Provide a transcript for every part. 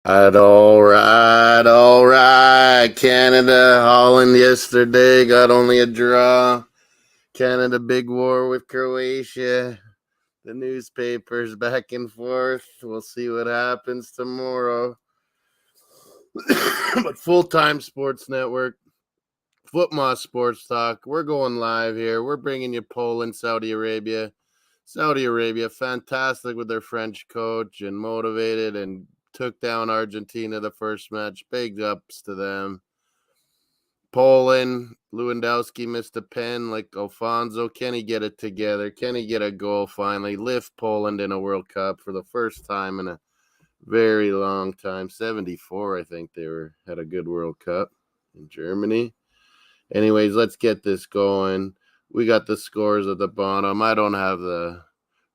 All right. Canada, Holland yesterday got only a draw. Canada, big war with Croatia. The newspapers back and forth. We'll see what happens tomorrow. But full-time sports network, Footmoss Sports Talk. We're going live here. We're bringing you Poland, Saudi Arabia. Saudi Arabia, fantastic with their French coach and motivated and took down Argentina the first match. Big ups to them. Poland, Lewandowski missed a pen like Alfonso. Can he get it together? Can he get a goal finally? Lift Poland in a World Cup for the first time in a very long time. 74, I think they had a good World Cup in Germany. Anyways, let's get this going. We got the scores at the bottom. I don't have the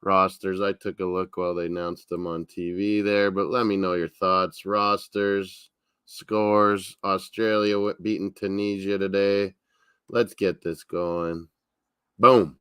rosters. I took a look while they announced them on TV there, but let me know your thoughts. Rosters, scores. Australia beating Tunisia today. Let's get this going. Boom.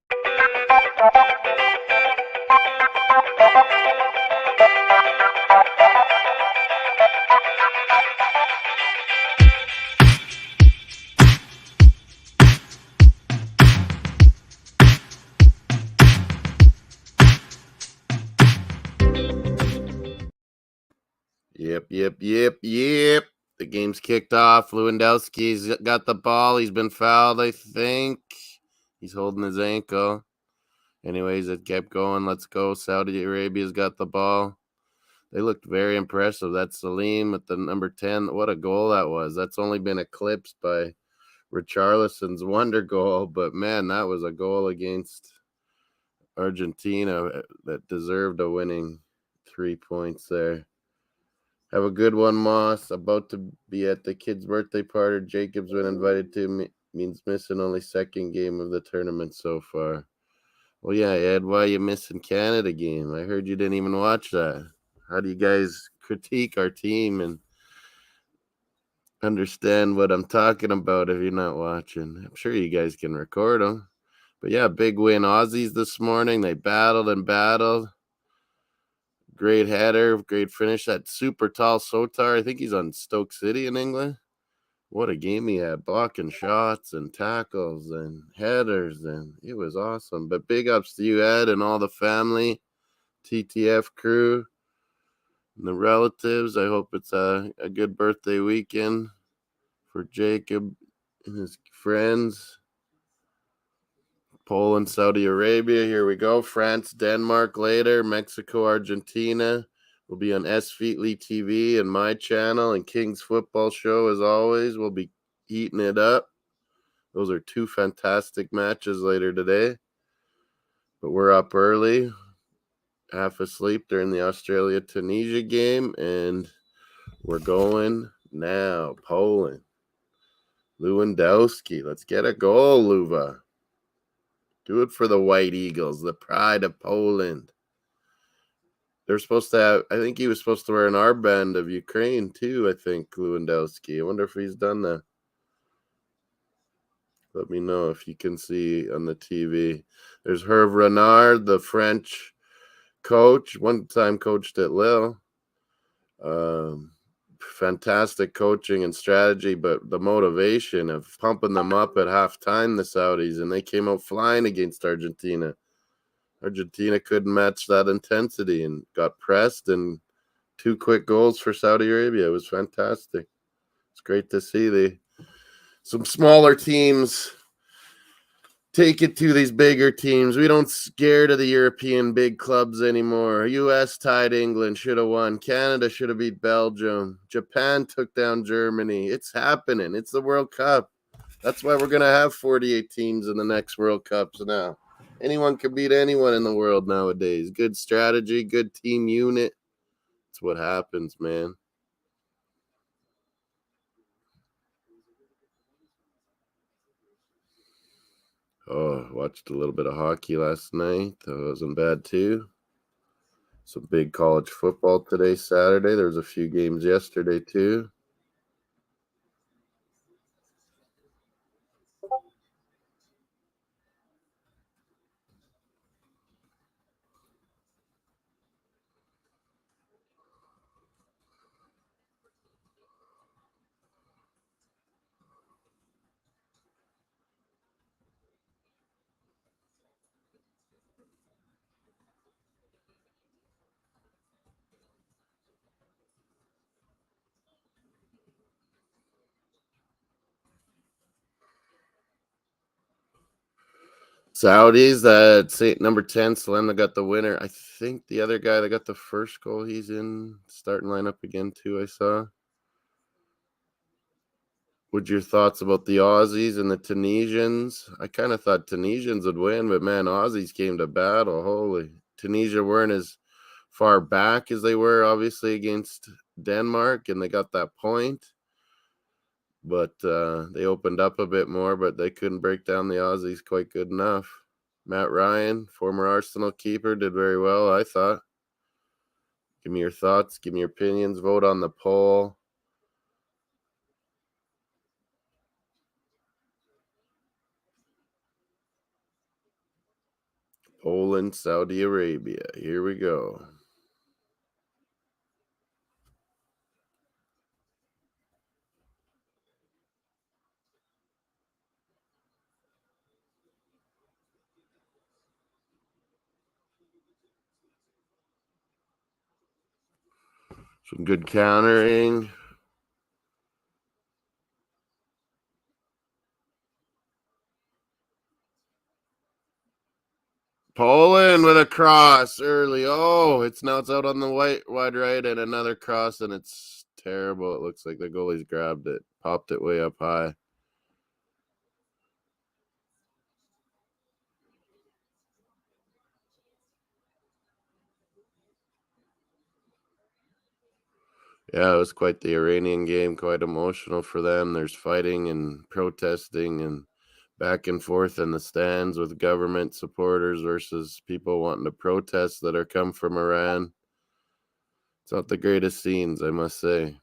Yep. The game's kicked off. Lewandowski's got the ball. He's been fouled, I think. He's holding his ankle. Anyways, it kept going. Let's go. Saudi Arabia's got the ball. They looked very impressive. That's Salim at the number 10. What a goal that was. That's only been eclipsed by Richarlison's wonder goal. But, man, that was a goal against Argentina that deserved a winning 3 points there. Have a good one, Moss. About to be at the kid's birthday party Jacob's been invited to. Means missing only second game of the tournament so far. Well, yeah, Ed, why are you missing Canada game? I heard you didn't even watch that. How do you guys critique our team and understand what I'm talking about if you're not watching? I'm sure you guys can record them. But, yeah, big win. Aussies this morning. They battled and battled. Great header, great finish. That super tall Sotar, I think he's on Stoke City in England. What a game he had, blocking shots and tackles and headers, and it was awesome. But big ups to you, Ed, and all the family, TTF crew, and the relatives. I hope it's a good birthday weekend for Jacob and his friends. Poland, Saudi Arabia, here we go. France, Denmark later. Mexico, Argentina will be on S. Featley TV and my channel, and King's Football Show, as always. We'll be eating it up. Those are two fantastic matches later today. But we're up early, half asleep during the Australia-Tunisia game, and we're going now. Poland. Lewandowski. Let's get a goal, Luva. Do it for the White Eagles, the pride of Poland. They're supposed to have, I think he was supposed to wear an armband of Ukraine too, I think, Lewandowski. I wonder if he's done that. Let me know if you can see on the TV. There's Hervé Renard, the French coach, one time coached at Lille. Fantastic coaching and strategy, but the motivation of pumping them up at halftime, the Saudis, and they came out flying against Argentina. Argentina couldn't match that intensity and got pressed, and 2 quick goals for Saudi Arabia. It was fantastic. It's great to see some smaller teams take it to these bigger teams. We don't scared of the European big clubs anymore. U.S. tied England, should have won. Canada should have beat Belgium. Japan took down Germany. It's happening. It's the World Cup. That's why we're going to have 48 teams in the next World Cups now. Anyone can beat anyone in the world nowadays. Good strategy, good team unit. That's what happens, man. Oh, watched a little bit of hockey last night. That wasn't bad, too. Some big college football today, Saturday. There was a few games yesterday, too. Saudis at number 10, Salem got the winner. I think the other guy that got the first goal, he's in starting lineup again too, I saw. What's your thoughts about the Aussies and the Tunisians? I kind of thought Tunisians would win, but man, Aussies came to battle. Holy. Tunisia weren't as far back as they were, obviously, against Denmark, and they got that point. But they opened up a bit more, but they couldn't break down the Aussies quite good enough. Matt Ryan, former Arsenal keeper, did very well, I thought. Give me your thoughts. Give me your opinions. Vote on the poll. Poland, Saudi Arabia. Here we go. Some good countering. Poland with a cross early. Oh, it's out on the wide right, and another cross, and it's terrible. It looks like the goalie's grabbed it, popped it way up high. Yeah, it was quite the Iranian game, quite emotional for them. There's fighting and protesting and back and forth in the stands with government supporters versus people wanting to protest that are come from Iran. It's not the greatest scenes, I must say.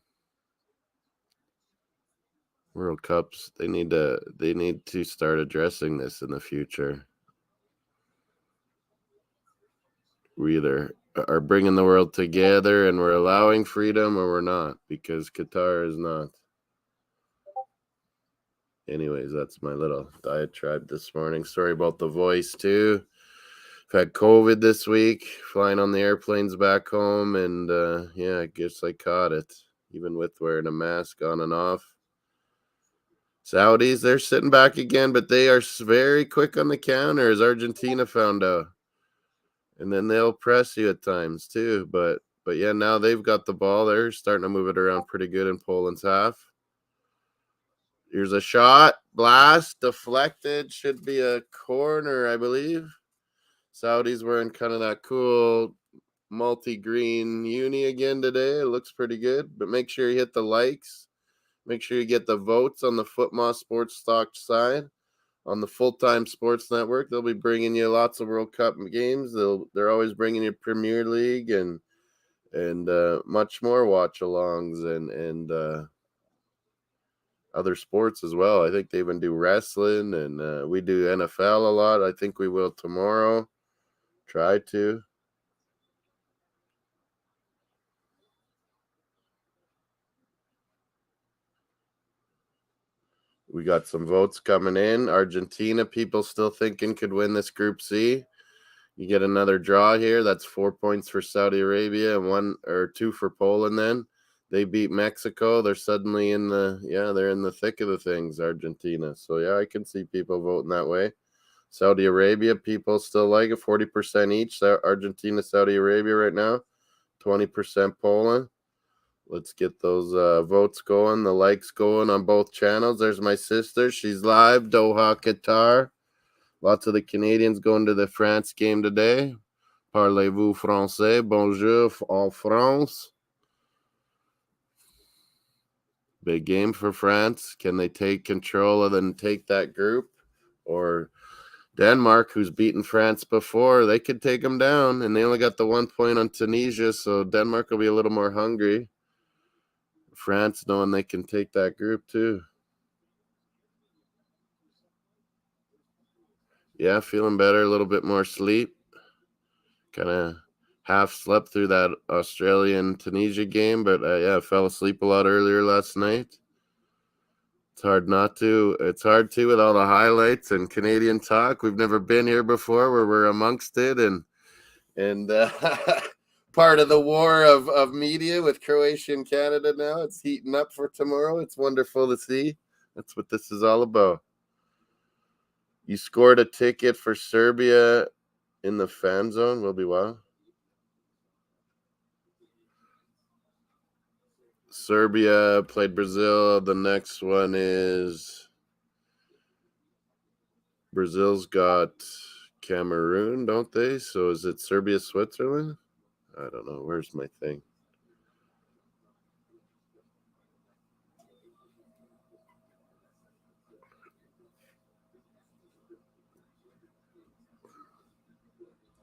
World Cups, they need to start addressing this in the future. We either are bringing the world together and we're allowing freedom, or we're not, because Qatar is not. Anyways, that's my little diatribe this morning. Sorry about the voice too. I've had COVID this week, flying on the airplanes back home, and yeah, I guess I caught it, even with wearing a mask on and off. Saudis, they're sitting back again, but they are very quick on the counter, as Argentina found out. And then they'll press you at times too. But yeah, now they've got the ball. They're starting to move it around pretty good in Poland's half. Here's a shot. Blast. Deflected. Should be a corner, I believe. Saudis wearing kind of that cool multi-green uni again today. It looks pretty good. But make sure you hit the likes. Make sure you get the votes on the Footmoss Sports Stock side. On the Full-Time Sports Network, they'll be bringing you lots of World Cup games. They're always bringing you Premier League and much more watch-alongs and other sports as well. I think they even do wrestling, and we do NFL a lot. I think we will tomorrow. Try to. We got some votes coming in. Argentina, people still thinking could win this Group C. You get another draw here. That's 4 points for Saudi Arabia and 1 or 2 for Poland. Then they beat Mexico. They're suddenly they're in the thick of the things, Argentina. So yeah, I can see people voting that way. Saudi Arabia, people still like it, 40% each. Argentina, Saudi Arabia right now, 20% Poland. Let's get those votes going, the likes going on both channels. There's my sister. She's live, Doha, Qatar. Lots of the Canadians going to the France game today. Parlez-vous français? Bonjour en France. Big game for France. Can they take control and take that group? Or Denmark, who's beaten France before, they could take them down. And they only got the 1 point on Tunisia, so Denmark will be a little more hungry. France knowing they can take that group too. Yeah, feeling better, a little bit more sleep. Kind of half slept through that Australian Tunisia game, but yeah, I fell asleep a lot earlier last night. It's hard not to. It's hard to with all the highlights and Canadian talk. We've never been here before where we're amongst it and part of the war of media with Croatia and Canada now. It's heating up for tomorrow. It's wonderful to see. That's what this is all about. You scored a ticket for Serbia in the fan zone. Will be wild. Serbia played Brazil. The next one is Brazil's got Cameroon, don't they? So is it Serbia, Switzerland? I don't know. Where's my thing?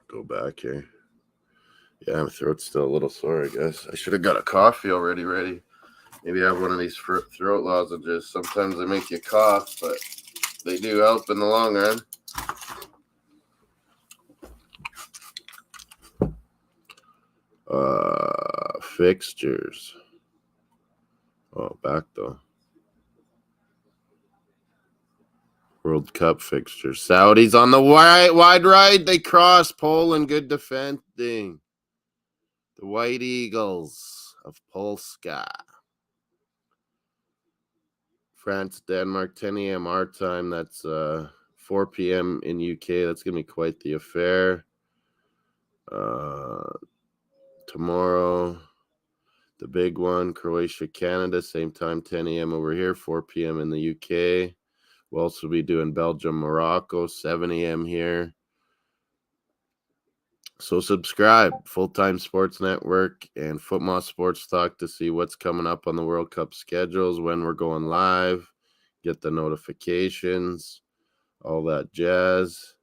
Go back here. Yeah, my throat's still a little sore, I guess. I should have got a coffee already ready. Maybe I have one of these throat lozenges. Sometimes they make you cough, but they do help in the long run. Fixtures. Oh, back though. World Cup fixtures. Saudis on the wide right. They cross Poland. Good defending. The White Eagles of Polska. France, Denmark, 10 a.m. our time. That's 4 p.m. in UK. That's going to be quite the affair. Tomorrow, the big one, Croatia, Canada, same time, 10 a.m. over here, 4 p.m. in the UK. We'll also be doing Belgium, Morocco, 7 a.m. here. So subscribe, Full-Time Sports Network and Football Sports Talk to see what's coming up on the World Cup schedules, when we're going live, get the notifications, all that jazz.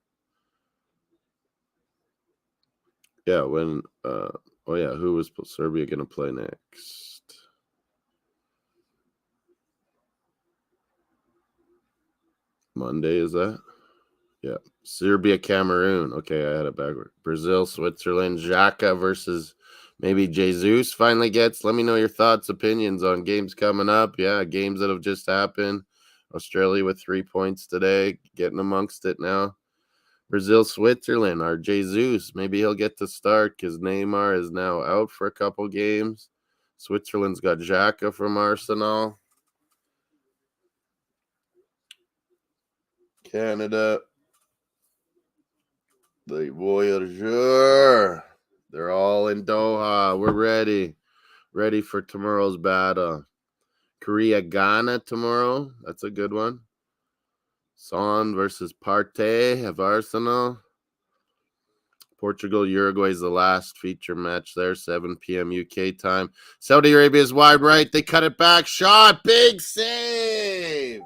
Yeah, when oh yeah, who was Serbia going to play next? Monday, is that? Yeah. Serbia, Cameroon. Okay, I had it backward. Brazil, Switzerland, Xhaka versus maybe Jesus finally gets. Let me know your thoughts, opinions on games coming up. Yeah, games that have just happened. Australia with 3 points today, getting amongst it now. Brazil, Switzerland, our Jesus. Maybe he'll get to start because Neymar is now out for a couple games. Switzerland's got Xhaka from Arsenal. Canada, the Voyageur. They're all in Doha. We're ready. Ready for tomorrow's battle. Korea, Ghana tomorrow. That's a good one. Son versus Partey of Arsenal. Portugal, Uruguay is the last feature match there, 7 p.m. UK time. Saudi Arabia is wide right. They cut it back. Shot. Big save.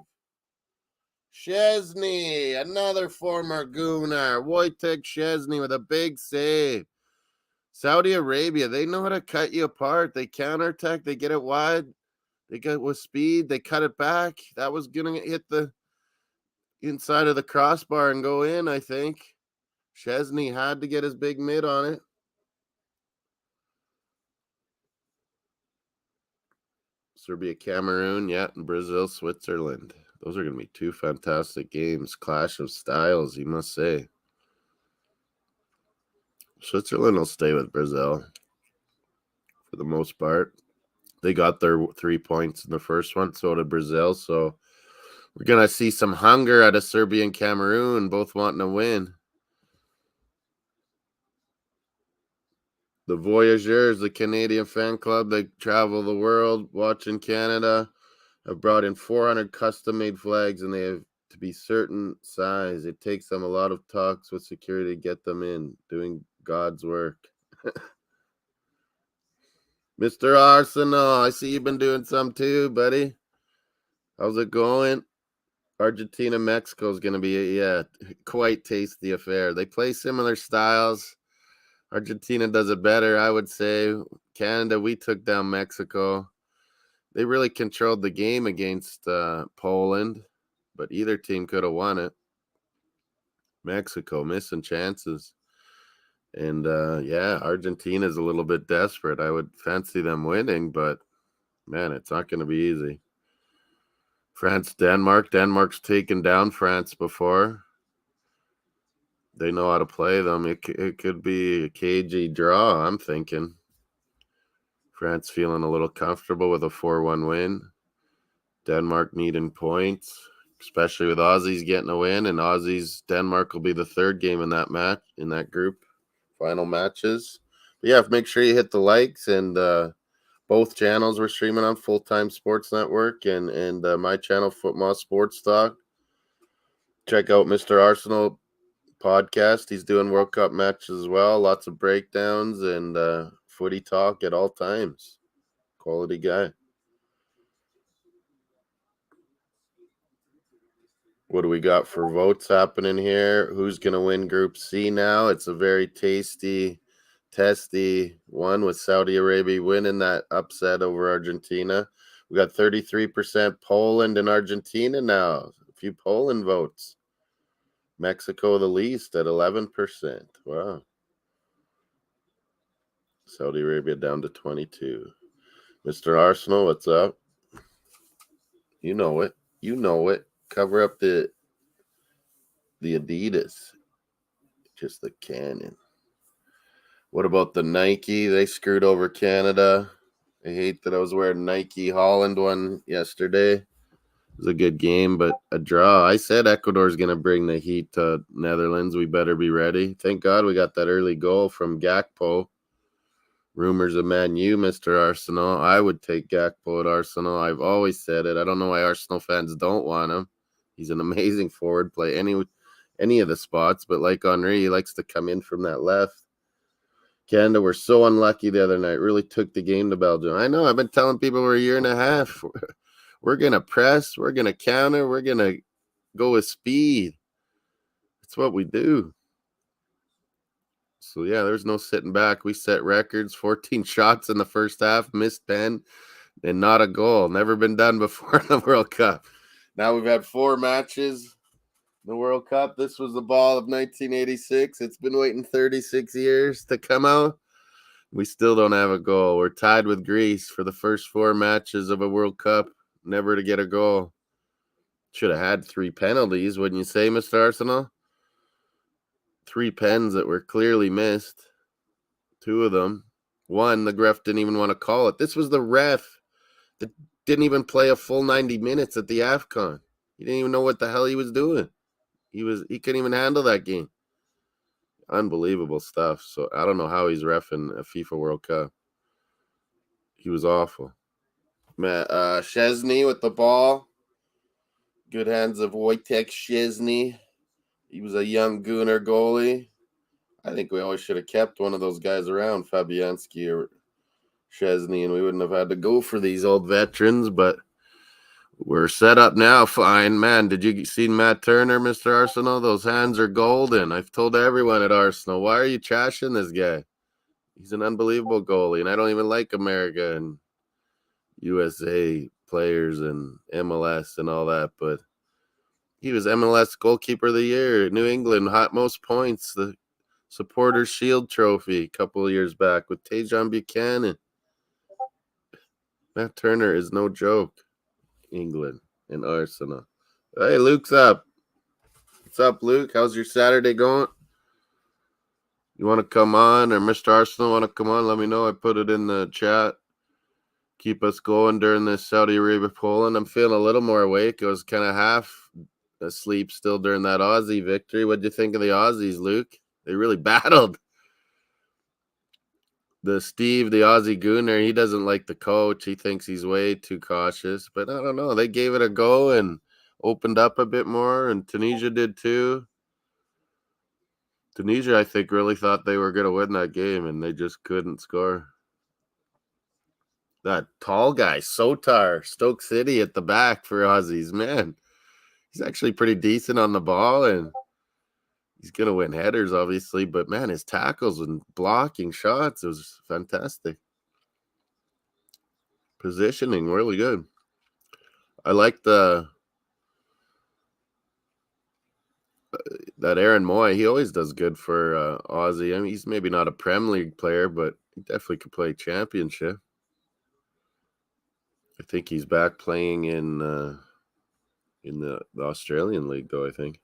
Szczesny, another former Gooner. Wojtek Szczesny with a big save. Saudi Arabia, they know how to cut you apart. They counterattack. They get it wide. They get with speed. They cut it back. That was going to hit the inside of the crossbar and go in, I think. Szczesny had to get his big mid on it. Serbia, Cameroon, yeah, and Brazil, Switzerland. Those are going to be two fantastic games. Clash of styles, you must say. Switzerland will stay with Brazil for the most part. They got their 3 points in the first one, so did Brazil. So we're going to see some hunger out of Serbia and Cameroon, both wanting to win. The Voyageurs, the Canadian fan club, they travel the world watching Canada, have brought in 400 custom-made flags, and they have to be certain size. It takes them a lot of talks with security to get them in, doing God's work. Mr. Arsenal, I see you've been doing some too, buddy. How's it going? Argentina, Mexico is going to be quite tasty affair. They play similar styles. Argentina does it better, I would say. Canada, we took down Mexico. They really controlled the game against Poland, but either team could have won it. Mexico missing chances. And, Argentina's a little bit desperate. I would fancy them winning, but, man, it's not going to be easy. France, Denmark. Denmark's taken down France before. They know how to play them. It could be a cagey draw, I'm thinking. France feeling a little comfortable with a 4-1 win. Denmark needing points. especially with Aussies getting a win, and Aussies Denmark will be the third game in that match, in that group final matches. But yeah, make sure you hit the likes, and both channels we're streaming on, Full Time Sports Network and my channel, Football Sports Talk. Check out Mr. Arsenal podcast. He's doing World Cup matches as well. Lots of breakdowns and footy talk at all times. Quality guy. What do we got for votes happening here? Who's going to win Group C now? It's a very tasty, testy one with Saudi Arabia winning that upset over Argentina. We got 33% Poland and Argentina now. A few Poland votes. Mexico the least at 11%. Wow. Saudi Arabia down to 22. Mr. Arsenal, what's up? You know it. You know it. Cover up the Adidas. Just the Canon. What about the Nike? They screwed over Canada. I hate that I was wearing Nike Holland one yesterday. It was a good game, but a draw. I said Ecuador's going to bring the heat to Netherlands. We better be ready. Thank God we got that early goal from Gakpo. Rumors of Man U, Mr. Arsenal. I would take Gakpo at Arsenal. I've always said it. I don't know why Arsenal fans don't want him. He's an amazing forward, play any of the spots, but like Henry, he likes to come in from that left. Canada were so unlucky the other night. Really took the game to Belgium. I know. I've been telling people for a year and a half. We're going to press. We're going to counter. We're going to go with speed. That's what we do. So, yeah, there's no sitting back. We set records, 14 shots in the first half, missed pen, and not a goal. Never been done before in the World Cup. Now we've had 4 matches in the World Cup. This was the ball of 1986. It's been waiting 36 years to come out. We still don't have a goal. We're tied with Greece for the first 4 matches of a World Cup, never to get a goal. Should have had 3 penalties, wouldn't you say, Mr. Arsenal? 3 pens that were clearly missed. 2 of them. 1, the ref didn't even want to call it. This was the ref that didn't even play a full 90 minutes at the AFCON. He didn't even know what the hell he was doing. He couldn't even handle that game. Unbelievable stuff. So I don't know how he's reffing a FIFA World Cup. He was awful. Szczesny with the ball. Good hands of Wojtek Szczesny. He was a young Gooner goalie. I think we always should have kept one of those guys around, Fabianski or Szczesny, and we wouldn't have had to go for these old veterans, but we're set up now. Fine. Man, did you see Matt Turner, Mr. Arsenal? Those hands are golden. I've told everyone at Arsenal, why are you trashing this guy? He's an unbelievable goalie, and I don't even like America and USA players and MLS and all that, but he was MLS goalkeeper of the year. New England, most points, the Supporters Shield Trophy a couple of years back with Tajon Buchanan. Matt Turner is no joke. England and Arsenal. Hey, Luke's up. What's up, Luke? How's your Saturday going? You want to come on, or Mr. Arsenal want to come on? Let me know. I put it in the chat. Keep us going during this Saudi Arabia Poland. I'm feeling a little more awake. I was kind of half asleep still during that Aussie victory. What'd you think of the Aussies, Luke? They really battled. The Aussie Gooner, he doesn't like the coach. He thinks he's way too cautious. But I don't know. They gave it a go and opened up a bit more, and Tunisia did too. Tunisia, I think, really thought they were going to win that game, and they just couldn't score. That tall guy, Sotar, Stoke City at the back for Aussies. Man, he's actually pretty decent on the ball, and he's going to win headers, obviously. But, man, his tackles and blocking shots, it was fantastic. Positioning, really good. I like that Aaron Moy. He always does good for Aussie. I mean, he's maybe not a Prem League player, but he definitely could play championship. I think he's back playing in the Australian League, though, I think.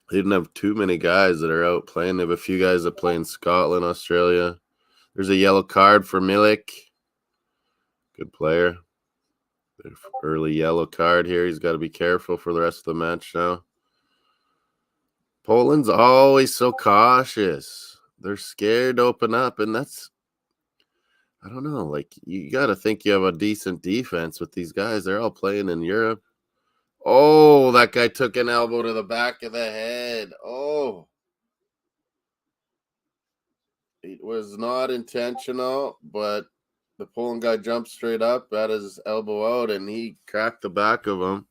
They didn't have too many guys that are out playing. They have a few guys that play in Scotland, Australia. There's a yellow card for Milik. Good player. Early yellow card here. He's got to be careful for the rest of the match now. Poland's always so cautious. They're scared to open up, and that's, I don't know, like, you got to think you have a decent defense with these guys. They're all playing in Europe. Oh, that guy took an elbow to the back of the head. Oh. It was not intentional, but the Poland guy jumped straight up, had his elbow out, and he cracked the back of him.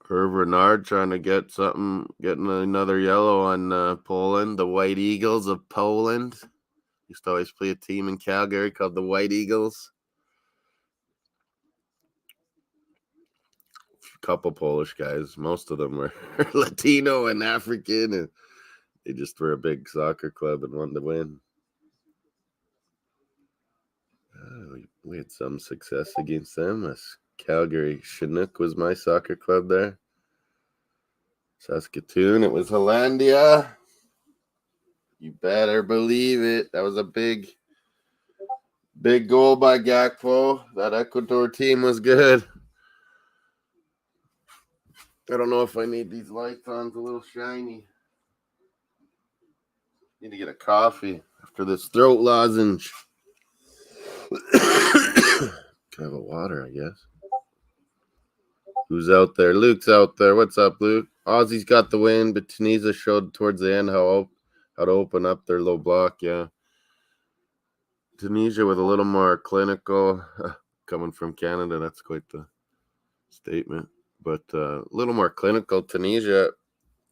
Herb Renard trying to get something, getting another yellow on Poland. The White Eagles of Poland. Used to always play a team in Calgary called the White Eagles. A couple Polish guys. Most of them were Latino and African, and they just were a big soccer club and wanted to win. We had some success against them. Calgary Chinook was my soccer club there. Saskatoon, it was Hollandia. You better believe it. That was a big goal by Gakpo. That Ecuador team was good. I don't know if I need these lights on. It's a little shiny. Need to get a coffee after this throat lozenge. Can I have a water, I guess. Who's out there? Luke's out there. What's up, Luke? Aussie's got the win, but Tunisia showed towards the end how to open up their low block. Yeah. Tunisia with a little more clinical. Coming from Canada, that's quite the statement. But a little more clinical. Tunisia,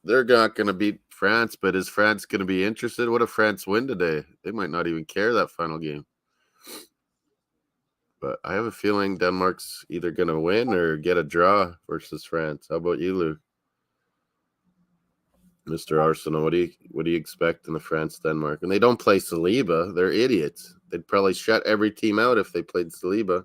they're not going to beat France, but is France going to be interested? What if France win today? They might not even care that final game. But I have a feeling Denmark's either going to win or get a draw versus France. How about you, Luke? Mr. Arsenal, what do you expect in the France-Denmark? And they don't play Saliba. They're idiots. They'd probably shut every team out if they played Saliba.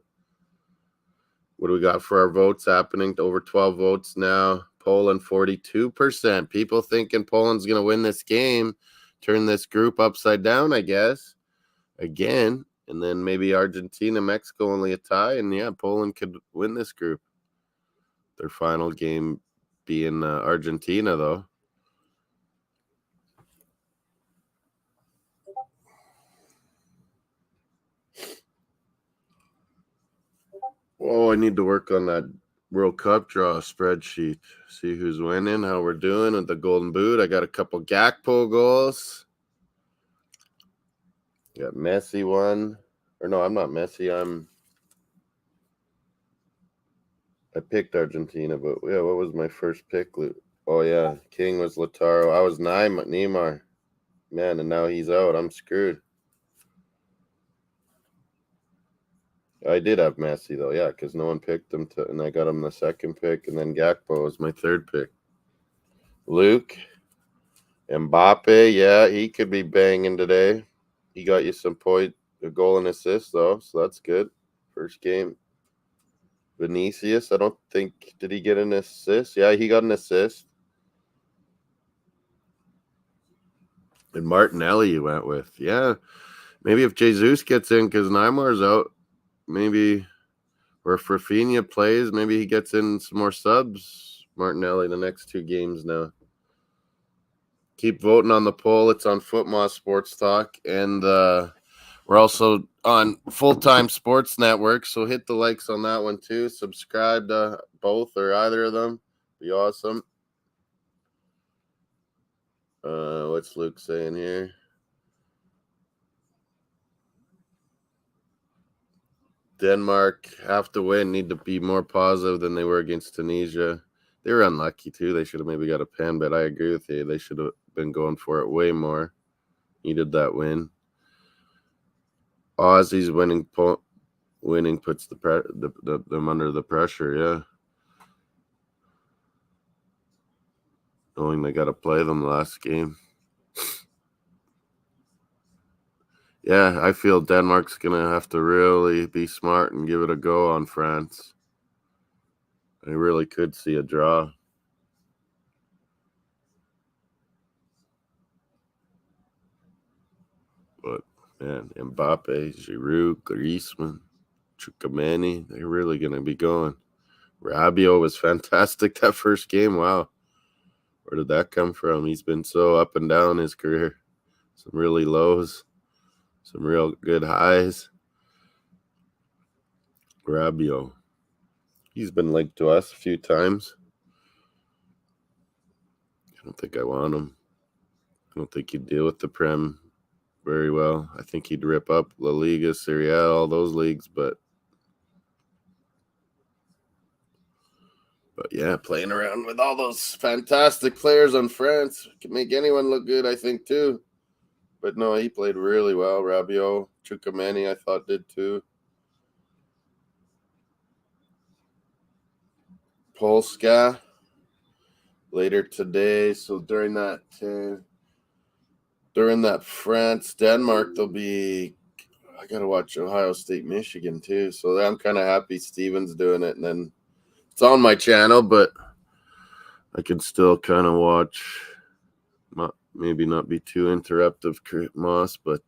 What do we got for our votes happening? Over 12 votes now. Poland, 42%. People thinking Poland's going to win this game, turn this group upside down, I guess, again. And then maybe Argentina, Mexico, only a tie. And, yeah, Poland could win this group. Their final game being Argentina, though. Oh, I need to work on that World Cup draw spreadsheet. See who's winning, how we're doing with the Golden Boot. I got a couple Gakpo goals. Got Messi one. Or no, I'm not Messi. I picked Argentina, but yeah, what was my first pick? Oh yeah, King was Lautaro. I was Neymar. Man, and now he's out. I'm screwed. I did have Messi though, yeah, because no one picked him and I got him the second pick, and then Gakpo was my third pick. Luke, Mbappe, yeah, he could be banging today. He got you some a goal and assist though, so that's good. First game. Vinicius, I don't think, did he get an assist? Yeah, he got an assist. And Martinelli you went with. Yeah, maybe if Jesus gets in because Neymar's out, maybe, or if Rafinha plays, maybe he gets in some more subs, Martinelli, the next two games now. Keep voting on the poll. It's on Footmoss Sports Talk. And we're also on Full-Time Sports Network, so hit the likes on that one too. Subscribe to both or either of them. Be awesome. What's Luke saying here? Denmark have to win, need to be more positive than they were against Tunisia. They were unlucky too. They should have maybe got a pen, but I agree with you. They should have been going for it way more. Needed that win. Aussies winning puts them under the pressure, yeah. Knowing they got to play them last game. Yeah, I feel Denmark's going to have to really be smart and give it a go on France. I really could see a draw. But, man, Mbappe, Giroud, Griezmann. Chukamani, they're really going to be going. Rabio was fantastic that first game. Wow. Where did that come from? He's been so up and down his career. Some really lows, some real good highs. Rabio. He's been linked to us a few times. I don't think I want him. I don't think he'd deal with the Prem very well. I think he'd rip up La Liga, Serie A, all those leagues, but yeah, playing around with all those fantastic players on France can make anyone look good, I think, too. But no, he played really well. Rabiot, Chukamani, I thought, did too. Polska later today. So during that France-Denmark, there'll be, I got to watch Ohio State, Michigan, too. So I'm kind of happy Steven's doing it. And then it's on my channel, but I can still kind of watch, maybe not be too interruptive, Moss, but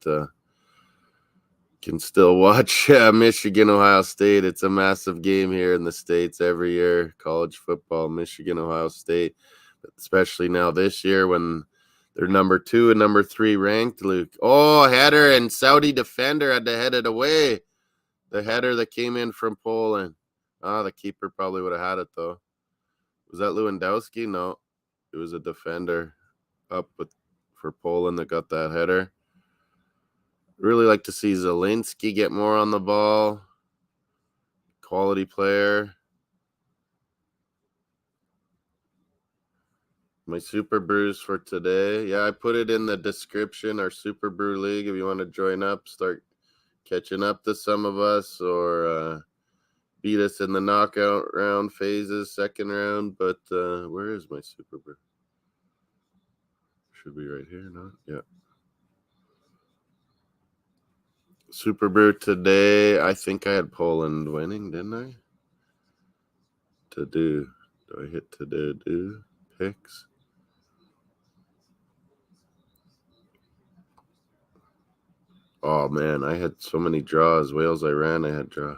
can still watch Michigan, Ohio State. It's a massive game here in the States every year, college football, Michigan, Ohio State, especially now this year when they're number 2 and number 3 ranked, Luke. Oh, header, and Saudi defender had to head it away. The header that came in from Poland. The keeper probably would have had it, though. Was that Lewandowski? No, it was a defender up for Poland that got that header. Really like to see Zielinski get more on the ball. Quality player. My Superbrus for today. Yeah, I put it in the description, our Superbru League. If you want to join up, start catching up to some of us, or beat us in the knockout round phases, second round. But where is my Superbru? Should be right here, no? Yeah. Superbru today. I think I had Poland winning, didn't I? Do I hit do picks? Oh man, I had so many draws. Wales, Iran, I had draw.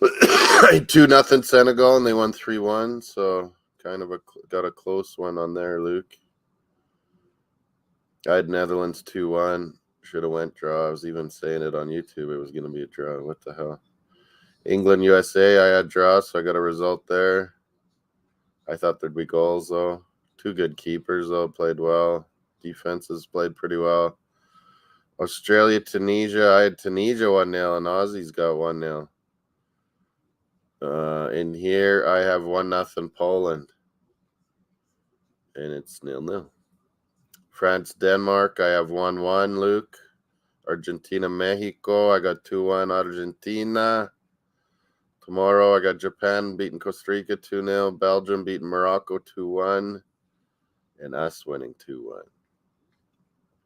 2-0 Senegal, and they won 3-1. So kind of got a close one on there, Luke. I had Netherlands 2-1. Should have went draw. I was even saying it on YouTube. It was going to be a draw. What the hell? England, USA, I had draw, so I got a result there. I thought there'd be goals, though. 2 good keepers, though, played well. Defenses played pretty well. Australia, Tunisia, I had Tunisia 1-0, and Aussies got 1-0. In here, I have 1-0 Poland, and it's 0-0. France, Denmark, I have 1-1, Luke. Argentina, Mexico, I got 2-1 Argentina. Tomorrow, I got Japan beating Costa Rica 2-0, Belgium beating Morocco 2-1, and us winning 2-1.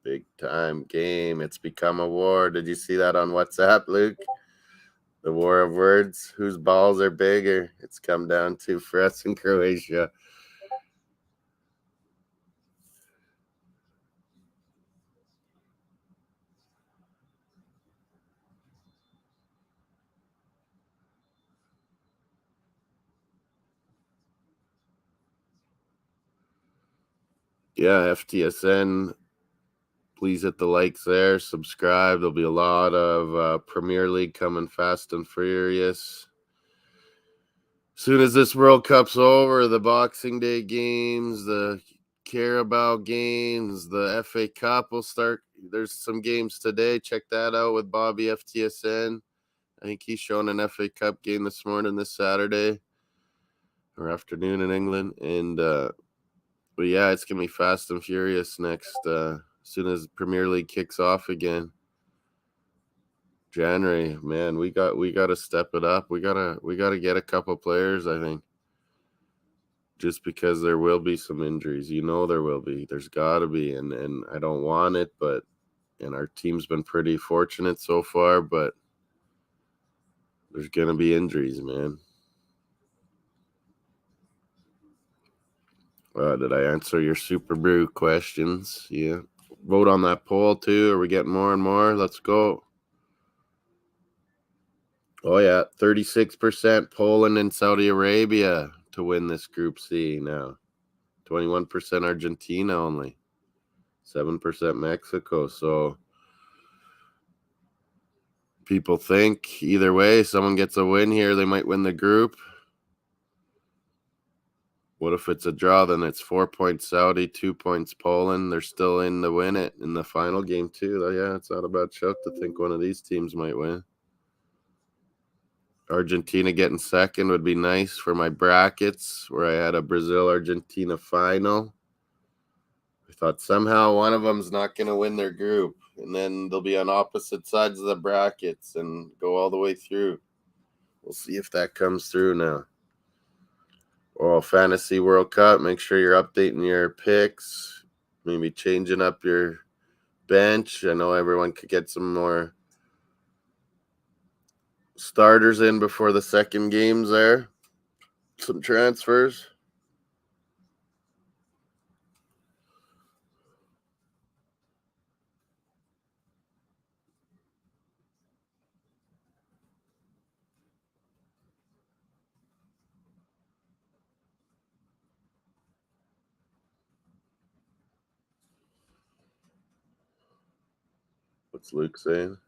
Big time game. It's become a war. Did you see that on WhatsApp, Luke? The war of words. Whose balls are bigger? It's come down to for us in Croatia. Yeah, FTSN. Please hit the likes there. Subscribe. There'll be a lot of Premier League coming fast and furious. As soon as this World Cup's over, the Boxing Day games, the Carabao games, the FA Cup will start. There's some games today. Check that out with Bobby FTSN. I think he's showing an FA Cup game this morning, this Saturday or afternoon in England. And but yeah, it's gonna be fast and furious next. As soon as Premier League kicks off again, January, man, we got to step it up. We gotta get a couple players, I think. Just because there will be some injuries, there will be. There's got to be, and I don't want it, but our team's been pretty fortunate so far, but there's gonna be injuries, man. Did I answer your Superbru questions? Yeah. Vote on that poll too. Are we getting more and more? Let's go. Oh, yeah. 36% Poland and Saudi Arabia to win this Group C now. 21% Argentina only. 7% Mexico. So people think either way, someone gets a win here, they might win the group. What if it's a draw? Then it's 4 points Saudi, 2 points Poland. They're still in to win it in the final game, too. Yeah, it's not a bad shout to think one of these teams might win. Argentina getting second would be nice for my brackets, where I had a Brazil-Argentina final. I thought somehow one of them's not going to win their group, and then they'll be on opposite sides of the brackets and go all the way through. We'll see if that comes through now. Oh, Fantasy World Cup, make sure you're updating your picks, maybe changing up your bench. I know everyone could get some more starters in before the second games there. Some transfers. What's Luke saying?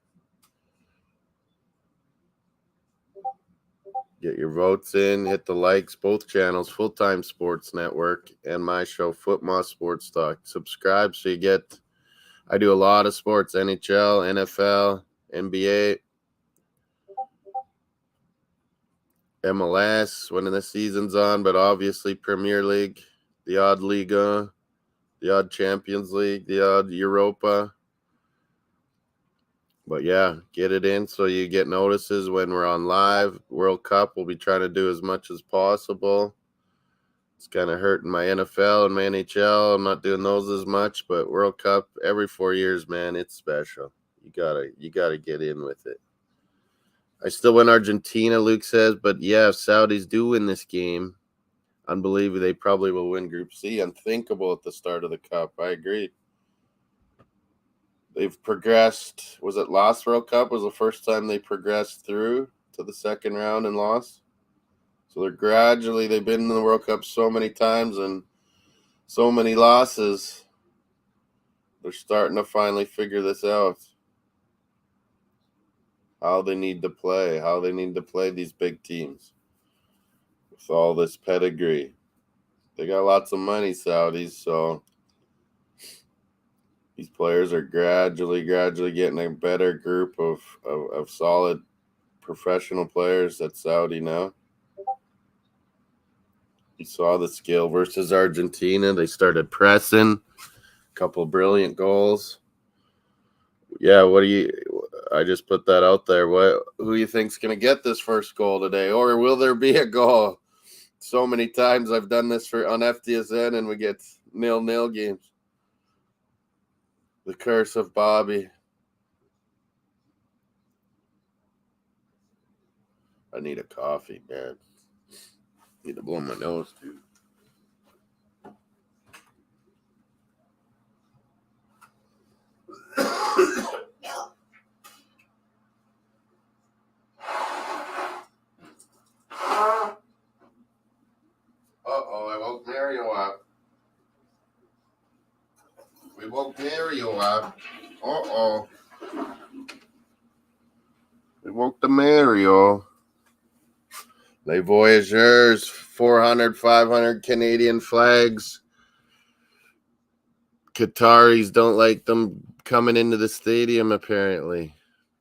Get your votes in, hit the likes, both channels, Full-Time Sports Network and my show, Footmoss Sports Talk. Subscribe so you get, I do a lot of sports, NHL, NFL, NBA, MLS when the season's on, but obviously Premier League, the odd Liga, the odd Champions League, the odd Europa. But yeah, get it in so you get notices when we're on live. World Cup, we'll be trying to do as much as possible. It's kind of hurting my NFL and my NHL. I'm not doing those as much, but World Cup every 4 years, man, it's special. You gotta get in with it. I still win Argentina, Luke says, but yeah, if Saudis do win this game, unbelievable, they probably will win Group C. Unthinkable at the start of the Cup. I agree. They've progressed. Was it last World Cup was the first time they progressed through to the second round and lost? So they've been in the World Cup so many times and so many losses. They're starting to finally figure this out. How they need to play these big teams with all this pedigree. They got lots of money, Saudis, so these players are gradually getting a better group of solid professional players at Saudi now. You saw the skill versus Argentina. They started pressing. A couple brilliant goals. Yeah, I just put that out there. Who do you think's going to get this first goal today? Or will there be a goal? So many times I've done this on FTSN and we get 0-0 games. The curse of Bobby. I need a coffee, man. Need to blow my nose, too. I woke Mario up. We woke Mario up. We woke the Mario. Les Voyageurs, 400, 500 Canadian flags. Qataris don't like them coming into the stadium, apparently.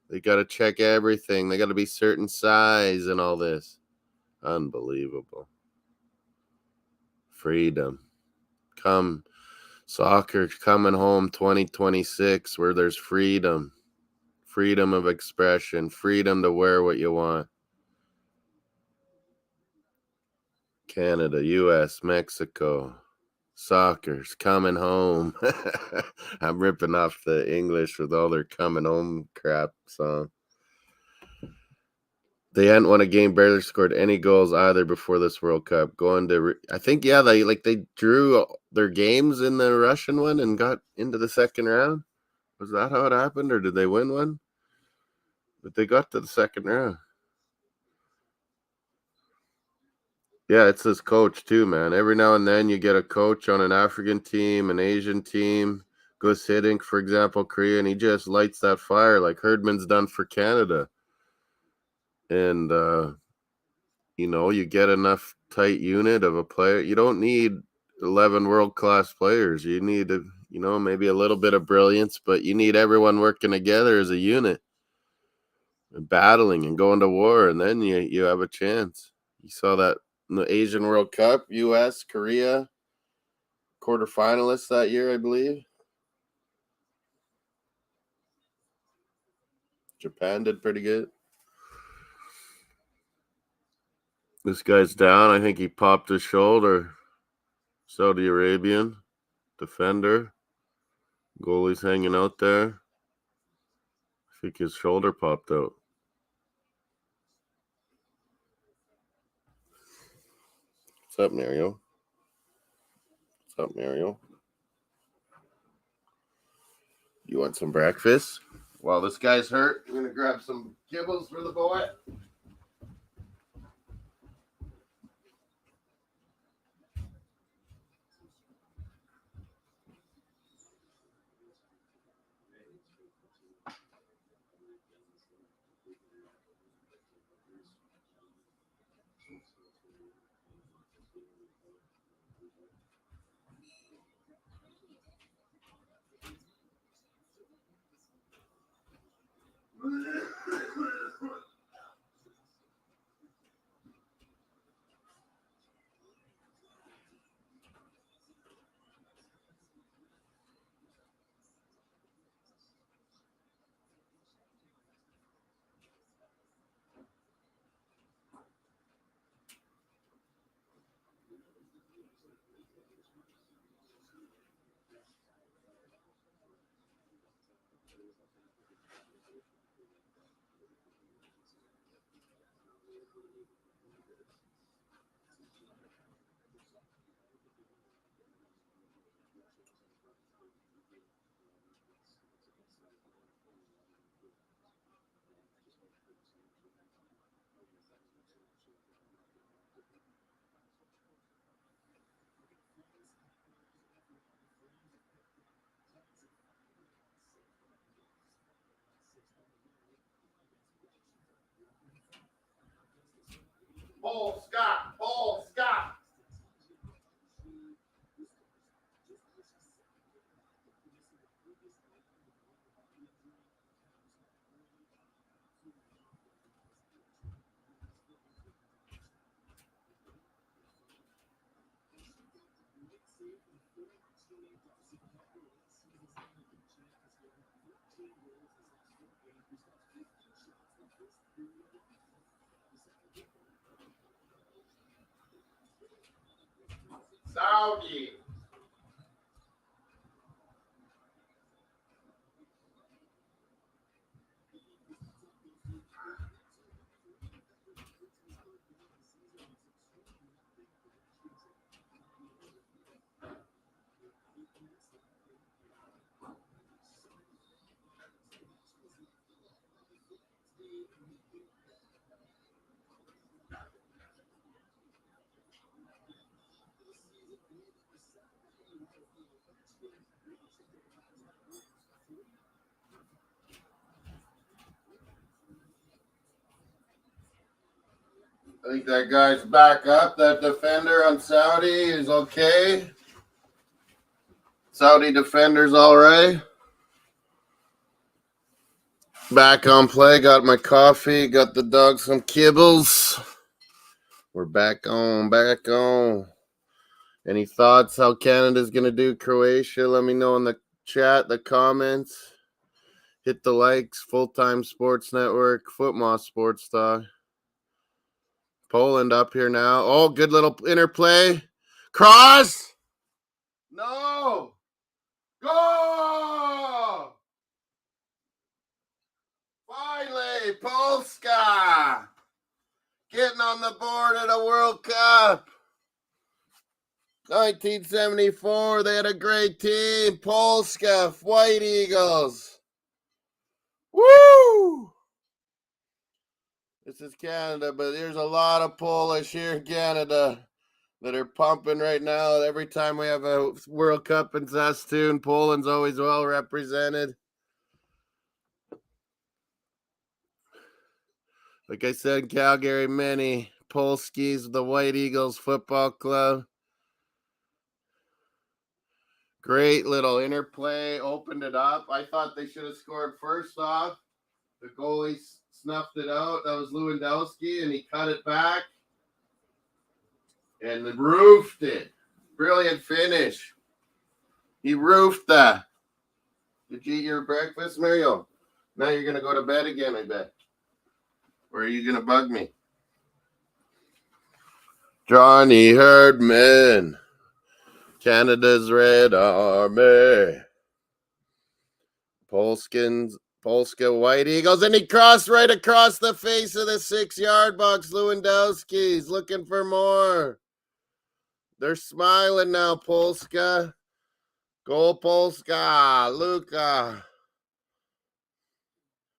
They got to check everything. They got to be certain size and all this. Unbelievable. Freedom. Soccer coming home 2026 where there's freedom. Freedom of expression. Freedom to wear what you want. Canada, U.S., Mexico. Soccer's coming home. I'm ripping off the English with all their coming home crap song. They hadn't won a game, barely scored any goals either before this World Cup. I think, yeah, they drew their games in the Russian one and got into the second round. Was that how it happened, or did they win one? But they got to the second round. Yeah, it's his coach too, man. Every now and then you get a coach on an African team, an Asian team, Gus Hiddink, for example, Korea, and he just lights that fire like Herdman's done for Canada. And, you get enough tight unit of a player. You don't need 11 world-class players. You need, maybe a little bit of brilliance, but you need everyone working together as a unit and battling and going to war, and then you have a chance. You saw that in the Asian World Cup, U.S., Korea, quarterfinalists that year, I believe. Japan did pretty good. This guy's down. I think he popped his shoulder. Saudi Arabian defender. Goalie's hanging out there. I think his shoulder popped out. What's up, Mario? What's up, Mario? You want some breakfast? While this guy's hurt, I'm going to grab some kibbles for the boy. Paul Scott. Paul Scott. Saudi. I think that guy's back up. That defender on Saudi is okay. Saudi defender's all right. Back on play. Got my coffee. Got the dog some kibbles. We're back on. Back on. Any thoughts how Canada's going to do Croatia? Let me know in the chat, the comments. Hit the likes. Full-Time Sports Network. Footmoss Sports Talk. Poland up here now. Oh, good little interplay. Cross. No. Go. Finally, Polska getting on the board at a World Cup. 1974, they had a great team. Polska, White Eagles. Woo! This is Canada, but there's a lot of Polish here in Canada that are pumping right now. Every time we have a World Cup in Saskatoon, Poland's always well represented. Like I said, Calgary, many Polskis, the White Eagles Football Club. Great little interplay, opened it up. I thought they should have scored first off. The goalie snuffed it out. That was Lewandowski, and he cut it back and roofed it. Brilliant finish. He roofed that. Did you eat your breakfast, Mario? Now you're going to go to bed again, I bet. Or are you going to bug me? Johnny Herdman. Canada's Red Army. Polska White Eagles, and he crossed right across the face of the 6-yard box. Lewandowski's looking for more. They're smiling now, Polska. Goal Polska. Luka.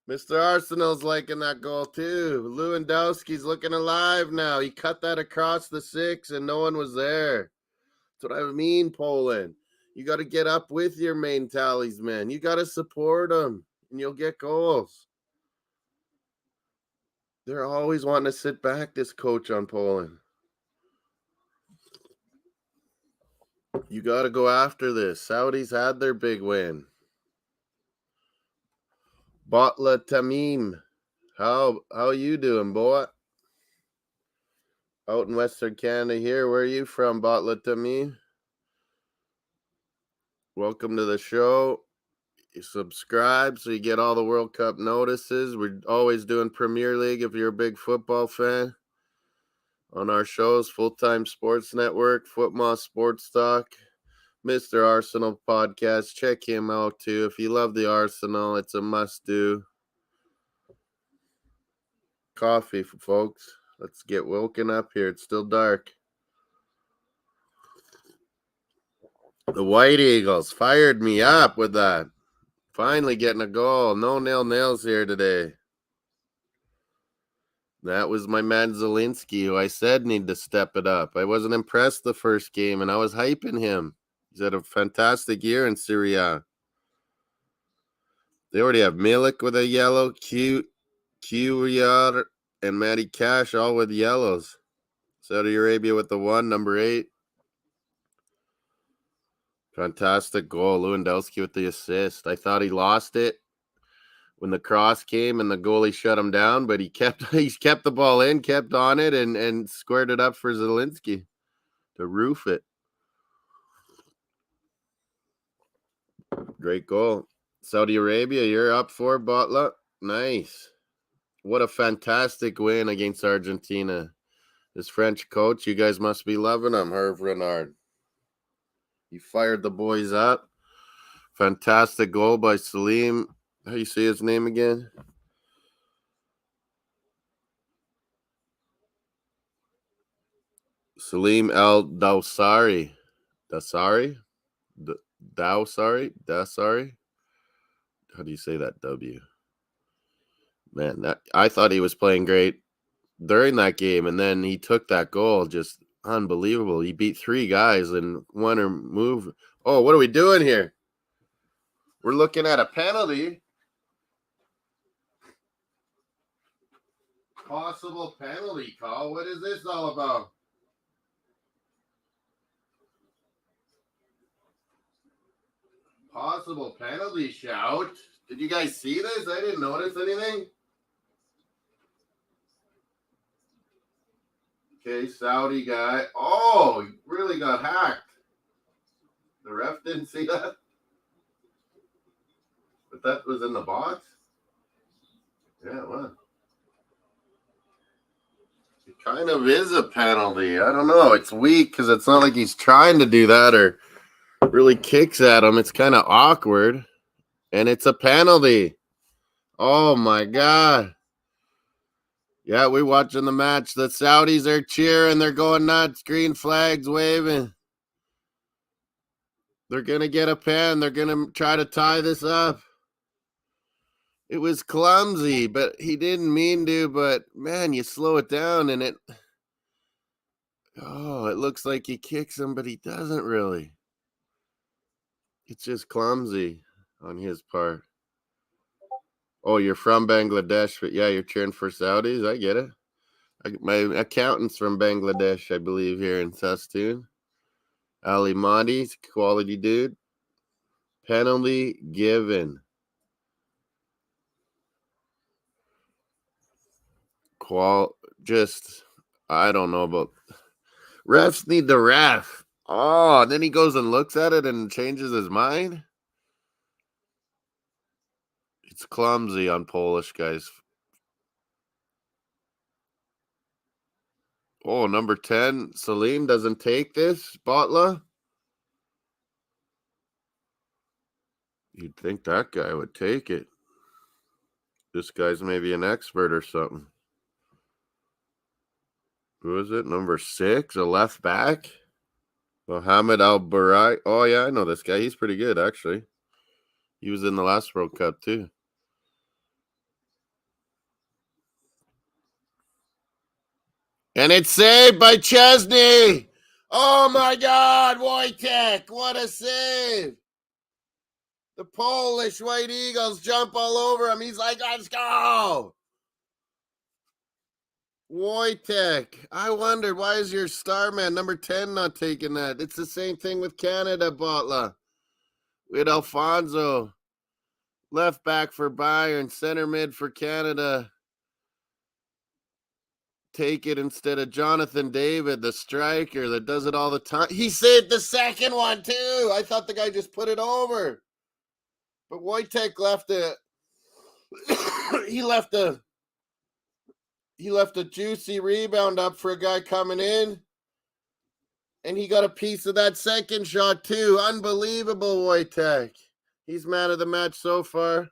Mr. Arsenal's liking that goal too. Lewandowski's looking alive now. He cut that across the 6 and no one was there. That's what I mean, Poland. You got to get up with your main talisman. You got to support them, and you'll get goals. They're always wanting to sit back, this coach on Poland. You got to go after this. Saudis had their big win. Botla Tamim, how you doing, boy? Out in Western Canada here. Where are you from, Botla Tamim? Welcome to the show. You subscribe so you get all the World Cup notices. We're always doing Premier League if you're a big football fan. On our shows, Full-Time Sports Network, Football Sports Talk, Mr. Arsenal podcast. Check him out too. If you love the Arsenal, it's a must-do. Coffee, folks. Let's get woken up here. It's still dark. The White Eagles fired me up with that. Finally getting a goal. No nails here today. That was my man Zielinski, who I said needed to step it up. I wasn't impressed the first game, and I was hyping him. He's had a fantastic year in Serie A. They already have Milik with a yellow, Q, and Matty Cash all with yellows. Saudi Arabia with the 1, number 8. Fantastic goal. Lewandowski with the assist. I thought he lost it when the cross came and the goalie shut him down, but he's kept the ball in, kept on it, and squared it up for Zielinski to roof it. Great goal. Saudi Arabia, you're up for Botla. Nice. What a fantastic win against Argentina. This French coach, you guys must be loving him, Hervé Renard. He fired the boys up. Fantastic goal by Salim. How you say his name again? Salim El Dawsari. Dawsari? Dawsari? How do you say that? W. Man, I thought he was playing great during that game, and then he took that goal. Just unbelievable. He beat 3 guys in one move. Oh, what are we doing here? We're looking at a penalty. Possible penalty call. What is this all about? Possible penalty shout. Did you guys see this? I didn't notice anything. Okay, Saudi guy. Oh, he really got hacked. The ref didn't see that. But that was in the box. Yeah, well. It kind of is a penalty. I don't know. It's weak because it's not like he's trying to do that or really kicks at him. It's kind of awkward. And it's a penalty. Oh, my God. Yeah, we're watching the match. The Saudis are cheering. They're going nuts. Green flags waving. They're going to get a pen. They're going to try to tie this up. It was clumsy, but he didn't mean to, but man, you slow it down and it looks like he kicks him, but he doesn't really. It's just clumsy on his part. Oh, you're from Bangladesh, but yeah, you're cheering for Saudis. I get it. My accountant's from Bangladesh, I believe, here in Saskatoon. Ali Mahdi's quality dude. Penalty given. I don't know about refs need the ref. Oh, then he goes and looks at it and changes his mind. It's clumsy on Polish guys. Oh, number 10, Celine doesn't take this, Botla. You'd think that guy would take it. This guy's maybe an expert or something. Who is it? Number 6, a left back? Mohammed Al-Barai. Oh, yeah, I know this guy. He's pretty good, actually. He was in the last World Cup, too. And it's saved by Chesney. Oh, my God, Wojtek. What a save. The Polish White Eagles jump all over him. He's like, let's go. Wojtek. I wondered, why is your star man, number 10, not taking that? It's the same thing with Canada, Botla. With Alfonso. Left back for Bayern, center mid for Canada. Take it instead of Jonathan David, the striker that does it all the time. He saved the second one, too. I thought the guy just put it over. But Wojtek left a he left a juicy rebound up for a guy coming in. And he got a piece of that second shot too. Unbelievable, Wojtek. He's man of the match so far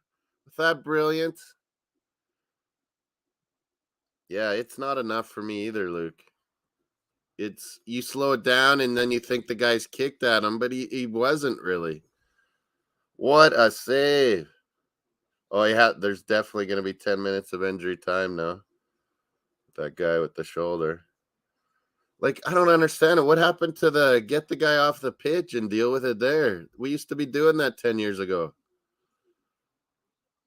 with that brilliance. Yeah, it's not enough for me either, Luke. It's you slow it down and then you think the guy's kicked at him, but he wasn't really. What a save. Oh, yeah, there's definitely going to be 10 minutes of injury time now. That guy with the shoulder. Like, I don't understand it. What happened to get the guy off the pitch and deal with it there? We used to be doing that 10 years ago.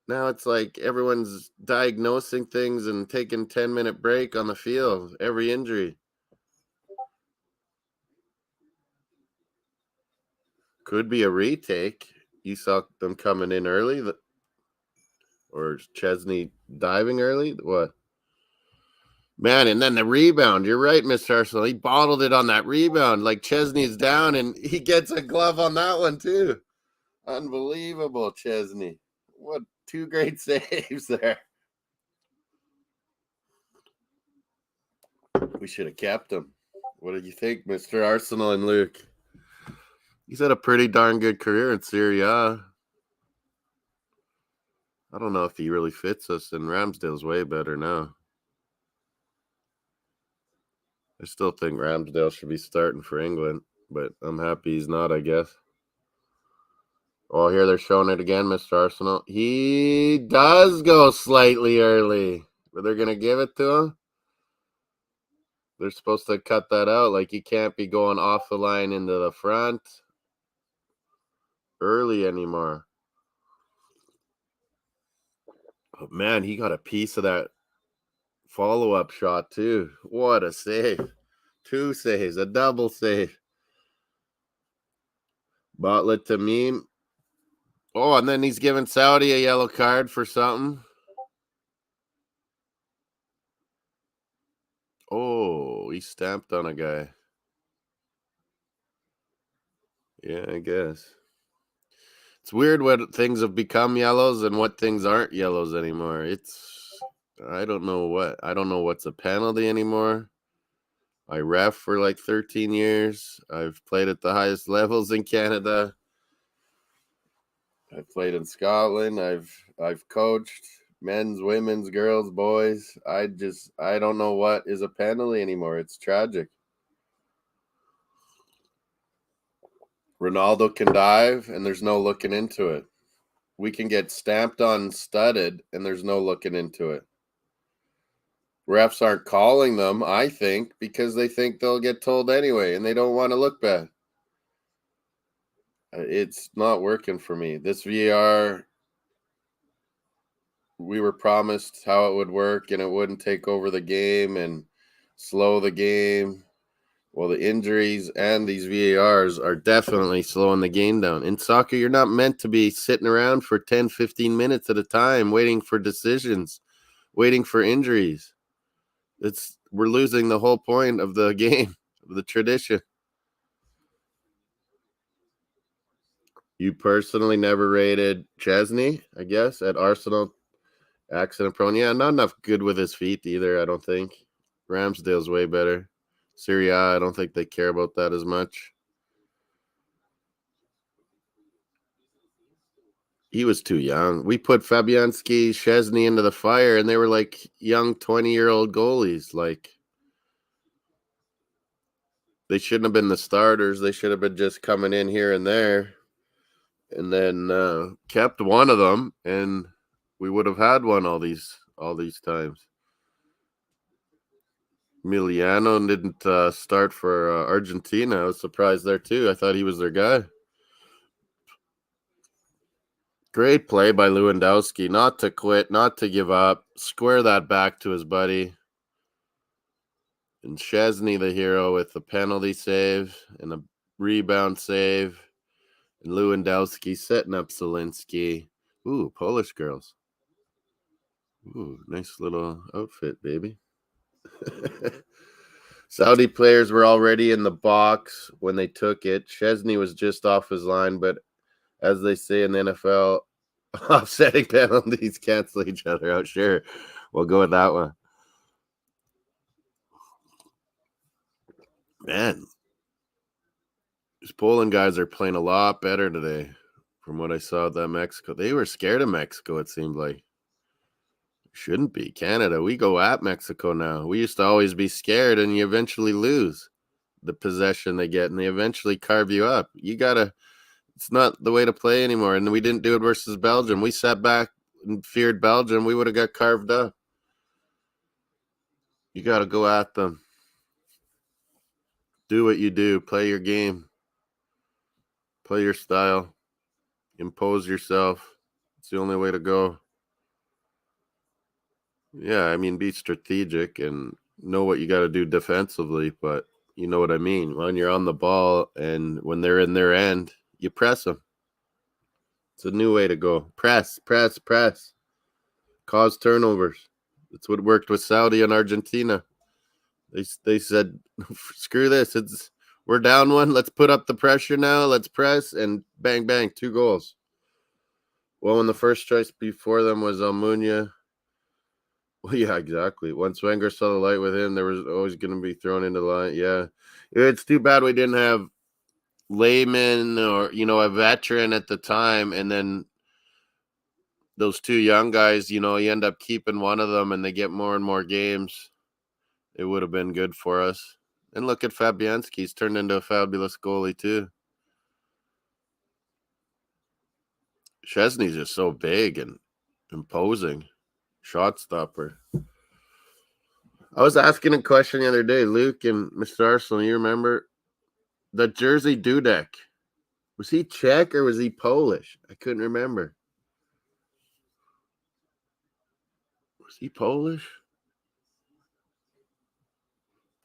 Now it's like everyone's diagnosing things and taking 10-minute break on the field, every injury. Could be a retake. You saw them coming in early, or Chesney diving early. What? Man, and then the rebound. You're right, Mr. Arsenal. He bottled it on that rebound. Like Chesney's down, and he gets a glove on that one, too. Unbelievable, Chesney. What 2 great saves there. We should have kept him. What did you think, Mr. Arsenal and Luke? He's had a pretty darn good career in Serie A. I don't know if he really fits us, and Ramsdale's way better now. I still think Ramsdale should be starting for England, but I'm happy he's not, I guess. Oh, here they're showing it again, Mr. Arsenal. He does go slightly early, but they're going to give it to him. They're supposed to cut that out. Like, he can't be going off the line into the front early anymore. Oh, man, he got a piece of that follow-up shot, too. What a save. 2 saves, a double save. Botlet to meme. Oh, and then he's giving Saudi a yellow card for something. Oh, he stamped on a guy. Yeah, I guess. It's weird what things have become yellows and what things aren't yellows anymore. I don't know what's a penalty anymore. I ref for like 13 years. I've played at the highest levels in Canada. I've played in Scotland. I've coached men's, women's, girls, boys. I don't know what is a penalty anymore. It's tragic. Ronaldo can dive and there's no looking into it. we can get stamped on studded, and there's no looking into it. Refs aren't calling them, I think, because they think they'll get told anyway, and they don't want to look bad. It's not working for me. This VAR, we were promised how it would work, and it wouldn't take over the game and slow the game. Well, the injuries and these VARs are definitely slowing the game down. In soccer, you're not meant to be sitting around for 10, 15 minutes at a time waiting for decisions, waiting for injuries. We're losing the whole point of the game, of the tradition. You personally never rated Chesney, I guess, at Arsenal. Accident prone. Yeah, not enough good with his feet either, I don't think. Ramsdale's way better. Serie A, I don't think they care about that as much. He was too young. We put Fabianski, Chesney into the fire, and they were like young 20-year-old goalies. Like, they shouldn't have been the starters. They should have been just coming in here and there, and then kept one of them, and we would have had one all these times. Emiliano didn't start for Argentina. I was surprised there too. I thought he was their guy. Great play by Lewandowski, not to quit, not to give up. Square that back to his buddy. And Chesney, the hero, with the penalty save and a rebound save. And Lewandowski setting up Zielinski. Ooh, Polish girls. Ooh, nice little outfit, baby. Saudi players were already in the box when they took it. Chesney was just off his line, but as they say in the NFL, offsetting penalties cancel each other out. Sure, we'll go with that one. Man, these Poland guys are playing a lot better today from what I saw at that Mexico. They were scared of Mexico, it seemed like. Shouldn't be. Canada, we go at Mexico now. We used to always be scared, and you eventually lose the possession they get, and they eventually carve you up. It's not the way to play anymore, and we didn't do it versus Belgium. We sat back and feared Belgium. We would have got carved up. You got to go at them. Do what you do. Play your game. Play your style. Impose yourself. It's the only way to go. Yeah, I mean, be strategic and know what you got to do defensively, but you know what I mean. When you're on the ball and when they're in their end, you press them. It's a new way to go. Press, press, press. Cause turnovers. That's what worked with Saudi and Argentina. They said, screw this. We're down one. Let's put up the pressure now. Let's press, and bang, bang, 2 goals. Well, when the first choice before them was Almunia. Well, yeah, exactly. Once Wenger saw the light with him, there was always going to be thrown into the line. Yeah. It's too bad we didn't have layman or, a veteran at the time. And then those 2 young guys, you end up keeping one of them and they get more and more games. It would have been good for us. And look at Fabianski. He's turned into a fabulous goalie too. Chesney's just so big and imposing. Shot stopper. I was asking a question the other day, Luke and Mr. Arsenal. You remember the Jersey Dudek? Was he Czech or was he Polish? I couldn't remember. Was he Polish?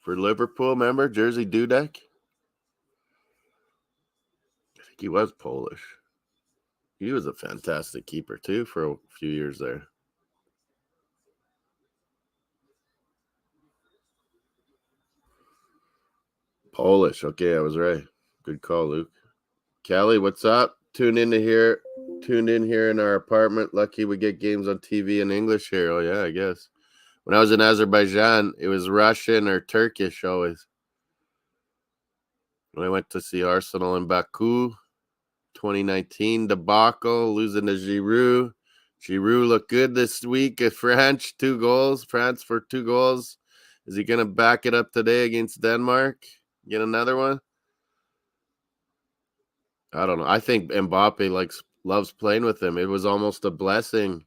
For Liverpool, remember? Jersey Dudek? I think he was Polish. He was a fantastic keeper, too, for a few years there. Polish. Okay, I was right. Good call, Luke. Callie, what's up? Tuned in here in our apartment. Lucky we get games on TV in English here. Oh, yeah, I guess. When I was in Azerbaijan, it was Russian or Turkish always. When I went to see Arsenal in Baku, 2019 debacle, losing to Giroud. Giroud looked good this week at France, 2 goals. France for 2 goals. Is he going to back it up today against Denmark? Get another one? I don't know. I think Mbappe likes loves playing with him. It was almost a blessing.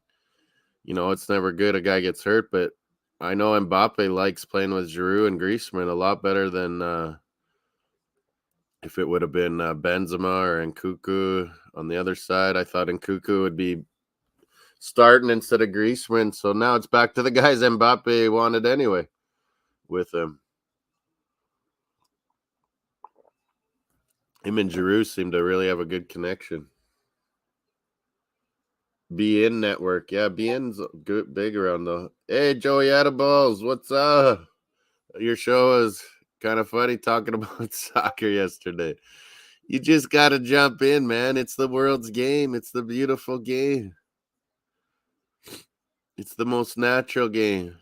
It's never good a guy gets hurt, but I know Mbappe likes playing with Giroud and Griezmann a lot better than if it would have been Benzema or Nkunku on the other side. I thought Nkunku would be starting instead of Griezmann. So now it's back to the guys Mbappe wanted anyway with him. Him and Giroud seem to really have a good connection. BN Network. Yeah, BN's good, big around the. Hey, Joey Edibles, what's up? Your show is kind of funny talking about soccer yesterday. You just got to jump in, man. It's the world's game. It's the beautiful game. It's the most natural game.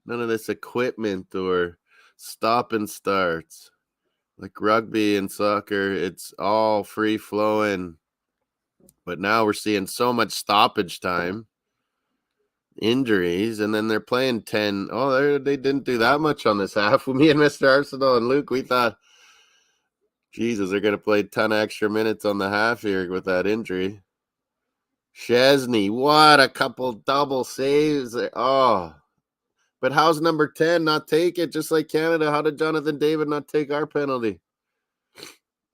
None of this equipment or stop and starts. Like rugby and soccer, it's all free flowing. But now we're seeing so much stoppage time, injuries, and then they're playing 10. Oh, they didn't do that much on this half. Me and Mr. Arsenal and Luke, we thought, Jesus, they're going to play a ton of extra minutes on the half here with that injury. Chesney, what a couple double saves. Oh, but how's number 10 not take it? Just like Canada, how did Jonathan David not take our penalty?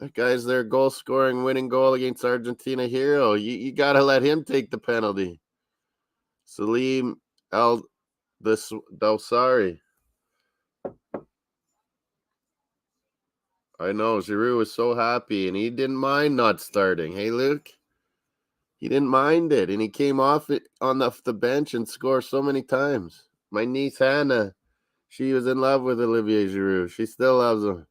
That guy's their goal-scoring winning goal against Argentina hero. You got to let him take the penalty. Salim Dosari. I know, Giroud was so happy, and he didn't mind not starting. Hey, Luke? He didn't mind it, and he came off it on the bench and scored so many times. My niece, Hannah, she was in love with Olivier Giroud. She still loves him.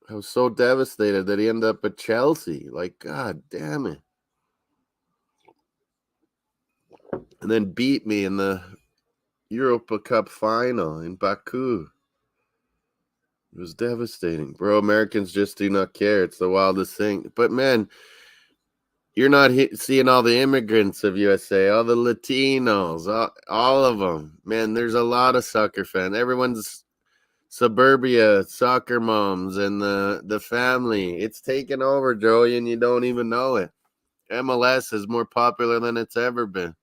I was so devastated that he ended up at Chelsea. Like, God damn it. And then beat me in the Europa Cup final in Baku. It was devastating. Bro, Americans just do not care. It's the wildest thing. But, man, you're not seeing all the immigrants of USA, all the Latinos, all of them. Man, there's a lot of soccer fans. Everyone's suburbia soccer moms and the family. It's taken over, Joey, and you don't even know it. MLS is more popular than it's ever been.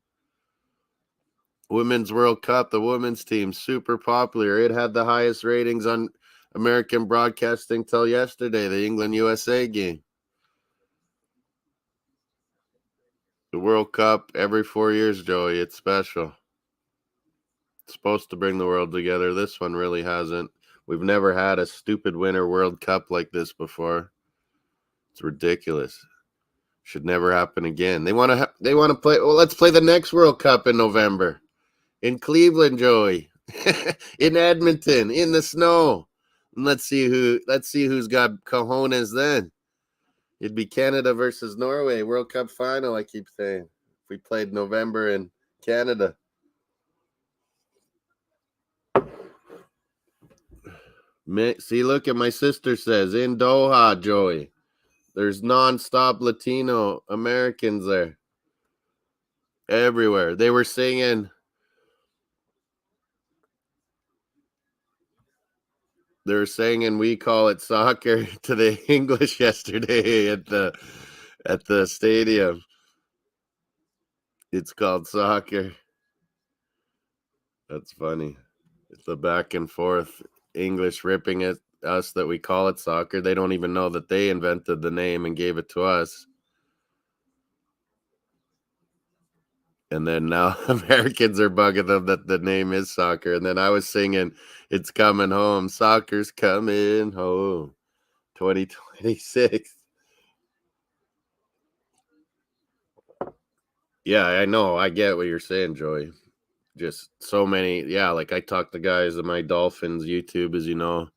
Women's World Cup, the women's team, super popular. It had the highest ratings on American broadcasting till yesterday, the England-USA game. The World Cup every 4 years, Joey. It's special. It's supposed to bring the world together. This one really hasn't. We've never had a stupid winter World Cup like this before. It's ridiculous. Should never happen again. They want to play. Well, let's play the next World Cup in November in Cleveland, Joey, in Edmonton, in the snow. And let's see who's got cojones then. It'd be Canada versus Norway, World Cup final, I keep saying. If we played November in Canada. See, look at my sister says, in Doha, Joey. There's nonstop Latino Americans there. Everywhere. They were singing. They're singing "We Call It Soccer" to the English yesterday at the stadium. It's called soccer. That's funny. It's the back and forth English ripping at us that we call it soccer. They don't even know that they invented the name and gave it to us. And then now Americans are bugging them that the name is soccer. And then I was singing, "It's coming home. Soccer's coming home. 2026. Yeah, I know. I get what you're saying, Joey. Just so many. Yeah, like I talk to guys on my Dolphins YouTube, as you know.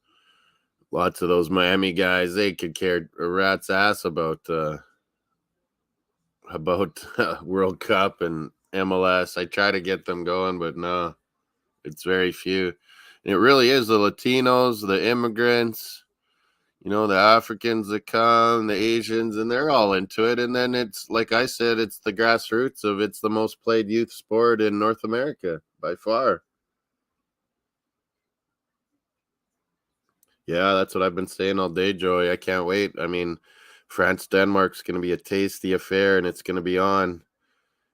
Lots of those Miami guys, they could care a rat's ass about World Cup and MLS. I try to get them going, but no, it's very few. And it really is the Latinos, the immigrants, the Africans that come, the Asians, and they're all into it. And then it's, like I said, it's the grassroots of it's the most played youth sport in North America by far. Yeah, that's what I've been saying all day, Joey. I can't wait. I mean, France Denmark's going to be a tasty affair, and it's going to be on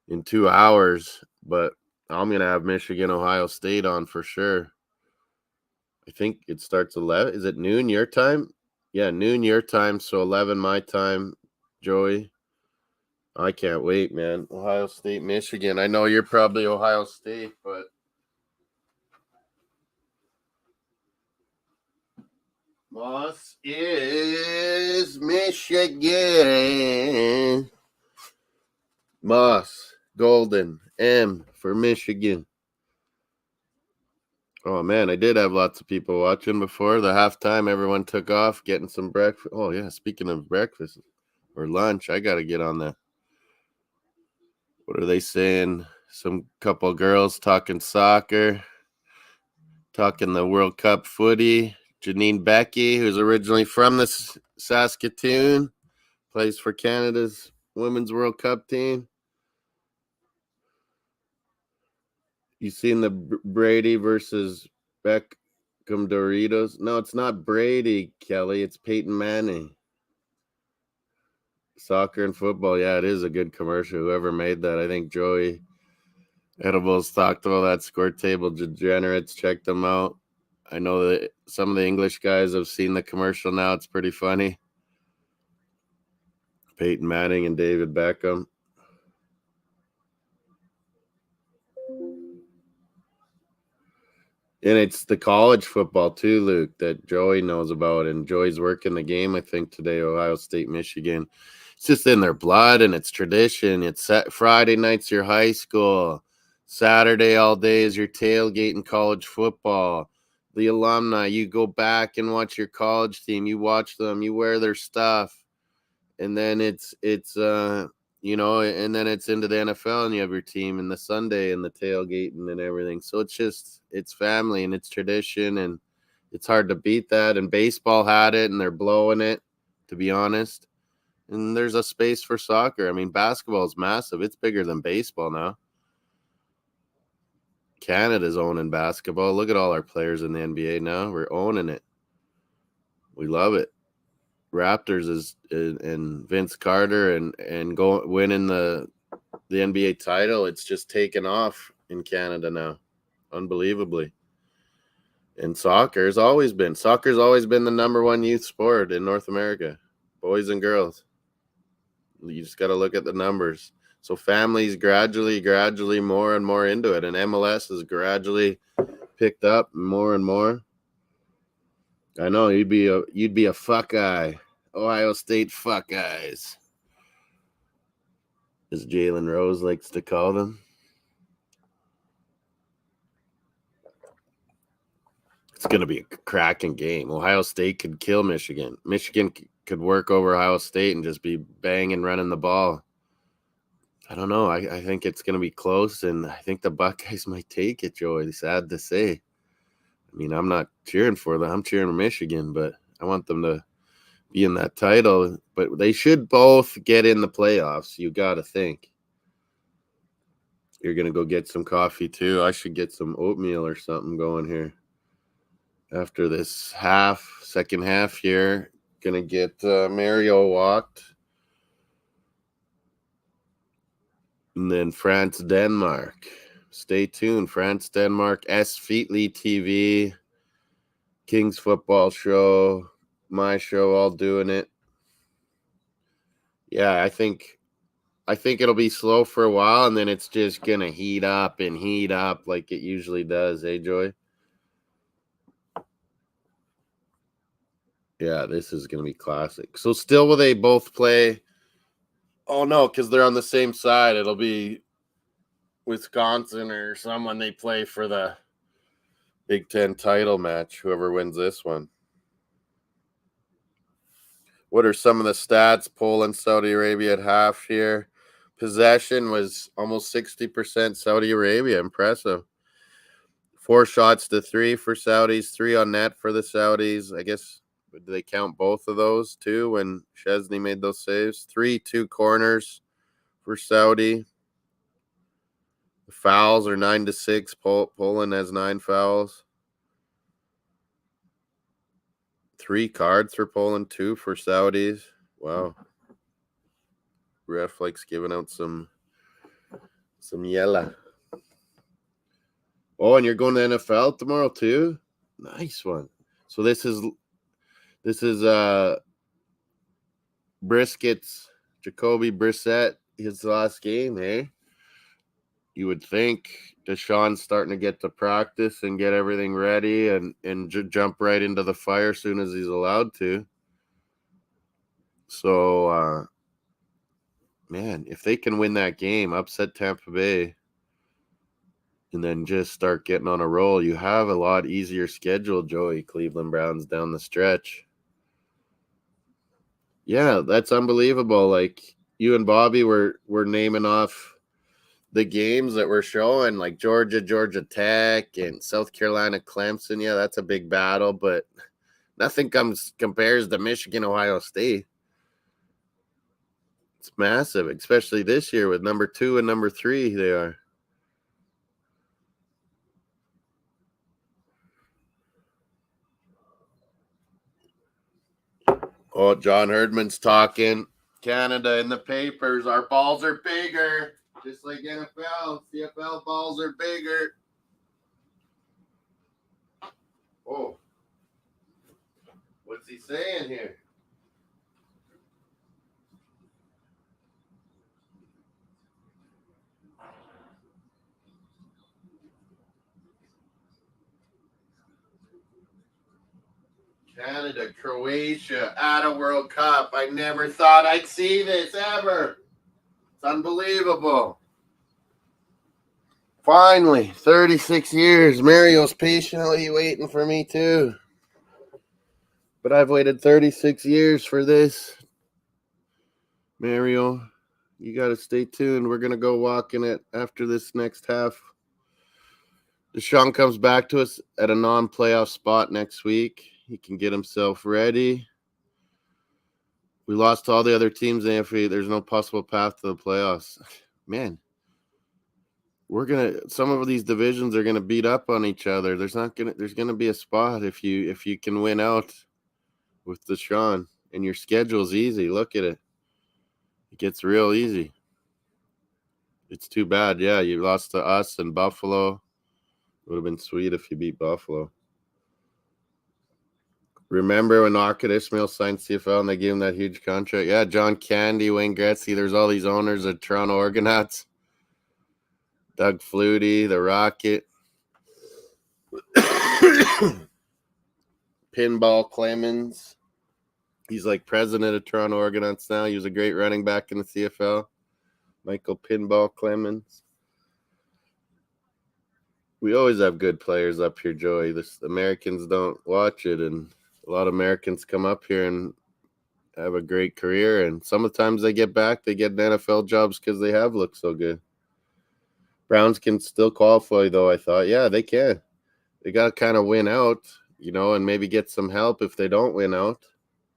in 2 hours. But I'm going to have Michigan Ohio State on for sure. I think it starts 11. Is it noon your time? Yeah, noon your time, so 11 my time, Joey. I can't wait, man. Ohio State, Michigan. I know you're probably Ohio State, but Moss is Michigan. Moss, Golden, M for Michigan. Oh, man, I did have lots of people watching before the halftime. Everyone took off, getting some breakfast. Oh, yeah, speaking of breakfast or lunch, I got to get on that. What are they saying? Some couple girls talking soccer, talking the World Cup footy. Janine Becky, who's originally from the Saskatoon, plays for Canada's Women's World Cup team. You seen the Brady versus Beckham Doritos? No, it's not Brady, Kelly. It's Peyton Manning. Soccer and football. Yeah, it is a good commercial. Whoever made that, I think Joey Edibles talked about that. Score Table Degenerates. Check them out. I know that some of the English guys have seen the commercial now. It's pretty funny. Peyton Manning and David Beckham. And it's the college football too, Luke, that Joey knows about. And Joey's working the game, I think, today, Ohio State, Michigan. It's just in their blood and it's tradition. It's Friday nights, your high school. Saturday all day is your tailgate in college football. The alumni, you go back and watch your college team. You watch them. You wear their stuff. And then it's and then it's into the NFL and you have your team and the Sunday and the tailgating and everything. So it's family and it's tradition and it's hard to beat that. And baseball had it and they're blowing it, to be honest. And there's a space for soccer. I mean, basketball is massive. It's bigger than baseball now. Canada's owning basketball. Look at all our players in the NBA now. We're owning it. We love it. Raptors is and Vince Carter and winning the NBA title. It's just taken off in Canada now, unbelievably. And soccer's always been the number one youth sport in North America, boys and girls. You just got to look at the numbers. So families gradually more and more into it, and MLS has gradually picked up more and more. I know you'd be a fuck eye. Ohio State fuck eyes, as Jalen Rose likes to call them. It's going to be a cracking game. Ohio State could kill Michigan. Michigan could work over Ohio State and just be banging, running the ball. I don't know. I think it's going to be close, and I think the Buckeyes might take it, Joey. Sad to say. I mean, I'm not cheering for them. I'm cheering for Michigan, but I want them to be in that title. But they should both get in the playoffs. You got to think. You're going to go get some coffee, too. I should get some oatmeal or something going here. After this second half here, going to get Mario walked. And then France, Denmark. Stay tuned. France, Denmark, S. Feetly TV, King's Football Show, my show, all doing it. Yeah, I think it'll be slow for a while, and then it's just going to heat up like it usually does, Joy? Yeah, this is going to be classic. So still will they both play? Oh, no, because they're on the same side. It'll be Wisconsin or someone they play for the Big Ten title match, whoever wins this one. What are some of the stats? Poland, Saudi Arabia at half here. Possession was almost 60% Saudi Arabia. Impressive. 4 shots to 3 for Saudis, 3 on net for the Saudis. I guess, do they count both of those too when Chesney made those saves? 3-2 corners for Saudi. The fouls are 9-6. Poland has 9 fouls. 3 cards for Poland, 2 for Saudis. Wow. Ref likes giving out some yella. Oh, and you're going to NFL tomorrow too? Nice one. So this is Brisket's Jacoby Brissett, his last game, eh? You would think Deshaun's starting to get to practice and get everything ready and jump right into the fire as soon as he's allowed to. So, man, if they can win that game, upset Tampa Bay, and then just start getting on a roll, you have a lot easier schedule, Joey, Cleveland Browns down the stretch. Yeah, that's unbelievable. Like, you and Bobby were naming off the games that we're showing, like Georgia Tech and South Carolina Clemson. Yeah, that's a big battle, but nothing compares to Michigan Ohio State. It's massive, especially this year with number 2 and number 3 they are. Oh, John Herdman's talking. Canada in the papers. Our balls are bigger. Just like NFL. CFL balls are bigger. Oh. What's he saying here? Canada, Croatia at a World Cup. I never thought I'd see this ever. It's unbelievable. Finally, 36 years. Mario's patiently waiting for me too. But I've waited 36 years for this. Mario, you got to stay tuned. We're going to go walking it after this next half. Deshaun comes back to us at a non-playoff spot next week. He can get himself ready. We lost to all the other teams in the AFC. There's no possible path to the playoffs. Man, some of these divisions are gonna beat up on each other. There's gonna be a spot if you can win out with Deshaun, and your schedule's easy. Look at it. It gets real easy. It's too bad. Yeah, you lost to us and Buffalo. It would have been sweet if you beat Buffalo. Remember when Arkad Ismail signed CFL and they gave him that huge contract? Yeah, John Candy, Wayne Gretzky. There's all these owners of Toronto Argonauts. Doug Flutie, the Rocket. Pinball Clemens. He's like president of Toronto Argonauts now. He was a great running back in the CFL. Michael Pinball Clemens. We always have good players up here, Joey. The Americans don't watch it, and a lot of Americans come up here and have a great career, and sometimes they get NFL jobs because they have looked so good. Browns can still qualify, though, I thought. Yeah, they can. They got to kind of win out, and maybe get some help if they don't win out.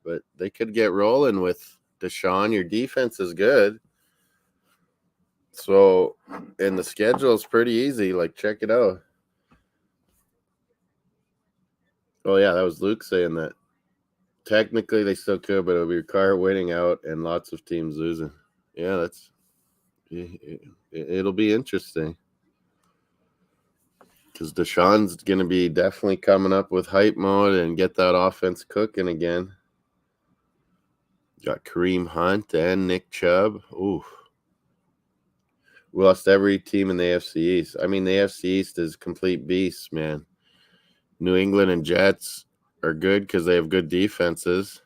But they could get rolling with Deshaun. Your defense is good. So, and the schedule is pretty easy. Like, check it out. Oh, yeah, that was Luke saying that. Technically, they still could, but it'll be Carr winning out and lots of teams losing. Yeah, it'll be interesting. Because Deshaun's going to be definitely coming up with hype mode and get that offense cooking again. Got Kareem Hunt and Nick Chubb. Ooh. We lost every team in the AFC East. I mean, the AFC East is complete beasts, man. New England and Jets are good because they have good defenses.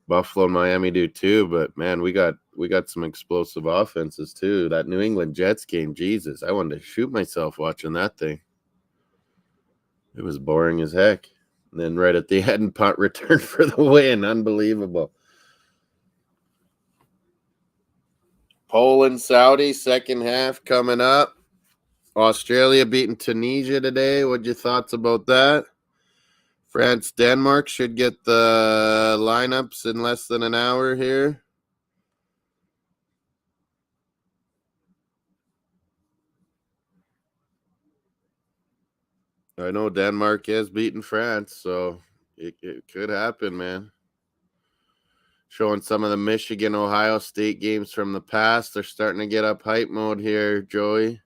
Buffalo and Miami do too, but man, we got some explosive offenses too. That New England Jets game, Jesus, I wanted to shoot myself watching that thing. It was boring as heck. And then right at the end, punt return for the win. Unbelievable. Poland, Saudi, second half coming up. Australia beating Tunisia today. What's your thoughts about that? France, Denmark should get the lineups in less than an hour here. I know Denmark has beaten France, so it could happen, man. Showing some of the Michigan, Ohio State games from the past. They're starting to get up hype mode here, Joey.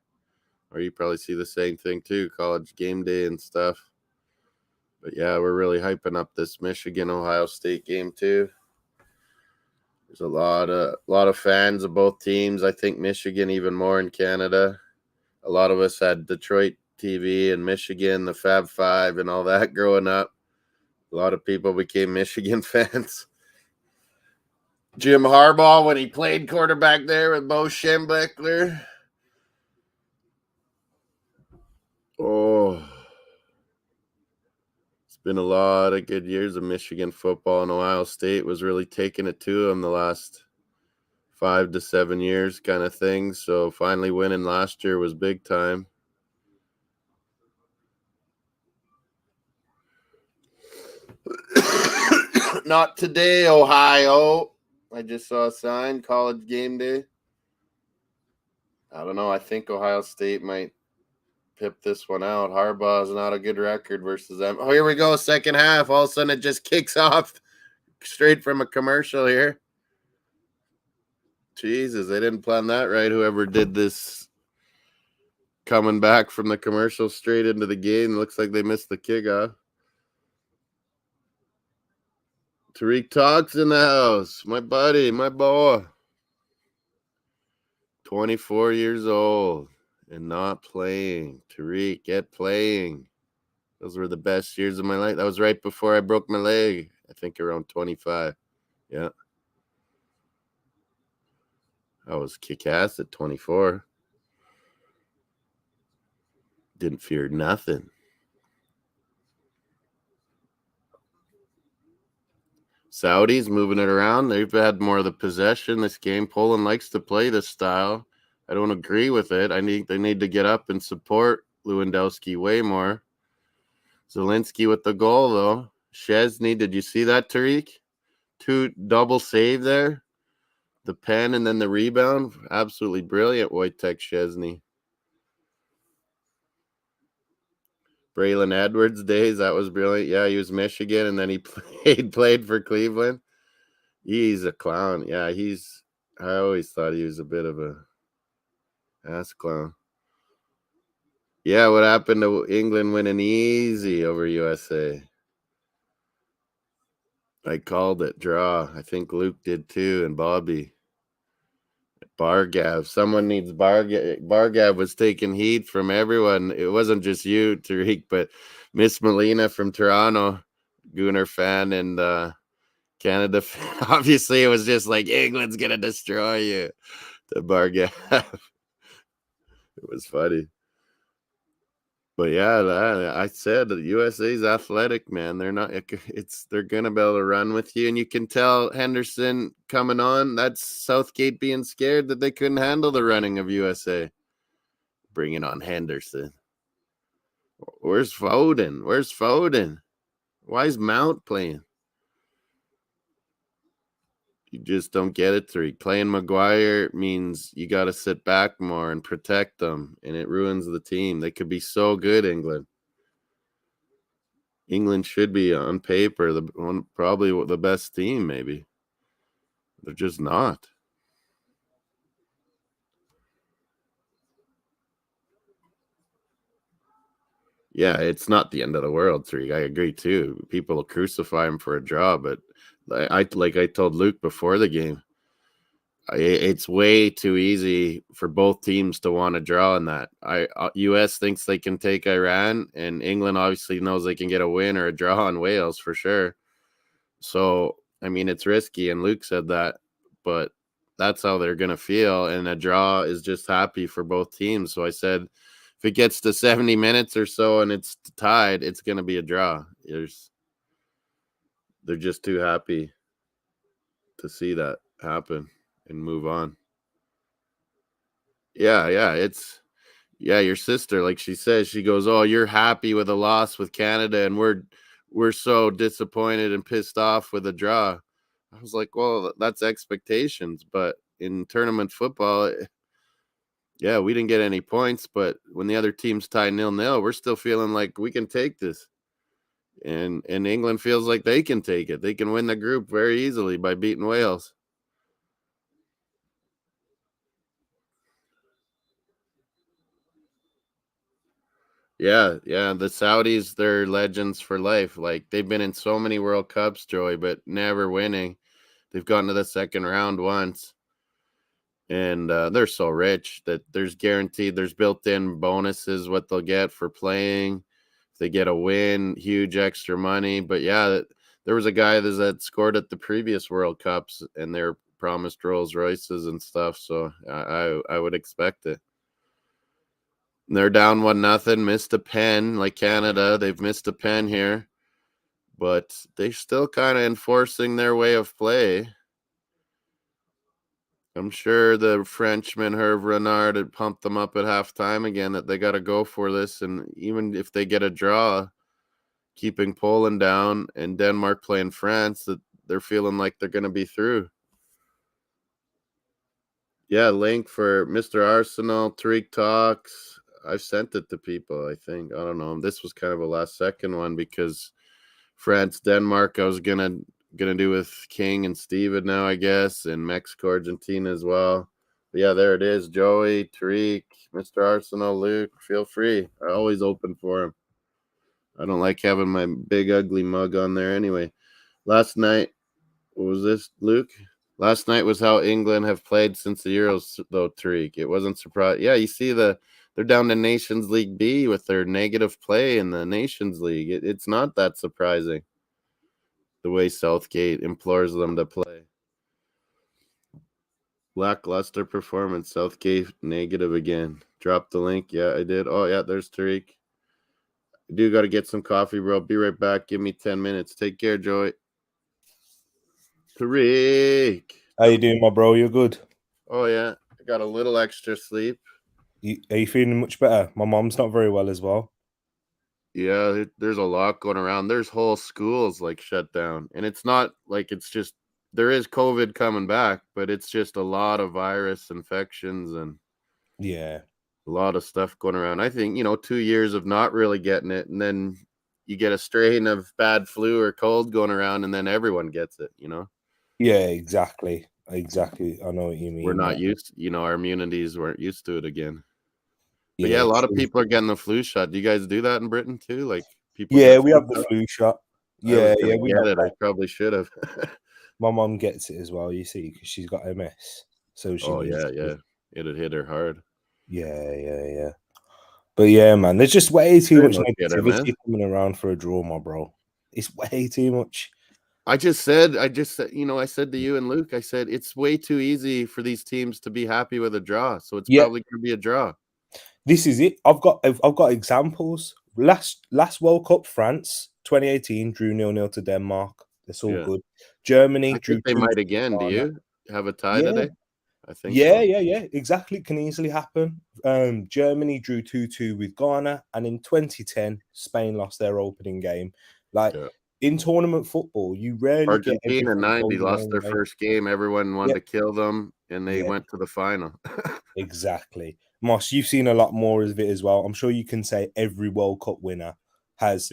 Or you probably see the same thing too, college game day and stuff. But yeah, we're really hyping up this Michigan, Ohio State game too. There's a lot of fans of both teams. I think Michigan even more in Canada. A lot of us had Detroit TV and Michigan, the Fab Five, and all that growing up. A lot of people became Michigan fans. Jim Harbaugh, when he played quarterback there with Bo Schembechler. Oh, it's been a lot of good years of Michigan football, and Ohio State was really taking it to them the last 5 to 7 years kind of thing. So finally winning last year was big time. Not today, Ohio. I just saw a sign, college game day. I don't know. I think Ohio State might pip this one out. Harbaugh's not a good record versus them. Oh, here we go. Second half. All of a sudden it just kicks off straight from a commercial here. Jesus, they didn't plan that right. Whoever did this coming back from the commercial straight into the game. Looks like they missed the kickoff. Tariq Talks in the house. My buddy, my boy. 24 years old and not playing. Tariq, get playing. Those were the best years of my life. That was right before I broke my leg. I think around 25. Yeah. I was kick-ass at 24. Didn't fear nothing. Saudis moving it around. They've had more of the possession this game. Poland likes to play this style. I don't agree with it. They need to get up and support Lewandowski way more. Zelensky with the goal, though. Szczesny, did you see that, Tariq? 2 double save there. The pen and then the rebound. Absolutely brilliant, Wojtek Szczesny. Braylon Edwards days, that was brilliant. Yeah, he was Michigan, and then he played for Cleveland. He's a clown. Yeah, I always thought he was a bit of a ass clown. Yeah, what happened to England winning easy over USA? I called it draw. I think Luke did too, and Bobby. Bargav. Someone needs Bargav. Bargav was taking heat from everyone. It wasn't just you, Tariq, but Miss Molina from Toronto, Gooner fan, and Canada fan. Obviously, it was just like, England's going to destroy you. The Bargav. It was funny. But yeah, I said the USA's athletic, man. They're gonna be able to run with you, and you can tell Henderson coming on. That's Southgate being scared that they couldn't handle the running of USA. Bringing on Henderson. Where's Foden? Why is Mount playing? You just don't get it, Tariq. Playing Maguire means you got to sit back more and protect them, and it ruins the team. They could be so good, England. England should be on paper probably the best team, maybe. They're just not. Yeah, it's not the end of the world, Tariq. I agree too. People will crucify him for a draw, but I told Luke before the game, it's way too easy for both teams to want to draw in that. US thinks they can take Iran, and England obviously knows they can get a win or a draw on Wales for sure. So, I mean, it's risky, and Luke said that, but that's how they're going to feel, and a draw is just happy for both teams. So I said, if it gets to 70 minutes or so and it's tied, it's going to be a draw. They're just too happy to see that happen and move on. Yeah, your sister, like she says, she goes, "Oh, you're happy with a loss with Canada, and we're so disappointed and pissed off with a draw." I was like, well, that's expectations, but in tournament football, yeah, we didn't get any points, but when the other team's tied 0-0, we're still feeling like we can take this. And England feels like they can take it. They can win the group very easily by beating Wales. Yeah, the Saudis, they're legends for life. Like, they've been in so many World Cups, Joey, but never winning. They've gotten to the second round once. And they're so rich that there's built-in bonuses what they'll get for playing. If they get a win, huge extra money. But yeah, there was a guy that scored at the previous World Cups, and they're promised Rolls Royces and stuff. So I would expect it. They're down 1-0, missed a pen like Canada. They've missed a pen here, but they're still kind of enforcing their way of play. I'm sure the Frenchman Hervé Renard had pumped them up at halftime again that they got to go for this. And even if they get a draw, keeping Poland down and Denmark playing France, that they're feeling like they're going to be through. Yeah, link for Mr. Arsenal, Tariq Talks. I've sent it to people, I think. I don't know. This was kind of a last-second one because France, Denmark, I was gonna do with King and Steven now, I guess, and Mexico, Argentina as well. But yeah, there it is. Joey, Tariq, Mr. Arsenal, Luke, feel free. I always open for him. I don't like having my big ugly mug on there anyway. Last night, what was this, Luke? Last night was how England have played since the Euros, though, Tariq. It wasn't surprising. Yeah, you see they're down to Nations League B with their negative play in the Nations League. It's not that surprising the way Southgate implores them to play. Lackluster performance. Southgate negative again. Drop the link. Yeah, I did. Oh, yeah, there's Tariq. I do got to get some coffee, bro. Be right back. Give me 10 minutes. Take care, Joey. Tariq. How you doing, my bro? You're good? Oh, yeah. I got a little extra sleep. Are you feeling much better? My mom's not very well as well. Yeah, there's a lot going around. There's whole schools like shut down. And it's not like it's just there is COVID coming back, but it's just a lot of virus infections and yeah, a lot of stuff going around. I think, 2 years of not really getting it, and then you get a strain of bad flu or cold going around, and then everyone gets it, Yeah, exactly. I know what you mean. We're not used, our immunities weren't used to it again. But Yeah, yeah, a lot of people are getting the flu shot. Do you guys do that in Britain too? Like people yeah, get we flu have the shot? flu shot. I was Yeah, gonna we get have it. I that. probably should have. My mom gets it as well, you see, because she's got MS. So she needs yeah. It'd hit her hard. Yeah. But yeah, man, there's just way too much negativity man. coming around for a draw, my bro. It's way too much. I just said, I said to you and Luke, I said it's way too easy for these teams to be happy with a draw. So it's probably gonna be a draw. This is it. I've got examples. Last World Cup, France 2018 drew 0-0 to Denmark. That's all good. Germany drew. They might again. Do you have a tie today? I think so. Yeah, exactly. It can easily happen. Germany drew 2-2 with Ghana, and in 2010, Spain lost their opening game. In tournament football, you rarely get Argentina 90 lost their first game. Everyone wanted to kill them, and they went to the final. Exactly. Moss, you've seen a lot more of it as well. I'm sure you can say every World Cup winner has.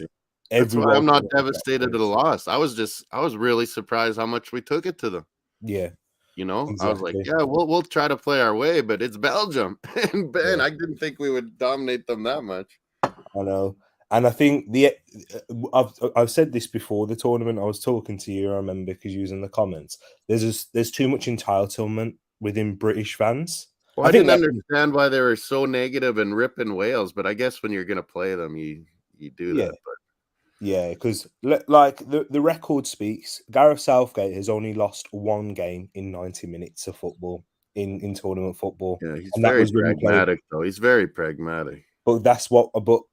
That's why I'm not devastated at a loss. I was really surprised how much we took it to them. Yeah. Exactly. I was like, yeah, we'll try to play our way, but it's Belgium. And Ben, I didn't think we would dominate them that much. I know. And I think I've said this before the tournament. I was talking to you, I remember, because you was in the comments. There's too much entitlement within British fans. Well, I didn't understand why they were so negative and ripping Wales, but I guess when you're going to play them, you do that. But yeah, because like the record speaks, Gareth Southgate has only lost one game in 90 minutes of football in tournament football. Yeah, he's very pragmatic, though. He's very pragmatic. But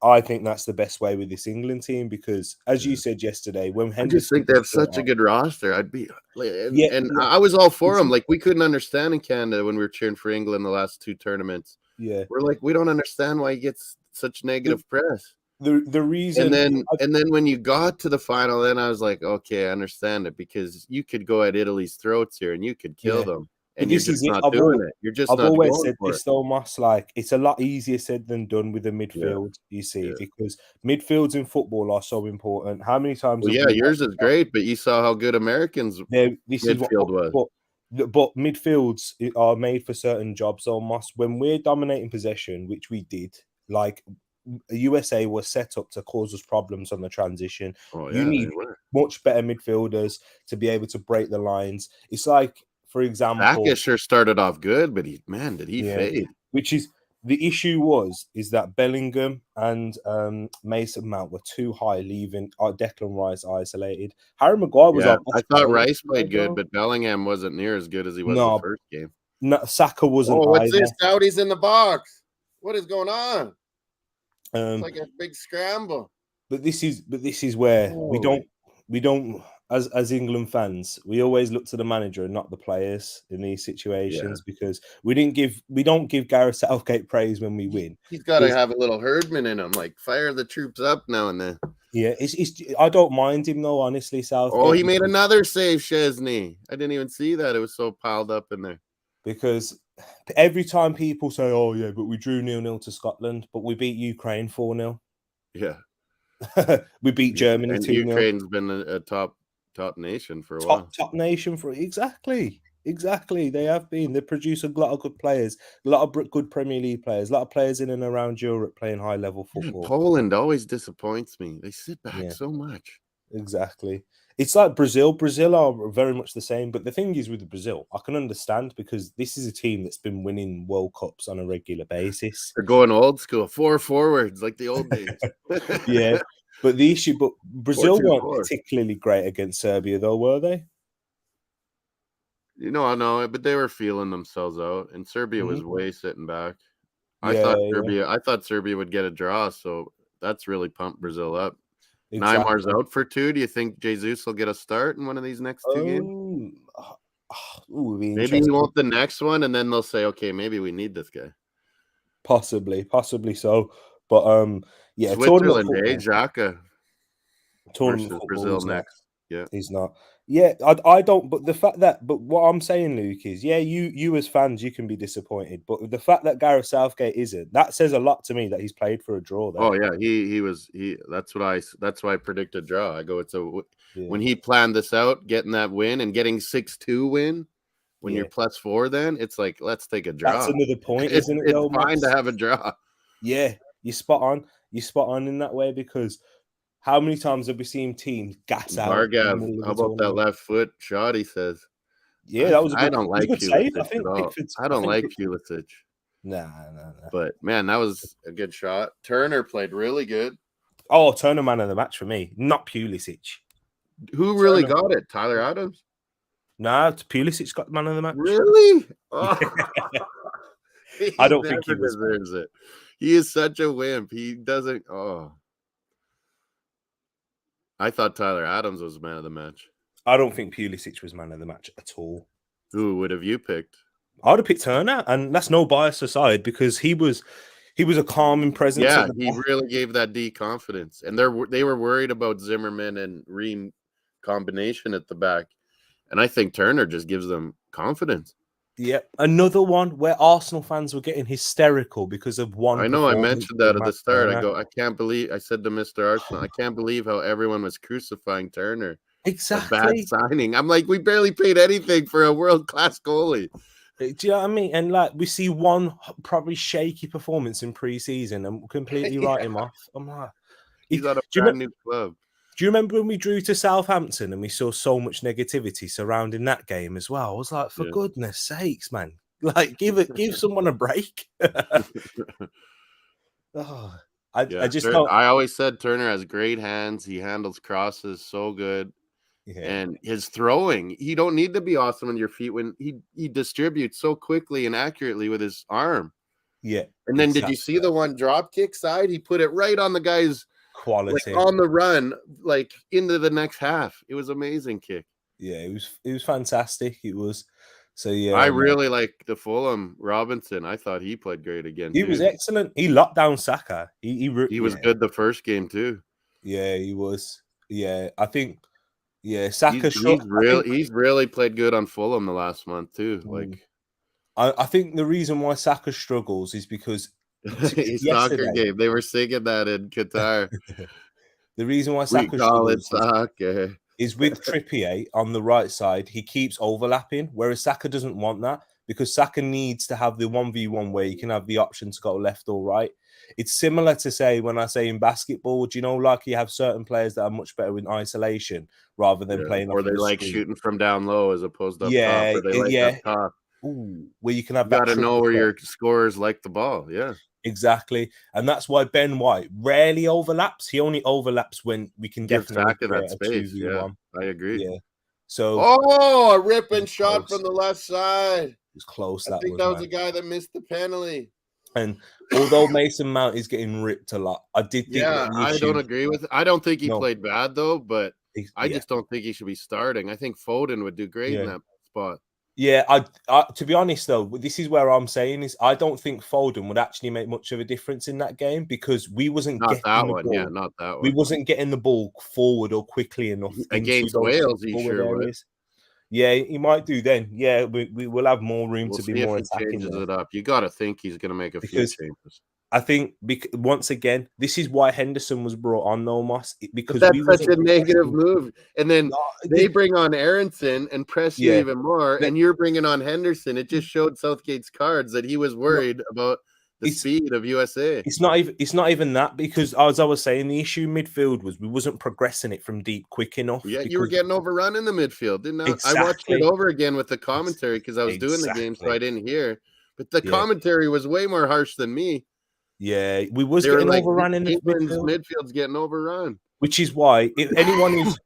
I think that's the best way with this England team because, as you said yesterday, when Henderson, I just think they have such a good roster. I was all for them. Like, we couldn't understand in Canada when we were cheering for England the last two tournaments. Yeah, we're like, we don't understand why he gets such negative press. The reason, and then when you got to the final, then I was like, okay, I understand it because you could go at Italy's throats here and you could kill them. and you're this just is it. not doing it. You're just I've not always going said for it. this though, Moss. Like, it's a lot easier said than done with the Yeah, midfield. You see, yeah. because midfields in football are so important. How many times Well, have yeah, we yours is great, but you saw how good Americans' there? This is what, midfield was. but midfields are made for certain jobs. Almost when we're dominating possession, which we did, like USA was set up to cause us problems on the transition. Oh, You yeah, they need were. much better midfielders to be able to break the lines. It's like, for example, Saka sure started off good, but did he yeah, fade? which is the issue is that Bellingham and Mason Mount were too high, leaving Declan Rice isolated. Harry Maguire was Yeah, our I best thought player Rice yesterday, played good, though. but Bellingham wasn't near as good as he was the No, first game. no, Saka wasn't Oh, what's either. this? Saudi's in the box. What is going on? It's Um, like a big scramble. but this is where Holy. we don't as England fans, we always look to the manager and not the players in these situations, because we don't give Gareth Southgate praise when we win. He's got to 'Cause, have a little Herdman in him, like fire the troops up now and then. yeah, it's I don't mind him though, honestly, Oh, Southgate, he made another save, Chesney. I didn't even see that. It was so piled up in there. because every time people say, "Oh yeah, but we drew 0-0 to Scotland, but we beat Ukraine 4-0." Yeah. We beat Germany And 2-0. Ukraine's been a top nation for a while. Top nation for exactly. They have been. They produce a lot of good players, a lot of good Premier League players, a lot of players in and around Europe playing high level football. Poland always disappoints me. They sit back so much. Exactly. It's like Brazil. Brazil are very much the same. But the thing is with Brazil, I can understand, because this is a team that's been winning World Cups on a regular basis. They're going old school, 4 forwards like the old days. Yeah. But Brazil weren't 4-2-4. particularly great against Serbia, though, were they? I know, but they were feeling themselves out, and Serbia was way sitting back. I thought Serbia would get a draw, so that's really pumped Brazil up. Exactly. Neymar's out for 2. Do you think Jesus will get a start in one of these next 2 games? Maybe he won't the next one, and then they'll say, "Okay, maybe we need this guy." Possibly so. But yeah, Switzerland, Xhaka tournament versus football Brazil next. Yeah, he's not. Yeah, I don't. But what I'm saying, Luke, is you as fans, you can be disappointed. But the fact that Gareth Southgate isn't, that says a lot to me that he's played for a draw there. Oh yeah, he was. That's why I predicted draw. I go, when he planned this out, getting that win and getting 6-2 win. When you're +4, then it's like, let's take a draw. That's another point, isn't it? It's fine to have a draw. Yeah, you're spot on. You're spot on in that way, because how many times have we seen teams gas out? Bargav, how about that left foot shot? He says, yeah, that was a good, I don't like save. Pulisic at all. I don't like Pulisic. Nah. But man, that was a good shot. Turner played really good. Oh, Turner man of the match for me, not Pulisic. Who really got it? Tyler Adams? No, Pulisic got the man of the match. Really? Oh. I don't think he deserves it. He is such a wimp. He doesn't. Oh, I thought Tyler Adams was man of the match. I don't think Pulisic was man of the match at all. Who would have you picked? I would have picked Turner, and that's no bias aside, because he was a calming presence. Yeah, he really gave that D confidence, and they were worried about Zimmerman and Ream combination at the back, and I think Turner just gives them confidence. Yeah, another one where Arsenal fans were getting hysterical because of one. I know, I mentioned that at the start. I go, I can't believe. I said to Mr. Arsenal, I can't believe how everyone was crucifying Turner. Exactly. A bad signing. I'm like, we barely paid anything for a world-class goalie. Do you know what I mean? And like, we see one probably shaky performance in pre-season and completely write him off. I'm like, he's at a brand new club. Do you remember when we drew to Southampton and we saw so much negativity surrounding that game as well? I was like, for goodness sakes, man. Like, give someone a break. Oh, I always said Turner has great hands. He handles crosses so good. Yeah. And his throwing, he don't need to be awesome on your feet when he distributes so quickly and accurately with his arm. Yeah. And then did you see the one drop kick side? He put it right on the guy's quality, like on the run, like into the next half. It was amazing kick. Yeah, it was fantastic. It was. So yeah, I really like the Fulham Robinson. I thought he played great again. He was excellent. He locked down Saka. He was good the first game too. Yeah, he was. Yeah, I think. Yeah, Saka. He's really played good on Fulham the last month too. Like I think the reason why Saka struggles is because Soccer yesterday. game. They were singing that in Qatar. The reason why We Saka call it struggles soccer. is with Trippier on the right side, he keeps overlapping, whereas Saka doesn't want that because Saka needs to have the 1v1 where you can have the option to go left or right. It's similar to say when I say in basketball, do you know, like you have certain players that are much better in isolation rather than playing Or off they of a like screen. shooting from down low as opposed to up top, Yeah, or they like up top. Ooh, where you can have You that got to know triple where threat. your scorers like the ball. Yeah. Exactly. And that's why Ben White rarely overlaps. He only overlaps when we can Give definitely Saka that create a space. Yeah, 2v1. I agree. Yeah. So Oh, a ripping it's shot close. from the left side. It was close. I That think was, that was man. the guy that missed the penalty. And although Mason Mount is getting ripped a lot, I did think that the I don't issue. agree with it. I don't think he No, played bad though, but I yeah, just don't think he should be starting. I think Foden would do great in yeah, that spot. yeah. To be honest though, this is where I'm saying is I don't think Foden would actually make much of a difference in that game because we wasn't Not getting that the one. Yeah, ball. not that We one. wasn't getting the ball forward or quickly enough into Against those Wales, he forward sure would. areas. Yeah, he might do then. Yeah, we will have more room We'll to be see if more he attacking changes there it up. You got to think he's going to make a few because changes. I think once again, this is why Henderson was brought on, no Moss, But because that's we such wasn't a negative progressing. move. And then No, they bring on Aronson and press you yeah, even more, and you're bringing on Henderson. It just showed Southgate's cards that he was no, worried about the it's speed of USA. it's not even that because as I was saying, the issue midfield was we wasn't progressing it from deep quick enough Yeah, you were because getting overrun in the midfield, didn't I? I watched it exactly, over again with the commentary because I was doing the game, so I exactly, didn't hear. But the yeah, commentary was way more harsh than me. yeah, we was They were getting like, overrun in the England's midfield. midfield's getting overrun. Which is why if anyone who's,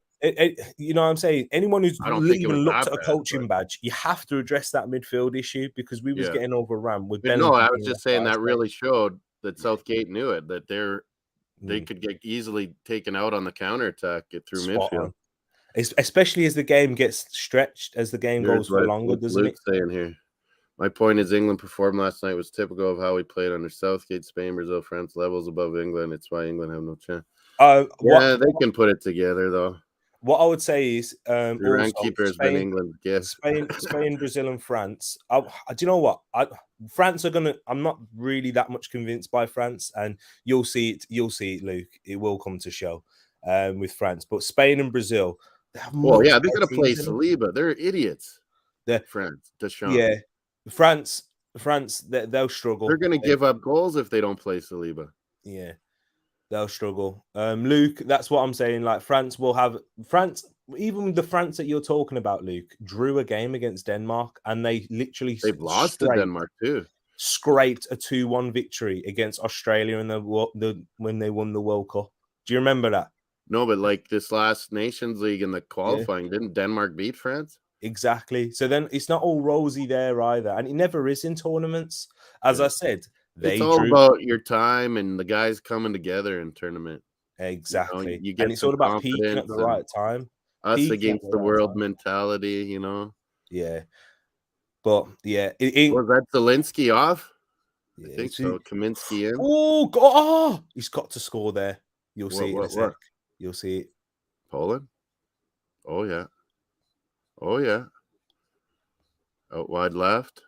you know what I'm saying, anyone who's I don't think it was even looked that at a bad, but coaching badge, you have to address that midfield issue because we was yeah. getting overrun with But no, Bellingham I was being just left saying by that side. really showed that Southgate knew it, that they Mm, could get easily taken out on the counterattack, get through spot midfield. on. Especially as the game gets stretched, as the game Here's goes for longer, what's doesn't Luke it? saying here. My point is England performed last night was typical of how we played under Southgate. Spain, Brazil, France levels above England. It's why England have no chance. Yeah, they can put it together though. What I would say is Duran also keeper has been England's gift. Spain, Brazil, and France. Do you know what? France are gonna. I'm not really that much convinced by France, and you'll see it. You'll see it, Luke. It will come to show with France, but Spain and Brazil, they have Well, much yeah, they're better gonna play teams than them. Saliba. They're idiots. They're, France, Deschamps. yeah, France, they'll They're struggle. gonna give up goals if they don't play Saliba. Yeah, they'll struggle. Luke, that's what I'm saying. Like France will have France. Even the France that you're talking about, Luke, drew a game against Denmark, and they literally They've lost to Denmark too. scraped a 2-1 victory against Australia in when they won the World Cup. Do you remember that? No, but like this last Nations League in the Yeah, qualifying, didn't Denmark beat France? exactly. So then it's not all rosy there either, and it never is in tournaments. As Yeah. I said, It's they all drew about your time and the guys coming together in tournament. exactly, You and get it's some all about peaking at confidence the and right time. us Peaking at against the the right world time. mentality, Yeah, but yeah, Was that Zelensky off? I yeah. think so. Kaminsky in. Oh God! Oh, he's got to score there. You'll see it in a sec. What? You'll see it. Poland? Oh yeah. Oh yeah. Out wide left.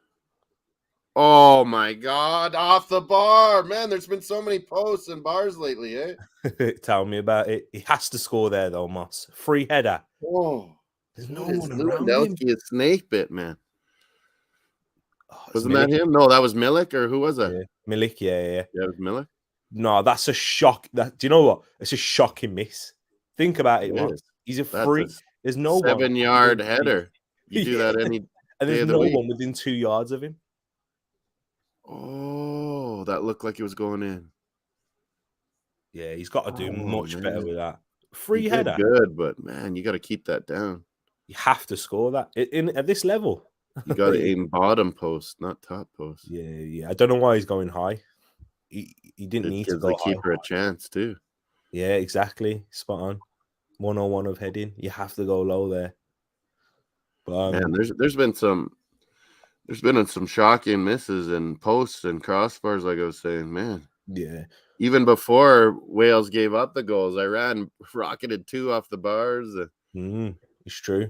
Oh my God! Off the bar, man. There's been so many posts and bars lately, eh? Tell me about it. He has to score there, though, Moss. Free header. Oh, There's no what is one around him. Lewandowski? A snake bit, man. Oh, it's Wasn't that Milik. him? No, that was Milik, or who was that? Yeah. Milik, yeah. Yeah, it was Milik. No, that's a shock. Do you know what? It's a shocking miss. Think about it, It Moss. is. He's a That's a free. There's no one. 7-yard header. You do Yeah. that any And day there's of the no week. one within 2 yards of him. Oh, that looked like it was going in. Yeah, he's got to do much better with that. He Free did header. good, but man, you got to keep that down. You have to score that at this level. You got to aim bottom post, not top post. Yeah. I don't know why he's going high. He didn't It need to gives go the high. keeper a chance too. Yeah, exactly. Spot on. 101 of heading. You have to go low there. But Man, there's been some shocking misses and posts and crossbars, like I was saying, man. yeah. Even before Wales gave up the goals, Iran rocketed 2 off the bars. It's true.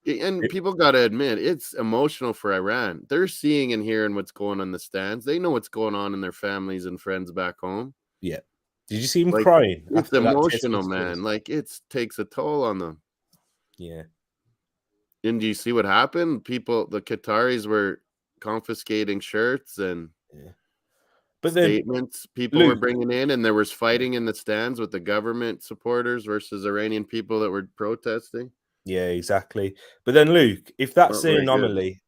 And people got to admit, it's emotional for Iran. They're seeing and hearing what's going on in the stands. They know what's going on in their families and friends back home. Yeah. Did you see him Like, crying? it's After that emotional, man. Like, it takes a toll on them. Yeah. And do you see what happened? The Qataris were confiscating shirts and But then, statements people were bringing in, and there was fighting in the stands with the government supporters versus Iranian people that were protesting. Yeah, exactly. But then, Luke, if that's Not the very good. anomaly,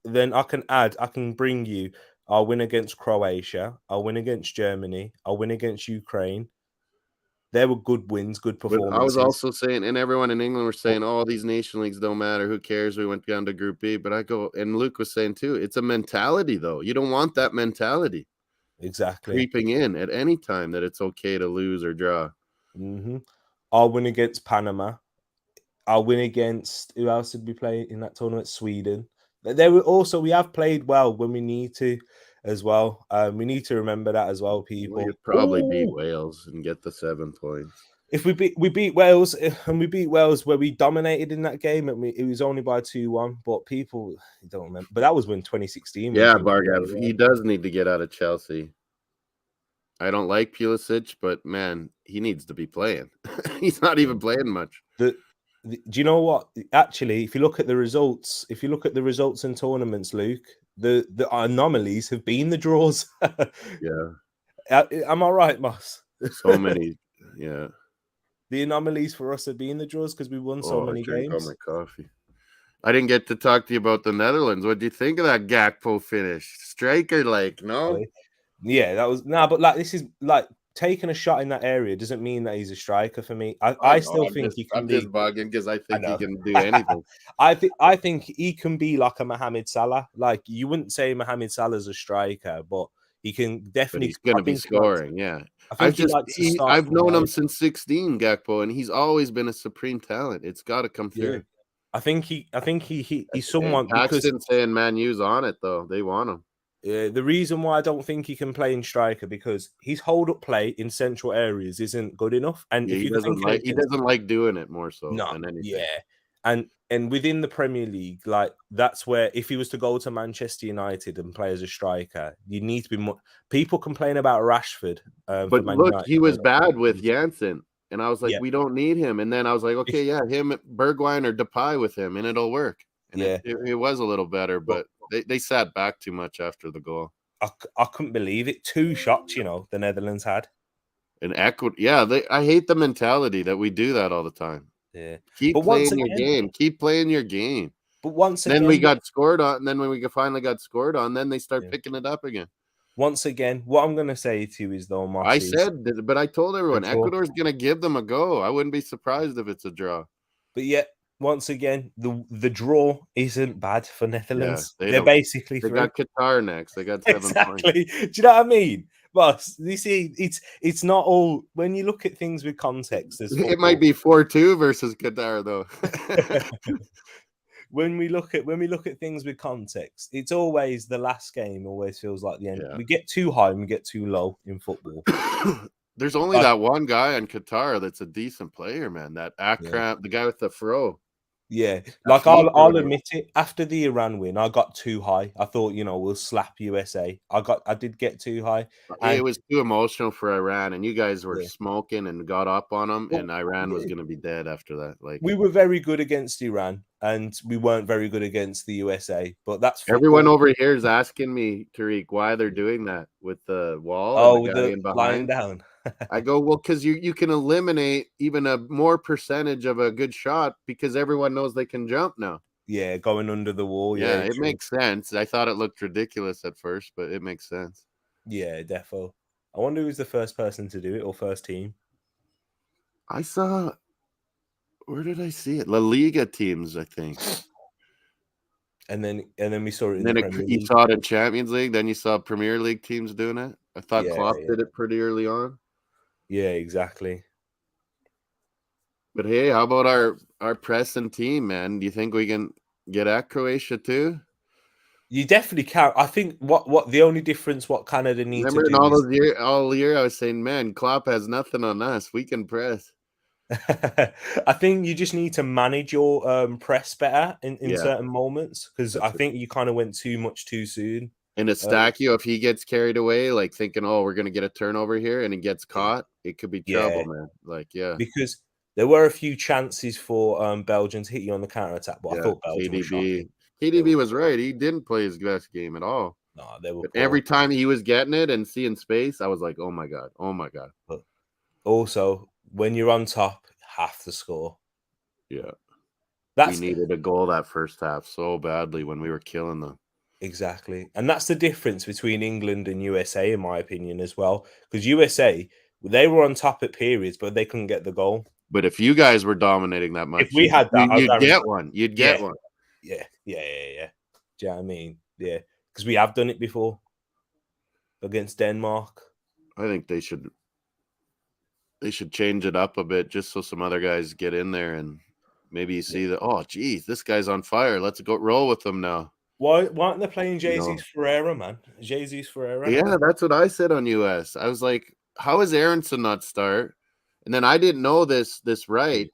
then I can bring you. I'll win against Croatia. I'll win against Germany. I'll win against Ukraine. There were good wins, good But I was performances. also saying, and everyone in England were saying, "Oh, these nation leagues don't matter. Who cares? We went down to Group B." But I go, and Luke was saying too, it's a mentality, though. You don't want that mentality Exactly. creeping in at any time that it's okay to lose or draw. I'll win against Panama. I'll win against, who else did we play in that tournament? Sweden. There were also, we have played well when we need to as well. We need to remember that as well, people. Well, you'd probably beat Wales and get the 7 points. If we beat Wales, and we beat Wales where we dominated in that game, and it was only by 2-1. But people don't remember. But that was when 2016. Yeah, Bargav, he does need to get out of Chelsea. I don't like Pulisic, but man, he needs to be playing. He's not even playing much. Do you know what? Actually, if you look at the results, in tournaments, Luke, the anomalies have been the draws. Yeah. Am I right, Moss? So many. Yeah. The anomalies for us have been the draws because we won so many games. All my coffee. I didn't get to talk to you about the Netherlands. What do you think of that Gakpo finish? Striker, no? Yeah, that was but like this is like taking a shot in that area doesn't mean that he's a striker for me. I still think he can be. I'm just bugging because I think he can do anything. I think he can be like a Mohamed Salah. Like you wouldn't say Mohamed Salah's a striker, but he can definitely. He's going to be scoring. Yeah, I've known him since 16, Gakpo, and he's always been a supreme talent. It's got to come through. I think he's someone Paxton saying Man U's on it though. They want him. The reason why I don't think he can play in striker because his hold up play in central areas isn't good enough, and if he doesn't like doing it more so than anything. Yeah, and within the Premier League, like that's where if he was to go to Manchester United and play as a striker, you need to be more. People complain about Rashford, but look, he was bad with Janssen, and I was like, we don't need him. And then I was like, okay, yeah, him, Bergwijn or Depay with him, and it'll work. And it was a little better, but. They sat back too much after the goal. I couldn't believe it. 2 shots, the Netherlands had. And equity, I hate the mentality that we do that all the time. Yeah, keep playing your game. Keep playing your game. But once again, then we got scored on. And then when we finally got scored on, then they start picking it up again. Once again, what I'm going to say to you is though, Moss, but I told everyone Ecuador's going to give them a go. I wouldn't be surprised if it's a draw. But yet. Once again, the draw isn't bad for Netherlands. Yeah, They're basically they got Qatar next. They got 7 points. Do you know what I mean? But you see, it's not all when you look at things with context. It might be 4-2 versus Qatar, though. when we look at things with context, it's always the last game. Always feels like the end. Yeah. We get too high and we get too low in football. There's only that one guy in Qatar that's a decent player, man. That Akram, the guy with the fro. Yeah, like I'll admit it. After the Iran win, I got too high. I thought, we'll slap USA. I did get too high. It was too emotional for Iran, and you guys were smoking and got up on them, and Iran was going to be dead after that. Like we were very good against Iran, and we weren't very good against the USA. But that's everyone over here is asking me, Tariq, why they're doing that with the wall. Oh, the lying down. I go, well, because you can eliminate even a more percentage of a good shot because everyone knows they can jump now. Yeah, going under the wall. Yeah, it makes sense. I thought it looked ridiculous at first, but it makes sense. Yeah, defo. I wonder who's the first person to do it or first team. I saw. Where did I see it? La Liga teams, I think. And then we saw it. You saw it in Champions League. Then you saw Premier League teams doing it. I thought Klopp did it pretty early on. Yeah, exactly. But hey, how about our Preston team, man? Do you think we can get at Croatia too? You definitely can. I think what the only difference what Canada needs to do all year I was saying, man, Klopp has nothing on us. We can press. I think you just need to manage your press better in Yeah, certain moments, because I that's it. think you kind of went too much too soon. And Estacio, if he gets carried away, like thinking, "Oh, we're gonna get a turnover here," and he gets caught, it could be Yeah, trouble, man. Like, yeah, because there were a few chances for Belgium to hit you on the counter attack, but I yeah. thought Belgium was shocking. KDB, They were, KDB was right. He didn't play his best game at all. no, they were But poor. every time he was getting it and seeing space, I was like, "Oh my god, oh my god." But also, when you're on top, have to score. Yeah, we That's needed a goal that first half so badly when we were killing them. exactly, and that's the difference between England and USA, in my opinion, as well. Because USA, they were on top at periods, but they couldn't get the goal. But if you guys were dominating that If much, we had that, I you'd guarantee. get one. You'd Yeah, get one. yeah. Do you know what I mean? Yeah, because we have done it before against Denmark. I think they should change it up a bit just so some other guys get in there and maybe you see that, oh geez, this guy's on fire. Let's go roll with them now. Why aren't they playing You know. Jesus Ferreira, man? Jesus Ferreira. Yeah, that's what I said on US. I was like, how is Aronson not start? And then I didn't know this right.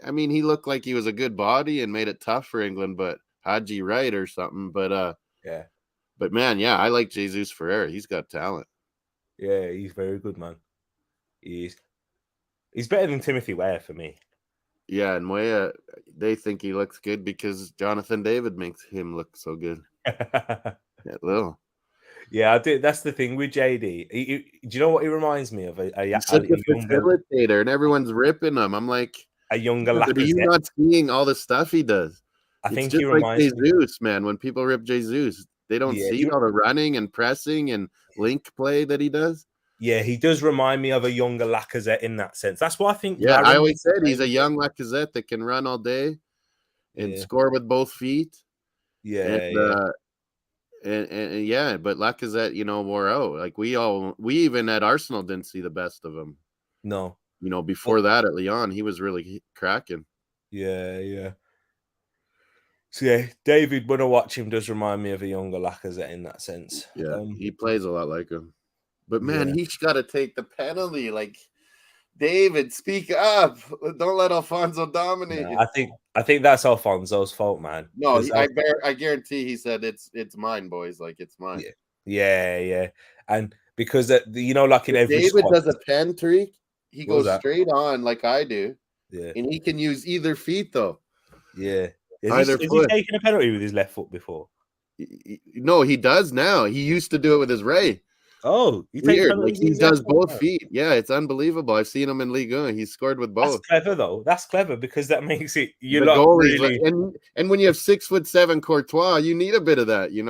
I mean, he looked like he was a good body and made it tough for England, but Haji Wright or something. Yeah, But man, yeah, I like Jesus Ferreira. He's got talent. yeah, he's very good, man. He's better than Timothy Weah for me. Yeah, and Moya, they think he looks good because Jonathan David makes him look so good. Yeah, little. Yeah, I do. That's the thing with JD. Do you know what he reminds me of? He's such a facilitator, and everyone's ripping him. I'm like, a younger yeah, but are you Lacazette. not seeing all the stuff he does? I It's think he just like reminds me. Jesus, man. When people rip Jesus, they don't Yeah, see all the running and pressing and link play that he does. yeah, he does remind me of a younger Lacazette in that sense. That's why I think Yeah, I Varane always did the said he's same a as him. young Lacazette that can run all day and Yeah, score with both feet. And yeah. and yeah, but Lacazette, wore out. Like we even at Arsenal didn't see the best of him. No, Before that at Lyon, he was really cracking. yeah. So yeah, David, when I watch him, does remind me of a younger Lacazette in that sense. Yeah, he plays a lot like him. But man, Yeah, he's got to take the penalty. Like David, speak up! Don't let Alfonso dominate no, you. I think that's Alfonso's fault, man. No, Because I guarantee he said it's mine, boys. Like it's mine. yeah, and because like in If every David squad, does a pen trick, he what was goes that? straight on like I do, Yeah, and he can use either feet though, yeah. either Has he foot. taken a penalty with his left foot before? No, he does now. He used to do it with his right. Oh, he takes Weird. Like penalties with he his left does foot both now. feet. Yeah, it's unbelievable. I've seen him in Ligue 1. He's scored with That's both. clever though. That's clever because that makes it you The lot goalie's really. and when you have 6'7" Courtois, you need a bit of that, Yeah.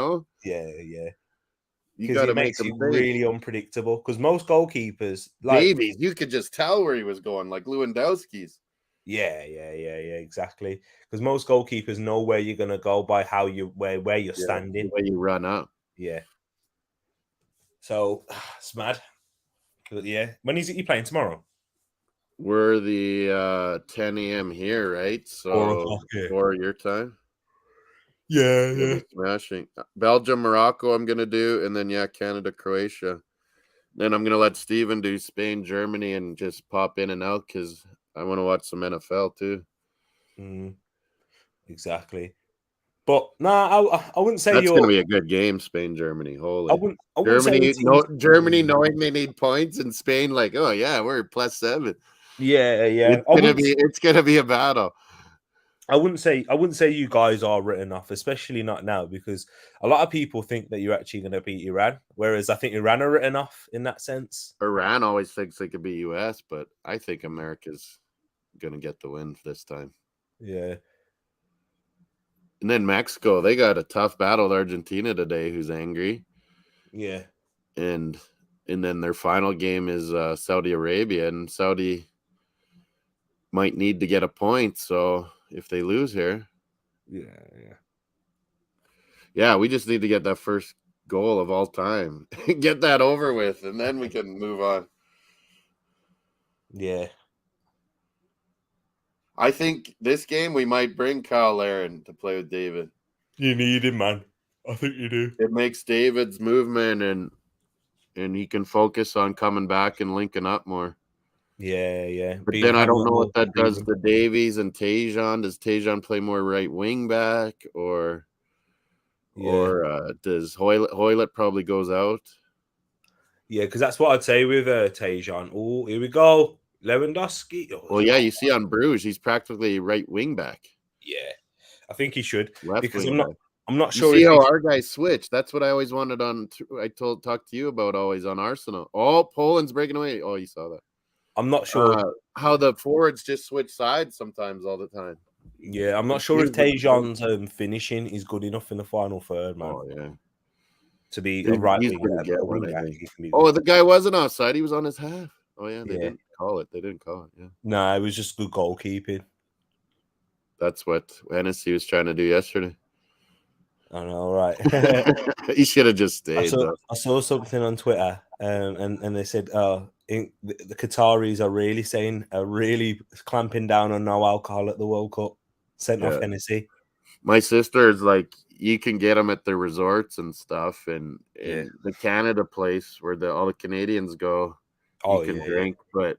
You Because got to it make makes them it think. really unpredictable. Because most goalkeepers, like, Davies, you could just tell where he was going, like Lewandowski's. yeah, exactly. Because most goalkeepers know where you're gonna go by how you where you're Yeah, the standing. way you run up. Yeah. So it's mad. But yeah, when is it you playing tomorrow? We're the 10 a.m. here, right? 4 o'clock. So Yeah. 4 your time. Gonna Yeah. be smashing. Belgium, Morocco, I'm gonna do, and then Canada, Croatia. Then I'm gonna let Steven do Spain, Germany, and just pop in and out because I want to watch some NFL too. Exactly. But nah, I wouldn't say That's gonna you're. be a good game, Spain, Germany. Holy I wouldn't say your Germany, team's. no Germany knowing they need points, and Spain like, oh yeah, we're +7. Yeah. It's gonna be a battle. I wouldn't say you guys are written off, especially not now, because a lot of people think that you're actually going to beat Iran, whereas I think Iran are written off in that sense. Iran always thinks they could beat US, but I think America's gonna get the win this time. Yeah. And then Mexico, they got a tough battle with Argentina today, who's angry. Yeah. And then their final game is Saudi Arabia, and Saudi might need to get a point. So if they lose here, yeah, we just need to get that first goal of all time, get that over with, and then we can move on. Yeah. I think this game we might bring Kyle Larin to play with David. You need him, man. I think you do. It makes David's movement and he can focus on coming back and linking up more. Yeah. But But then I have a don't lot know more what that does freedom. to Davies and Tajon. Does Tajon play more right wing back, or Yeah. does Hoylett probably goes out? Yeah, because that's what I'd say with Tajon. Oh, here we go. Lewandowski. Oh, Well, yeah, you see on Bruges, he's practically right wing back, yeah. I think he should left because wing back. I'm not You sure see if how he our guys switch? That's what I always wanted on. Talk to you about always on Arsenal. Oh, Poland's breaking away. Oh, you saw that. I'm not sure. How the forwards just switch sides sometimes all the time. Yeah, I'm not It sure if gives them- Tajon's finishing is good enough in the final third, man. Oh yeah, To be a right he's wing, gonna get a one, wing I back. think. He can be Oh, good. the guy wasn't offside. He was on his half. Oh yeah, they Yeah. didn't call it. They didn't call it. Yeah, No, it was just good goalkeeping. that's what Hennessy was trying to do yesterday. I know, right? He should have just stayed. I saw something on Twitter, and they said, "Oh, the Qataris are really clamping down on no alcohol at the World Cup." Sent off Yeah. Hennessy. My sister is like, you can get them at the resorts and stuff, and Yeah. the Canada place where all the Canadians go, you can drink, but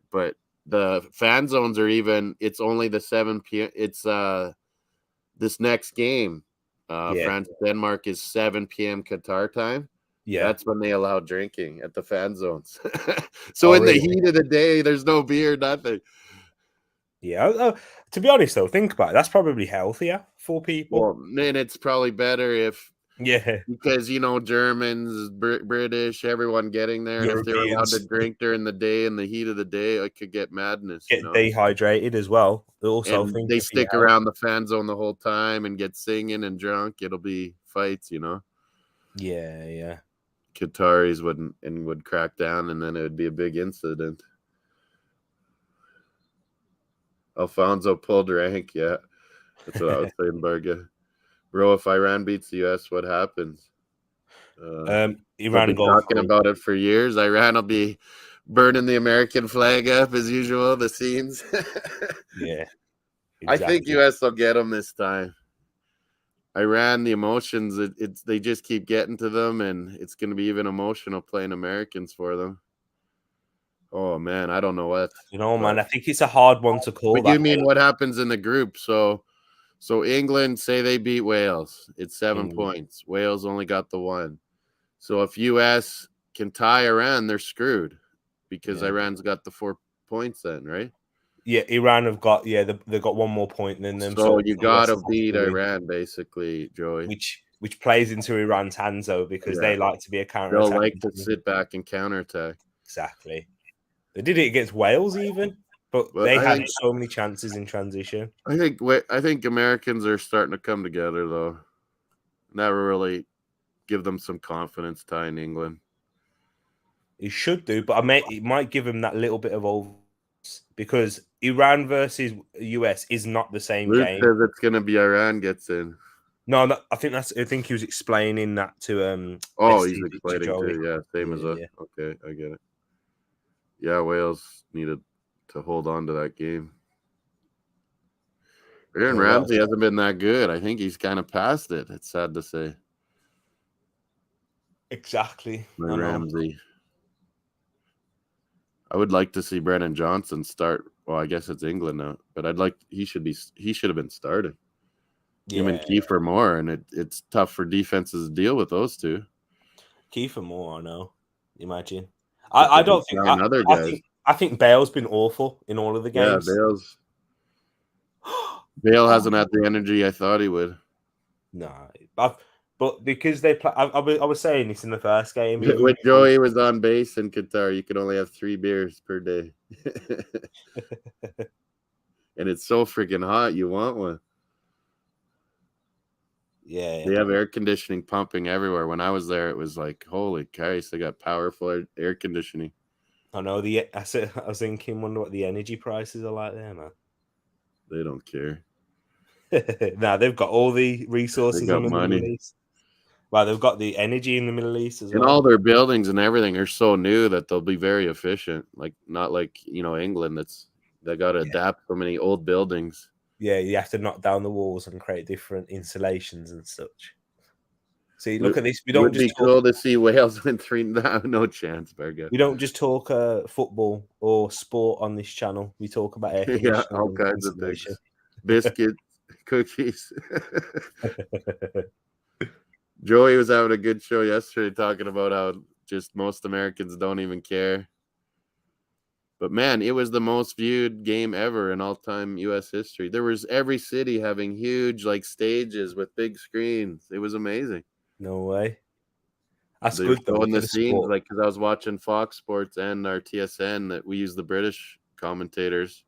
the fan zones are even. It's only the 7 p.m. It's this next game, France Denmark is 7 p.m. Qatar time. Yeah. That's when they allow drinking at the fan zones. So in the heat of the day, there's no beer, nothing. Yeah. To be honest, though, think about it. That's probably healthier for people. Well, then it's probably better if. Yeah. Because, Germans, British, everyone getting there. And if they're allowed to drink during the day in the heat of the day, it could get madness. Get dehydrated as well. And they stick around the fan zone the whole time and get singing and drunk. It'll be fights, Yeah. Qataris would crack down, and then it would be a big incident. Alfonso pulled rank, yeah. That's what I was saying, Barga. Bro, if Iran beats the US, what happens? Iran been talking about it for years. Iran will be burning the American flag up as usual. The scenes. Yeah, exactly. I think US will get them this time. Iran, the emotions, they just keep getting to them, and it's going to be even emotional playing Americans for them. Oh man, I don't know what. Man, I think it's a hard one to call. But you mean what happens in the group? So England, say they beat Wales, it's 7 points. Wales only got the 1. So if US can tie Iran, they're screwed because Iran's got the 4 points then, right? Yeah, Iran have got they've got 1 more point than them. So you gotta beat Iran, basically, Joey. Which plays into Iran's hands though, because they like to be a counter. They'll like to sit back and counterattack. Exactly. They did it against Wales even, but they had so many chances in transition. I think Americans are starting to come together though. That will really give them some confidence tying England. It should do, but it might give them that little bit of over, because Iran versus US is not the same game. Says it's going to be Iran gets in. No, I think he was explaining that to he's explaining too. Yeah, same as us. Yeah. Okay, I get it. Yeah, Wales needed to hold on to that game. Aaron Ramsey hasn't been that good. I think he's kind of past it. It's sad to say. Exactly. Ramsey. I would like to see Brennan Johnson start. Well, I guess it's England now, but he should have been starting. Him and Kiefer Moore, and it's tough for defenses to deal with those two. Kiefer Moore, I know. Imagine. I don't think other guys. I think Bale's been awful in all of the games. Yeah, Bale hasn't had the energy I thought he would. No, but because they play, I was saying this in the first game. When Joey was on base in Qatar, you could only have 3 beers per day. And it's so freaking hot, you want one. Yeah. They have air conditioning pumping everywhere. When I was there, it was like, holy Christ, they got powerful air conditioning. I know. I was thinking, wonder what the energy prices are like there, man. They don't care. Nah, they've got all the resources in the money. Middle East. Well, they've got the energy in the Middle East as well. And all their buildings and everything are so new that they'll be very efficient. Like not like England. They got to adapt so many old buildings. Yeah, you have to knock down the walls and create different installations and such. See, look at this. We don't Would just be talk. cool to see Wales win 3. No chance, Berga. We don't just talk football or sport on this channel. We talk about air conditioning Yeah, all and kinds of consolation. things. Biscuits, cookies. Joey was having a good show yesterday talking about how just most Americans don't even care. But man, it was the most viewed game ever in all-time U.S. history. There was every city having huge like stages with big screens. It was amazing. No way. That's They were good though showing for the the scenes, sport. like, because I was watching Fox Sports and our TSN that we use the British commentators.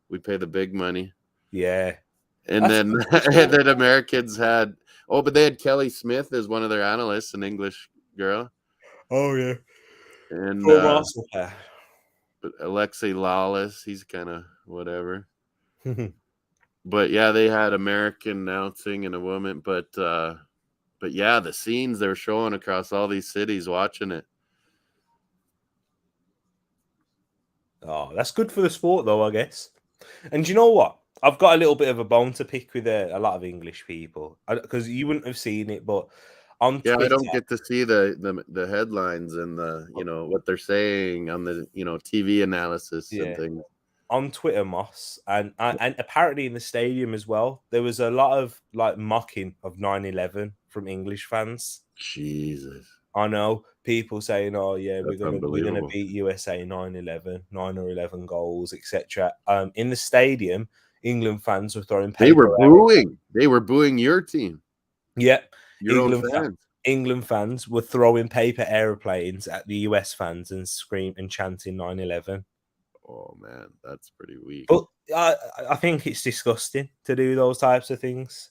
We pay the big money. Yeah. And That's then good for the and sport. then Americans had but they had Kelly Smith as one of their analysts, an English girl. Oh yeah. And Pro Arsenal player. but Alexei Lawless, he's kind of whatever. But yeah, they had American announcing and a woman, but yeah, the scenes they were showing across all these cities watching it. Oh, that's good for the sport, though, I guess. And do you know what? I've got a little bit of a bone to pick with a lot of English people because you wouldn't have seen it, but on Yeah, I Twitter, don't get to see the headlines and the what they're saying on the TV analysis and yeah, things. on Twitter, Moss, and apparently in the stadium as well, there was a lot of like mocking of 9/11 from English fans. Jesus, I know people saying, "Oh yeah, that's we're gonna unbelievable. beat USA 9/11, 9 or 11 goals, etc." In the stadium, England fans were throwing They were paper. booing. They were booing your team, Yep, your own fans. England fans were throwing paper aeroplanes at the US fans and scream and chanting 9/11. Oh man, that's pretty weak. But I think it's disgusting to do those types of things.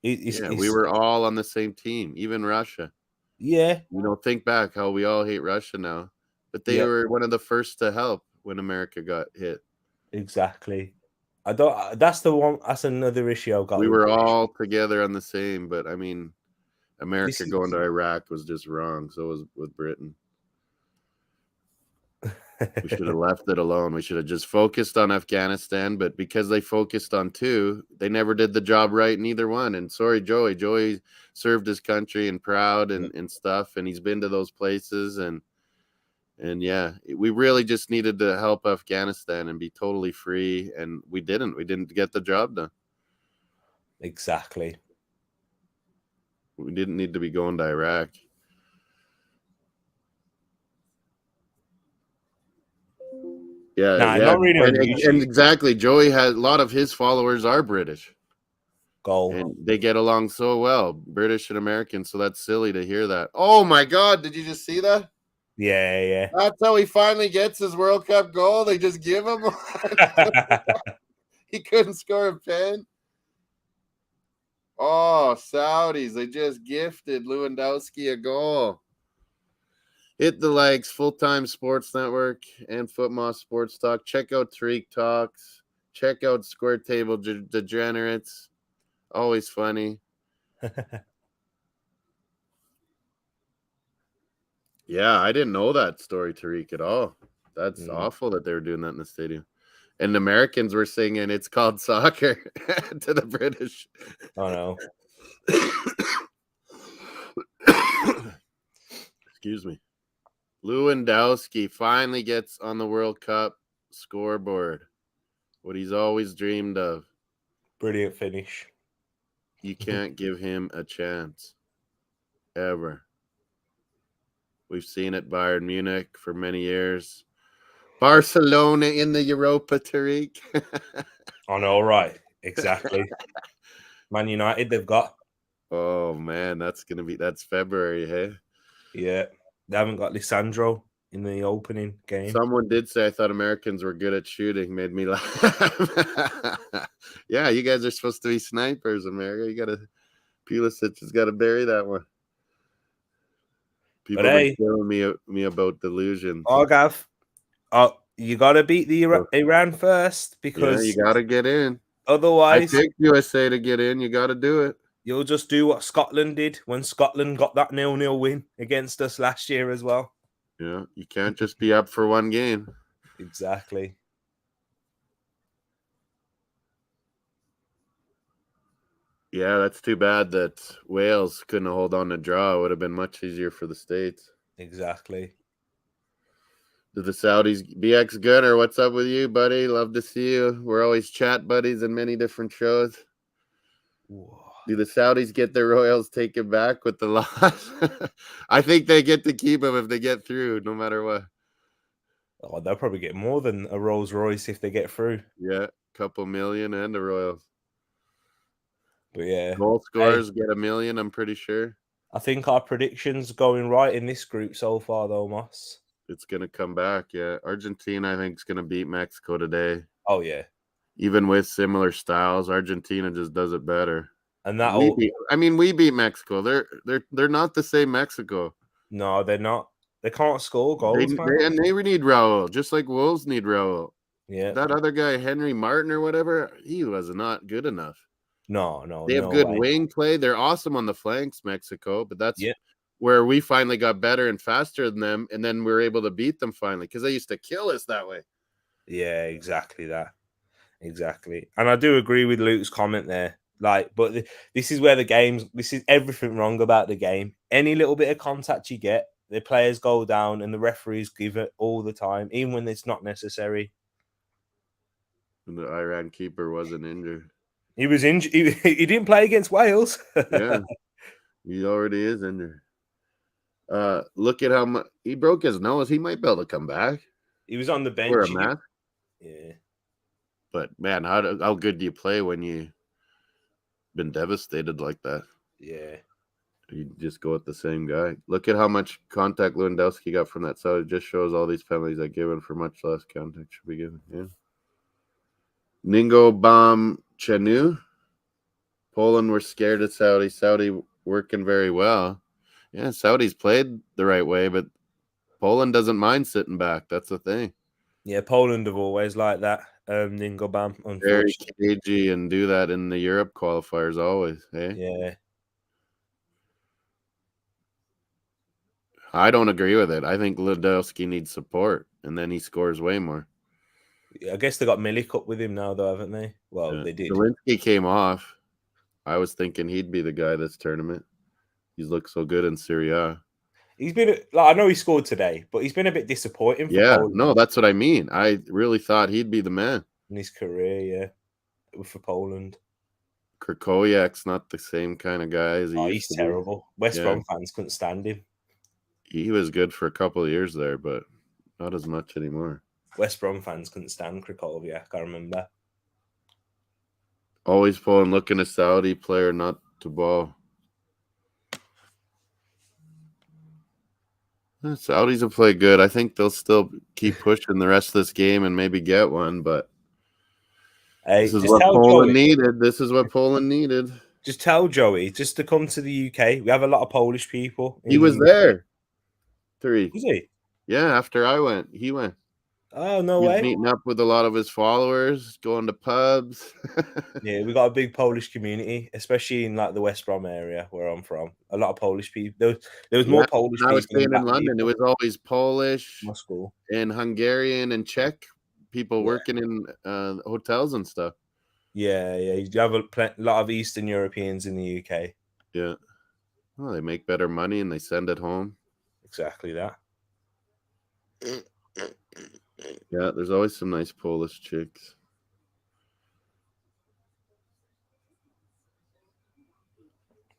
Yeah, we were all on the same team, even Russia. Yeah, Think back how we all hate Russia now, but they yeah, were one of the first to help when America got hit. exactly. I don't. That's the one. That's another issue I've got We with were British. all together on the same, but I mean, This America is going to Iraq was just wrong. So was with Britain. We should have left it alone. We should have just focused on Afghanistan, but because they focused on two, they never did the job right in either one. And sorry, Joey. Joey served his country and proud and stuff, and he's been to those places and yeah, we really just needed to help Afghanistan and be totally free, and we didn't. We didn't get the job done. Exactly. We didn't need to be going to Iraq. Yeah, not really on YouTube. and exactly. Joey had a lot of his followers are British, Goal. and they get along so well, British and Americans. So that's silly to hear that. Oh my God! Did you just see that? Yeah. That's how he finally gets his World Cup goal. They just give him one. He couldn't score a pen. Oh, Saudis! They just gifted Lewandowski a goal. Hit the likes, Full-Time Sports Network and Footmoss Sports Talk. Check out Tariq Talks. Check out Square Table Degenerates. Always funny. Yeah, I didn't know that story, Tariq, at all. That's awful that they were doing that in the stadium. And Americans were singing "It's Called Soccer" to the British. I know. Excuse me. Lewandowski finally gets on the World Cup scoreboard. What he's always dreamed of. Brilliant finish. You can't give him a chance. Ever. We've seen it Bayern Munich for many years. Barcelona in the Europa, Tariq. I know, right? Exactly. Man United, they've got. Oh man, that's February, hey? Yeah. They haven't got Lisandro in the opening game. Someone did say I thought Americans were good at shooting, made me laugh. Yeah, you guys are supposed to be snipers, America. You gotta Pulisic has got to bury that one. People have been telling me about delusions. Oh, Gav. Oh, you gotta beat the Iran first because you gotta get in. Otherwise, I picked USA to get in. You gotta do it. You'll just do what Scotland did when Scotland got that 0-0 win against us last year as well. Yeah, you can't just be up for one game. Yeah, that's too bad that Wales couldn't hold on to draw. It would have been much easier for the States. Exactly. Do the Saudis, BX Gunner, what's up with you, buddy? Love to see you. We're always chat buddies in many different shows. Whoa. Do the Saudis get their royals taken back with the loss? I think they get to keep them if they get through, no matter what. Oh, they'll probably get more than a Rolls Royce if they get through. Yeah, couple million and the royals. But yeah, Goal hey, scorers get $1 million, I'm pretty sure. I think our predictions going right in this group so far, though, Moss. It's going to come back, yeah. Argentina, I think, is going to beat Mexico today. Oh yeah, Even with similar styles, Argentina just does it better. and We that'll. beat Mexico. They're not the same Mexico. No, they're not. They can't score goals, man. They need Raul, just like Wolves need Raul. Yeah. That other guy, Henry Martin or whatever, he was not good enough. No, They have no good way. wing play. They're awesome on the flanks, Mexico, but that's Yeah. where we finally got better and faster than them, and then we were able to beat them finally because they used to kill us that way. Yeah, exactly that. Exactly. And I do agree with Luke's comment there. Like, but this is where this is everything wrong about the game. Any little bit of contact you get, the players go down and the referees give it all the time, even when it's not necessary. And the Iran keeper wasn't injured. He was injured. He didn't play against Wales. Yeah, he already is injured. Look at how much he broke his nose. He might be able to come back. He was on the Wear a bench. mask. Yeah. But man, how good do you play when you been devastated like that? Yeah. You just go with the same guy. Look at how much contact Lewandowski got from that. So it just shows all these penalties are given for much less contact should be given. Yeah. Ningo Bom Chenu. Poland were scared of Saudi. Saudi working very well. Yeah, Saudi's played the right way, but Poland doesn't mind sitting back. That's the thing. Yeah, Poland have always like that. Ningobam, Very unfortunately. cagey and do that in the Europe qualifiers always. Hey, Yeah. I don't agree with it. I think Lewandowski needs support, and then he scores way more. I guess they got Milik up with him now, though, haven't they? Well, Yeah. they did. Zelensky came off. I was thinking he'd be the guy this tournament. He's looked so good in Serie A. He's been like, I know he scored today, but he's been a bit disappointing for Yeah, Poland no, that's what I mean. I really thought he'd be the man. in his career. Yeah, for Poland. Krakowiak's not the same kind of guy as he used He's to terrible. West Yeah. Brom fans couldn't stand him. be. He was good for a couple of years there, but not as much anymore. West Brom fans couldn't stand Krakowiak. I remember. Always pulling, looking a Saudi player not to ball. Saudis will play good. I think they'll still keep pushing the rest of this game and maybe get one, but Hey, this is just what tell Poland Joey. needed. This is what Poland needed. Just tell Joey just to come to the UK. We have a lot of Polish people. He was there. Was he? Yeah, after I went, he went. Oh, no He was way. meeting up with a lot of his followers, going to pubs. Yeah, we got a big Polish community, especially in like the West Brom area where I'm from. A lot of Polish people. There was more Polish I was people staying than in black London. people. It was always Polish My school. and Hungarian and Czech people Yeah. working in hotels and stuff. Yeah. You have a lot of Eastern Europeans in the UK. Yeah. Well, they make better money and they send it home. Exactly that. Yeah, there's always some nice Polish chicks.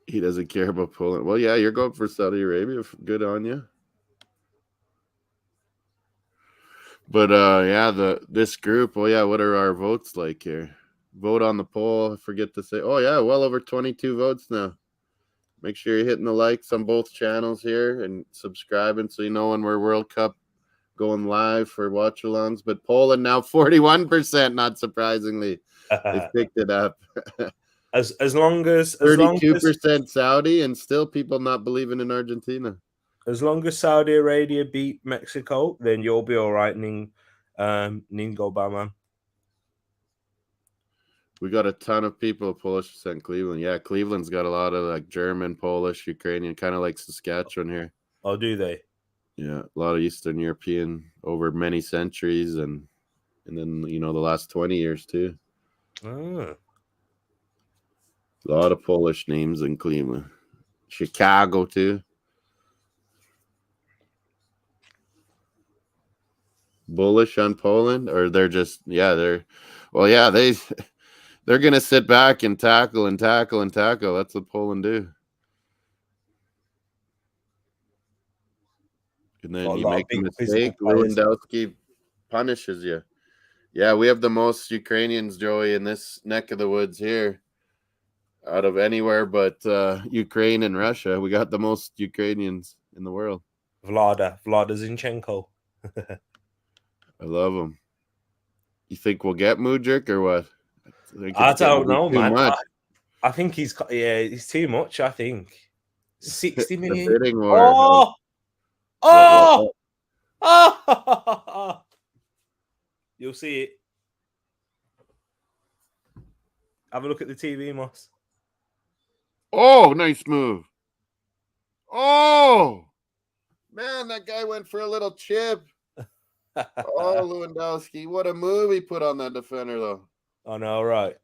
He doesn't care about Poland. Well, yeah, you're going for Saudi Arabia. Good on you. But yeah, this group. Oh yeah, what are our votes like here? Vote on the poll. I forget to say. Oh yeah, well over 22 votes now. Make sure you're hitting the likes on both channels here and subscribing so you know when we're World Cup going live for watch-alongs. But Poland now 41%, not surprisingly. They picked it up. as long as 32% Saudi and still people not believing in Argentina. As long as Saudi Arabia beat Mexico, then you'll be all right, Ningo Baman. We got a ton of people Polish in Cleveland. Yeah, Cleveland's got a lot of like German, Polish, Ukrainian, kind of like Saskatchewan here. Oh, do they? Yeah, a lot of Eastern European over many centuries and then the last 20 years too. Oh. A lot of Polish names in Cleveland. Chicago, too. Bullish on Poland? Or they're just, they're going to sit back and tackle and tackle and tackle. That's what Poland do. And then you make a mistake, Lewandowski punishes you. Yeah, we have the most Ukrainians, Joey, in this neck of the woods here. Out of anywhere but Ukraine and Russia. We got the most Ukrainians in the world. Vlada Zinchenko. I love him. You think we'll get Mudryk or what? I don't know, man. I think he's too much, I think. 60 million. Bidding war. Oh! You'll see it. Have a look at the TV, Moss. Oh, nice move. Oh, man, that guy went for a little chip. Oh, Lewandowski. What a move he put on that defender, though. I know, right?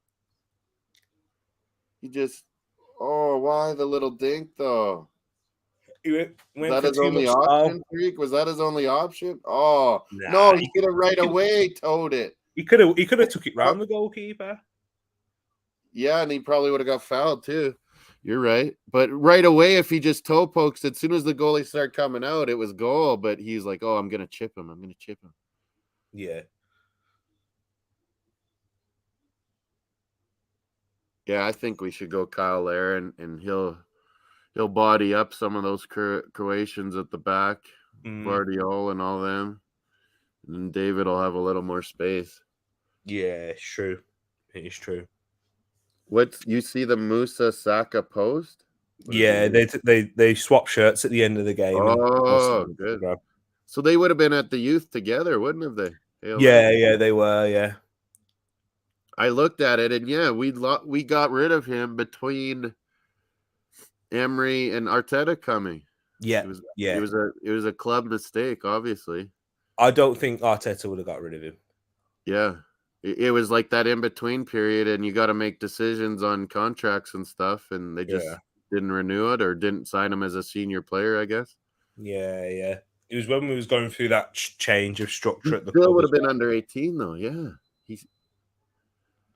He just, why the little dink, though? Was that his only option, Freak? Was that his only option? Oh, nah, no, he could have right away towed it. He could have took it round the goalkeeper. Yeah, and he probably would have got fouled, too. You're right. But right away, if he just toe pokes, as soon as the goalie started coming out, it was goal. But he's like, oh, I'm going to chip him. Yeah. Yeah, I think we should go Kyle Lair, and he'll body up some of those Croatians at the back, Guardiola and all them. And then David will have a little more space. Yeah, it's true. It is true. You see the Musa Saka post? Yeah, they swap shirts at the end of the game. Oh, good. So they would have been at the youth together, wouldn't have they? Yeah, they were. Yeah. I looked at it, and we got rid of him between Emery and Arteta coming. Yeah, it was a club mistake, obviously. I don't think Arteta would have got rid of him. Yeah. It was like that in-between period, and you got to make decisions on contracts and stuff, and they just didn't renew it or didn't sign him as a senior player, I guess. Yeah. It was when we was going through that change of structure at the club. Still would have been under 18, though, yeah.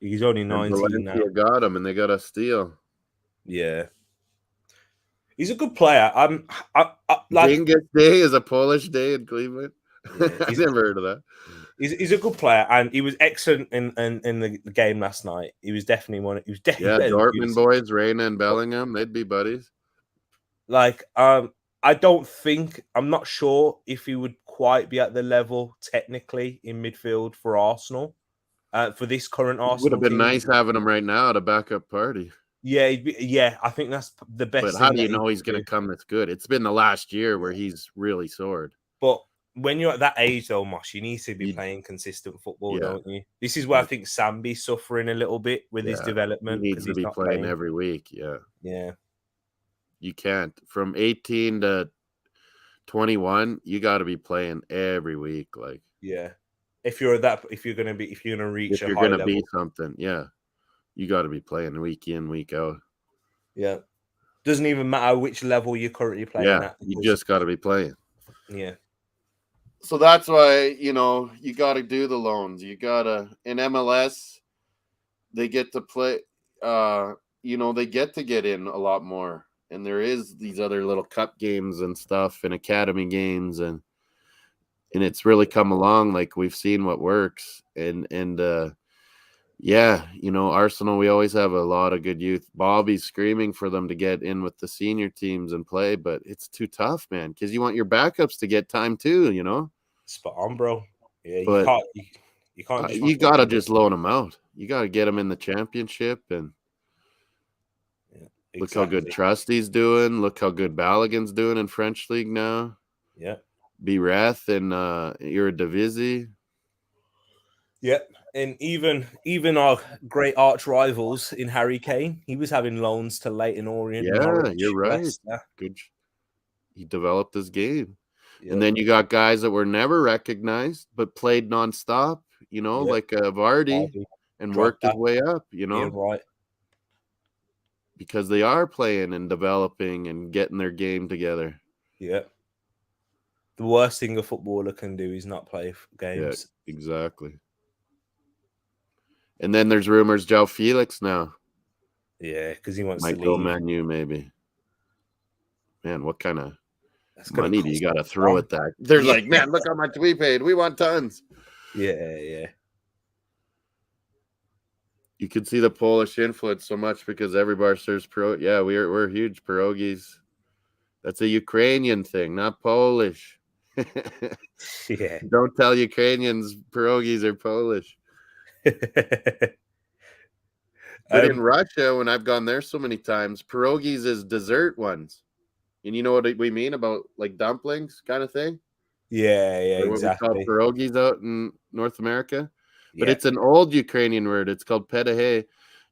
He's only 19 now. Got him, and they got a steal. Yeah. He's a good player. Dingus Day is a Polish day in Cleveland. Yeah, I never heard of that. He's a good player, and he was excellent in the game last night. He was definitely one. He was definitely Dortmund boys, Reina and Bellingham, they'd be buddies. I'm not sure if he would quite be at the level technically in midfield for Arsenal, for this current Arsenal. Would have been nice having him right now at a backup party. Yeah, I think that's the best. But how do you know he's going to come that's good? It's been the last year where he's really soared. But when you're at that age, though, Mosh, you need to be playing consistent football, don't you? This is where I think Sambi's suffering a little bit with his development. He needs to be playing every week. Yeah. You can't. From 18 to 21, you got to be playing every week. If you're going to reach, if you're going to be something, you got to be playing week in, week out. Yeah. Doesn't even matter which level you're currently playing at. You just got to be playing. Yeah. So that's why, you got to do the loans. You got to, in MLS, they get to play, they get to get in a lot more. And there is these other little cup games and stuff and academy games. And it's really come along. Like, we've seen what works. Arsenal, we always have a lot of good youth. Bobby's screaming for them to get in with the senior teams and play, but it's too tough, man, because you want your backups to get time too, Spot on, bro. Yeah, but you can't. You got to just loan them out. You got to get them in the championship, and look how good Trusty's doing. Look how good Balogun's doing in French league now. Yeah. Bereth and Eredivisie. Yep. And even our great arch rivals in Harry Kane, he was having loans to Leyton Orient. Yeah, Norwich, you're right. Leicester. Good. He developed his game. Yep. And then you got guys that were never recognized but played nonstop, like Vardy, and worked his way up, Yeah, right. because they are playing and developing and getting their game together. Yeah. The worst thing a footballer can do is not play games. Yeah, exactly. And then there's rumors João Felix now. Yeah, because he wants Might to go leave. Man U, maybe. Man, what kind of That's gonna money do you cost got to a throw ton. at that? They're Yeah. like, man, look how much we paid. We want tons. Yeah. You can see the Polish influence so much because every bar serves pierogi. Yeah, we're huge pierogies. That's a Ukrainian thing, not Polish. Yeah. Don't tell Ukrainians pierogies are Polish. But in Russia, when I've gone there so many times, pierogies is dessert ones. And you know what we mean about like dumplings kind of thing? Yeah, Or what we call exactly. pierogies out in North America. But Yeah. it's an old Ukrainian word. It's called pedahe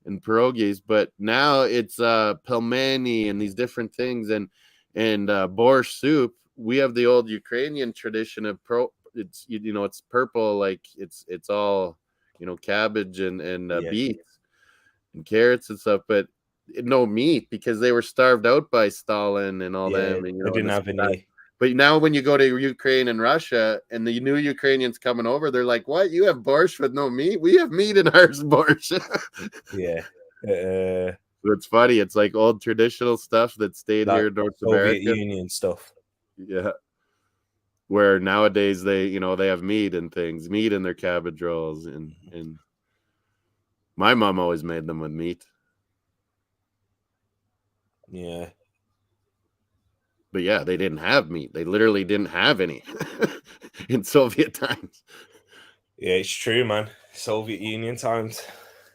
and pierogies. But now it's pelmeni and these different things and borscht soup. We have the old Ukrainian tradition of it's it's purple, like it's all cabbage and Yeah. beets and carrots and stuff, but no meat because they were starved out by Stalin and all Yeah, them. And they didn't have any. But now when you go to Ukraine and Russia and the new Ukrainians coming over, they're like, "What? You have borscht with no meat? We have meat in ours, borscht." Yeah. It's funny. It's like old traditional stuff that stayed Like here in North Soviet America. Union stuff. Yeah. Where nowadays they have meat and things, meat in their cabbage rolls, and my mom always made them with meat. Yeah. But yeah, they didn't have meat. They literally didn't have any in Soviet times. Yeah, it's true, man. Soviet Union times.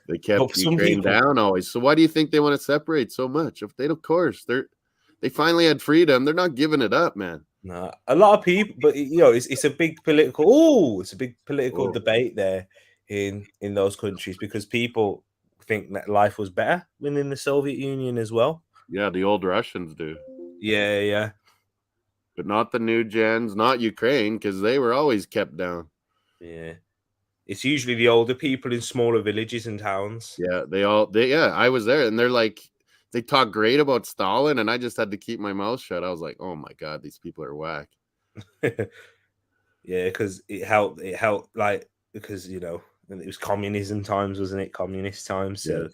They kept Ukraine down always. So why do you think they want to separate so much? If they, of course, they finally had freedom. They're not giving it up, man. No, a lot of people, but it's a big political. It's a big political debate there in those countries because people think that life was better within the Soviet Union as well. Yeah, the old Russians do. Yeah. But not the new gens, not Ukraine, because they were always kept down. Yeah. It's usually the older people in smaller villages and towns. Yeah, I was there, and they're like, they talk great about Stalin, and I just had to keep my mouth shut. I was like, oh my God, these people are whack. Yeah, because it helped, like, because, it was communism times, wasn't it? Communist times. So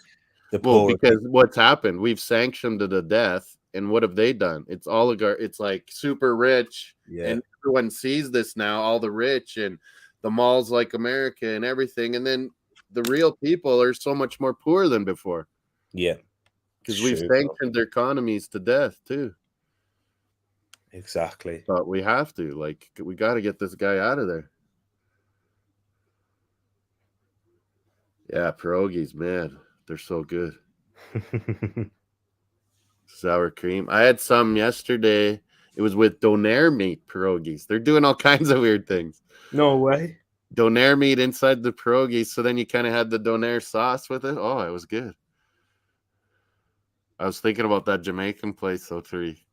because what's happened, we've sanctioned to the death, and what have they done? It's oligarch, it's like super rich, and everyone sees this now, all the rich and the malls like America and everything, and then the real people are so much more poor than before. Yeah, because we've sanctioned their economies to death too. Exactly. But we have to, like, we got to get this guy out of there. Yeah, pierogies, man, they're so good. Sour cream. I had some yesterday. It was with doner meat pierogies. They're doing all kinds of weird things. No way. Doner meat inside the pierogies, so then you kind of had the doner sauce with it. Oh, it was good. I was thinking about that Jamaican place, though, Three.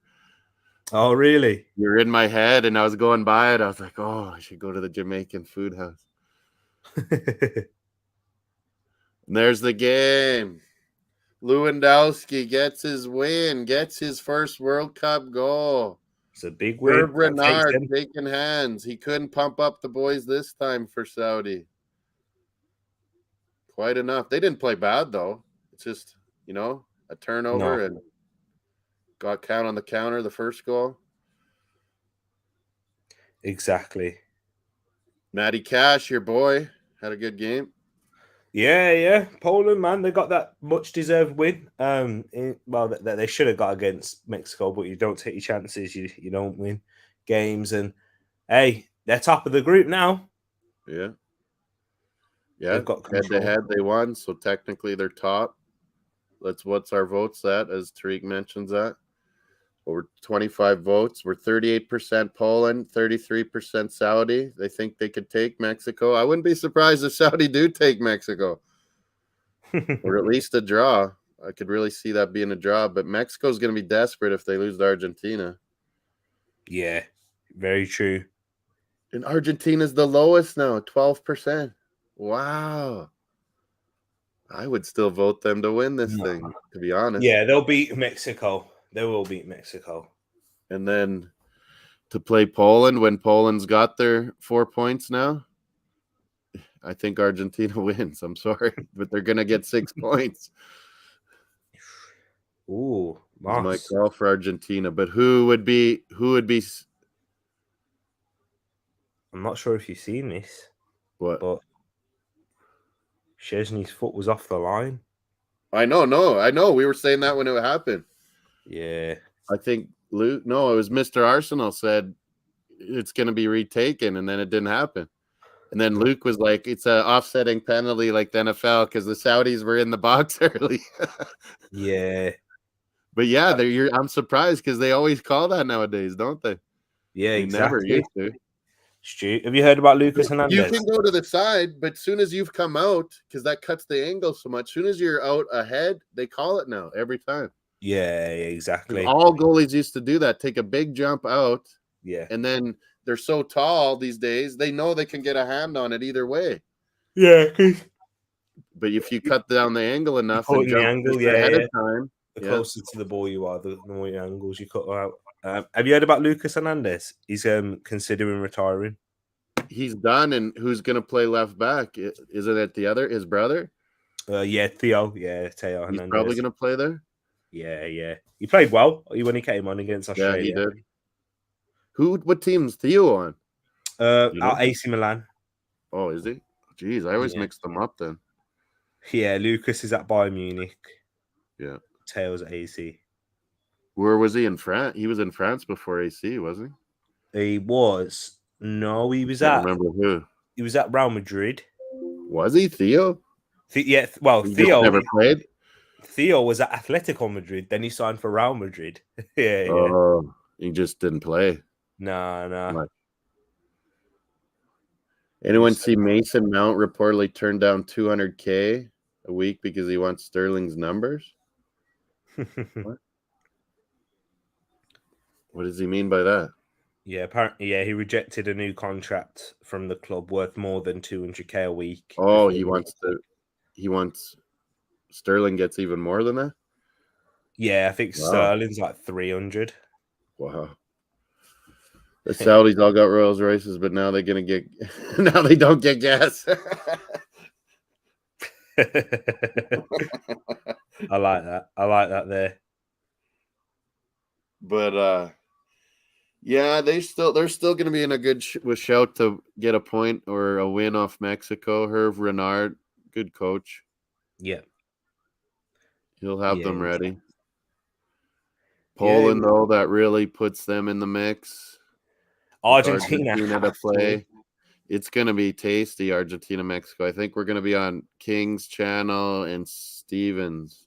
Oh, really? You're in my head, and I was going by it. I was like, oh, I should go to the Jamaican food house. And there's the game. Lewandowski gets his win, gets his first World Cup goal. It's a big win. Renard taking hands. He couldn't pump up the boys this time for Saudi. Quite enough. They didn't play bad, though. It's just, a turnover and got count on the counter, the first goal. Exactly. Matty Cash, your boy, had a good game. Yeah. Poland, man, they got that much-deserved win. That they should have got against Mexico, but you don't take your chances. You don't win games. And, hey, they're top of the group now. Yeah. They've got control. Head-to-head, they won, so technically they're top. What's our votes at, as Tariq mentions that? Over 25 votes. We're 38% Poland, 33% Saudi. They think they could take Mexico. I wouldn't be surprised if Saudi do take Mexico. Or at least a draw. I could really see that being a draw. But Mexico's going to be desperate if they lose to Argentina. Yeah, very true. And Argentina's the lowest now, 12%. Wow. I would still vote them to win this No. thing, to be honest. Yeah, they'll beat Mexico. They will beat Mexico. And then to play Poland when Poland's got their 4 points now, I think Argentina wins. I'm sorry, but they're going to get 6 points. Ooh, It's my nice. call for Argentina. But who would be? I'm not sure if you've seen this, What? but Szczesny's foot was off the line. I know. We were saying that when it happened. Yeah. I think Luke. No, it was Mr. Arsenal said it's going to be retaken, and then it didn't happen. And then Luke was like, "It's an offsetting penalty, like the NFL, because the Saudis were in the box early." Yeah. But yeah, I'm surprised because they always call that nowadays, don't they? Yeah, They exactly. never used to. Stu, have you heard about Lucas You Hernandez? can go to the side, but soon as you've come out, because that cuts the angle so much, soon as you're out ahead, they call it now every time. Yeah, exactly. All goalies used to do that, take a big jump out, Yeah. and then they're so tall these days, they know they can get a hand on it either way. Yeah, But if you cut down the angle enough caught and in the jump angle, just yeah, ahead yeah. of time, The closer to the ball you are, the more your angles you cut out. Have you heard about Lucas Hernandez? He's considering retiring. he's done. And who's going to play left back? Isn't it his brother? Yeah, Theo. Yeah, Theo He's Hernandez. probably going to play there. Yeah. He played well when he came on against Australia. Yeah, he did. What team's Theo on? Our AC Milan. Oh, is he? Jeez, I always mix them up then. Yeah, Lucas is at Bayern Munich. Yeah. Theo's at AC. Where was he in France? He was in France before AC, wasn't he? He was. No, he was I remember who. He was at Real Madrid. Was he Theo? Yeah, well, He Theo never played. Theo was at Atletico Madrid. Then he signed for Real Madrid. yeah. Oh, he just didn't play. Nah. Anyone see Mason Mount reportedly turned down $200K a week because he wants Sterling's numbers? What does he mean by that? Yeah, apparently, he rejected a new contract from the club worth more than $200K a week. Oh, he wants Sterling gets even more than that? Yeah, I think Sterling's like 300. Wow. The Saudis all got Rolls Royces, but now they're gonna get now they don't get gas. I like that. I like that there. But yeah, they're still going to be in a good shout to get a point or a win off Mexico. Hervé Renard, good coach. Yeah, he'll have them ready. Poland, though, that really puts them in the mix. Argentina to play. It's going to be tasty. Argentina, Mexico. I think we're going to be on King's channel and Stevens.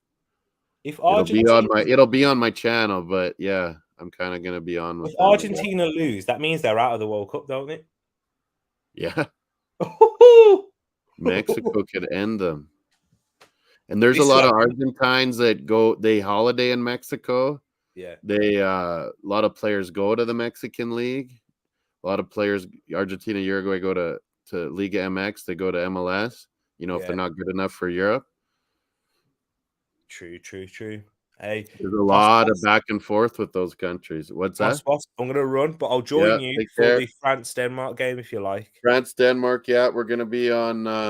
It'll be on my channel, but yeah. I'm kind of going to be on with if Argentina lose, that means they're out of the World Cup, don't it? Yeah. Mexico could end them. And there's a lot of Argentines that they holiday in Mexico. Yeah. A lot of players go to the Mexican League. A lot of players, Argentina, Uruguay, go to Liga MX. They go to MLS, if they're not good enough for Europe. True. Hey, there's a lot of back and forth with those countries. What's that? I'm going to run, but I'll join you for the France-Denmark game if you like. France-Denmark, yeah. We're going to be on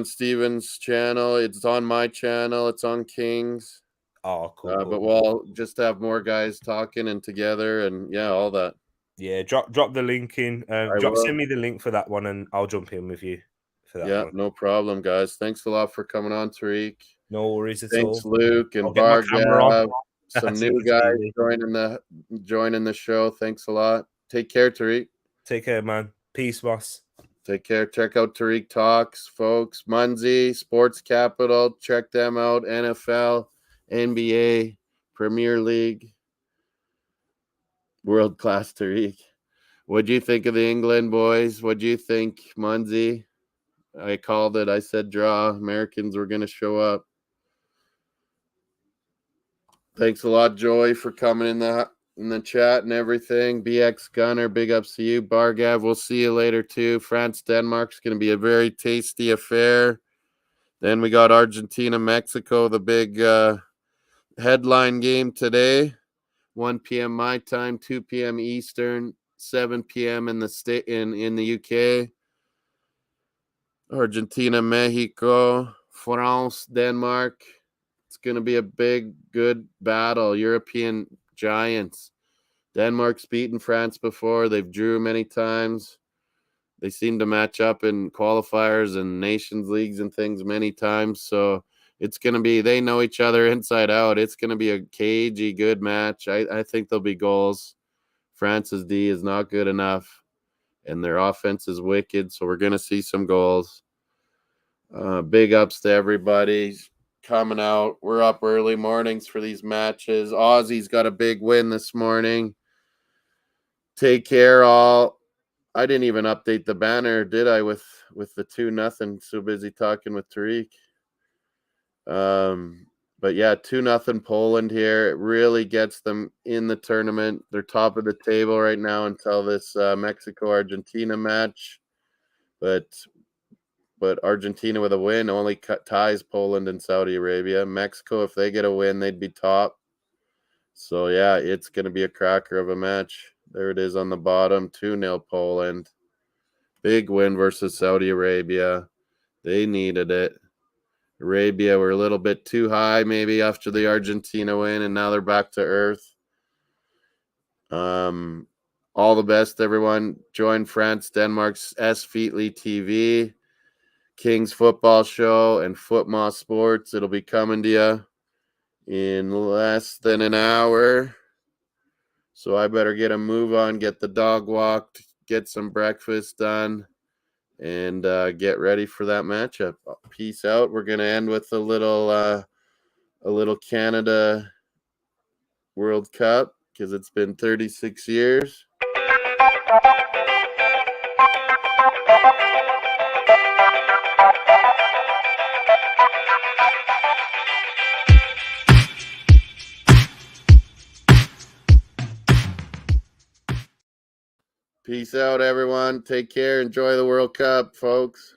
Steven's channel. It's on my channel. It's on King's. Oh, cool. But we'll just have more guys talking and together and all that. Yeah, drop the link in. Send me the link for that one and I'll jump in with you for that one. No problem, guys. Thanks a lot for coming on, Tariq. No worries at all. Thanks, Luke and Bargav. Some new guys joining the show. Thanks a lot. Take care, Tariq. Take care, man. Peace, boss. Take care. Check out Tariq Talks, folks. Munzie, Sports Capital. Check them out. NFL, NBA, Premier League. World class, Tariq. What'd you think of the England boys? What'd you think, Munzie? I called it. I said draw. Americans were going to show up. Thanks a lot, Joey, for coming in the chat and everything. BX Gunner, big ups to you. Bargav, we'll see you later too. France-Denmark's going to be a very tasty affair. Then we got Argentina, Mexico, the big headline game today. 1 p.m. my time, 2 p.m. Eastern, 7 p.m. in the UK. Argentina, Mexico, France, Denmark. It's going to be a big, good battle. European giants. Denmark's beaten France before. They've drew many times. They seem to match up in qualifiers and nations leagues and things many times. So it's going to be, they know each other inside out. It's going to be a cagey, good match. I think there'll be goals. France's D is not good enough, and their offense is wicked. So we're going to see some goals. Big ups to everybody coming out. We're up early mornings for these matches. Aussie's got a big win this morning. Take care, all. I didn't even update the banner, did I, with the 2-0? So busy talking with Tariq. But yeah, 2-0 Poland here. It really gets them in the tournament. They're top of the table right now until this Mexico-Argentina match. But Argentina with a win only ties Poland and Saudi Arabia. Mexico, if they get a win, they'd be top. So yeah, it's going to be a cracker of a match. There it is on the bottom, 2-0 Poland. Big win versus Saudi Arabia. They needed it. Arabia were a little bit too high maybe after the Argentina win, and now they're back to earth. All the best, everyone. Join France, Denmark's S. Feetly TV, King's Football Show, and Footmoss Sports. It'll be coming to you in less than an hour. So I better get a move on, get the dog walked, get some breakfast done, and get ready for that matchup. Peace out. We're going to end with a little Canada World Cup because it's been 36 years. Peace out, everyone. Take care. Enjoy the World Cup, folks.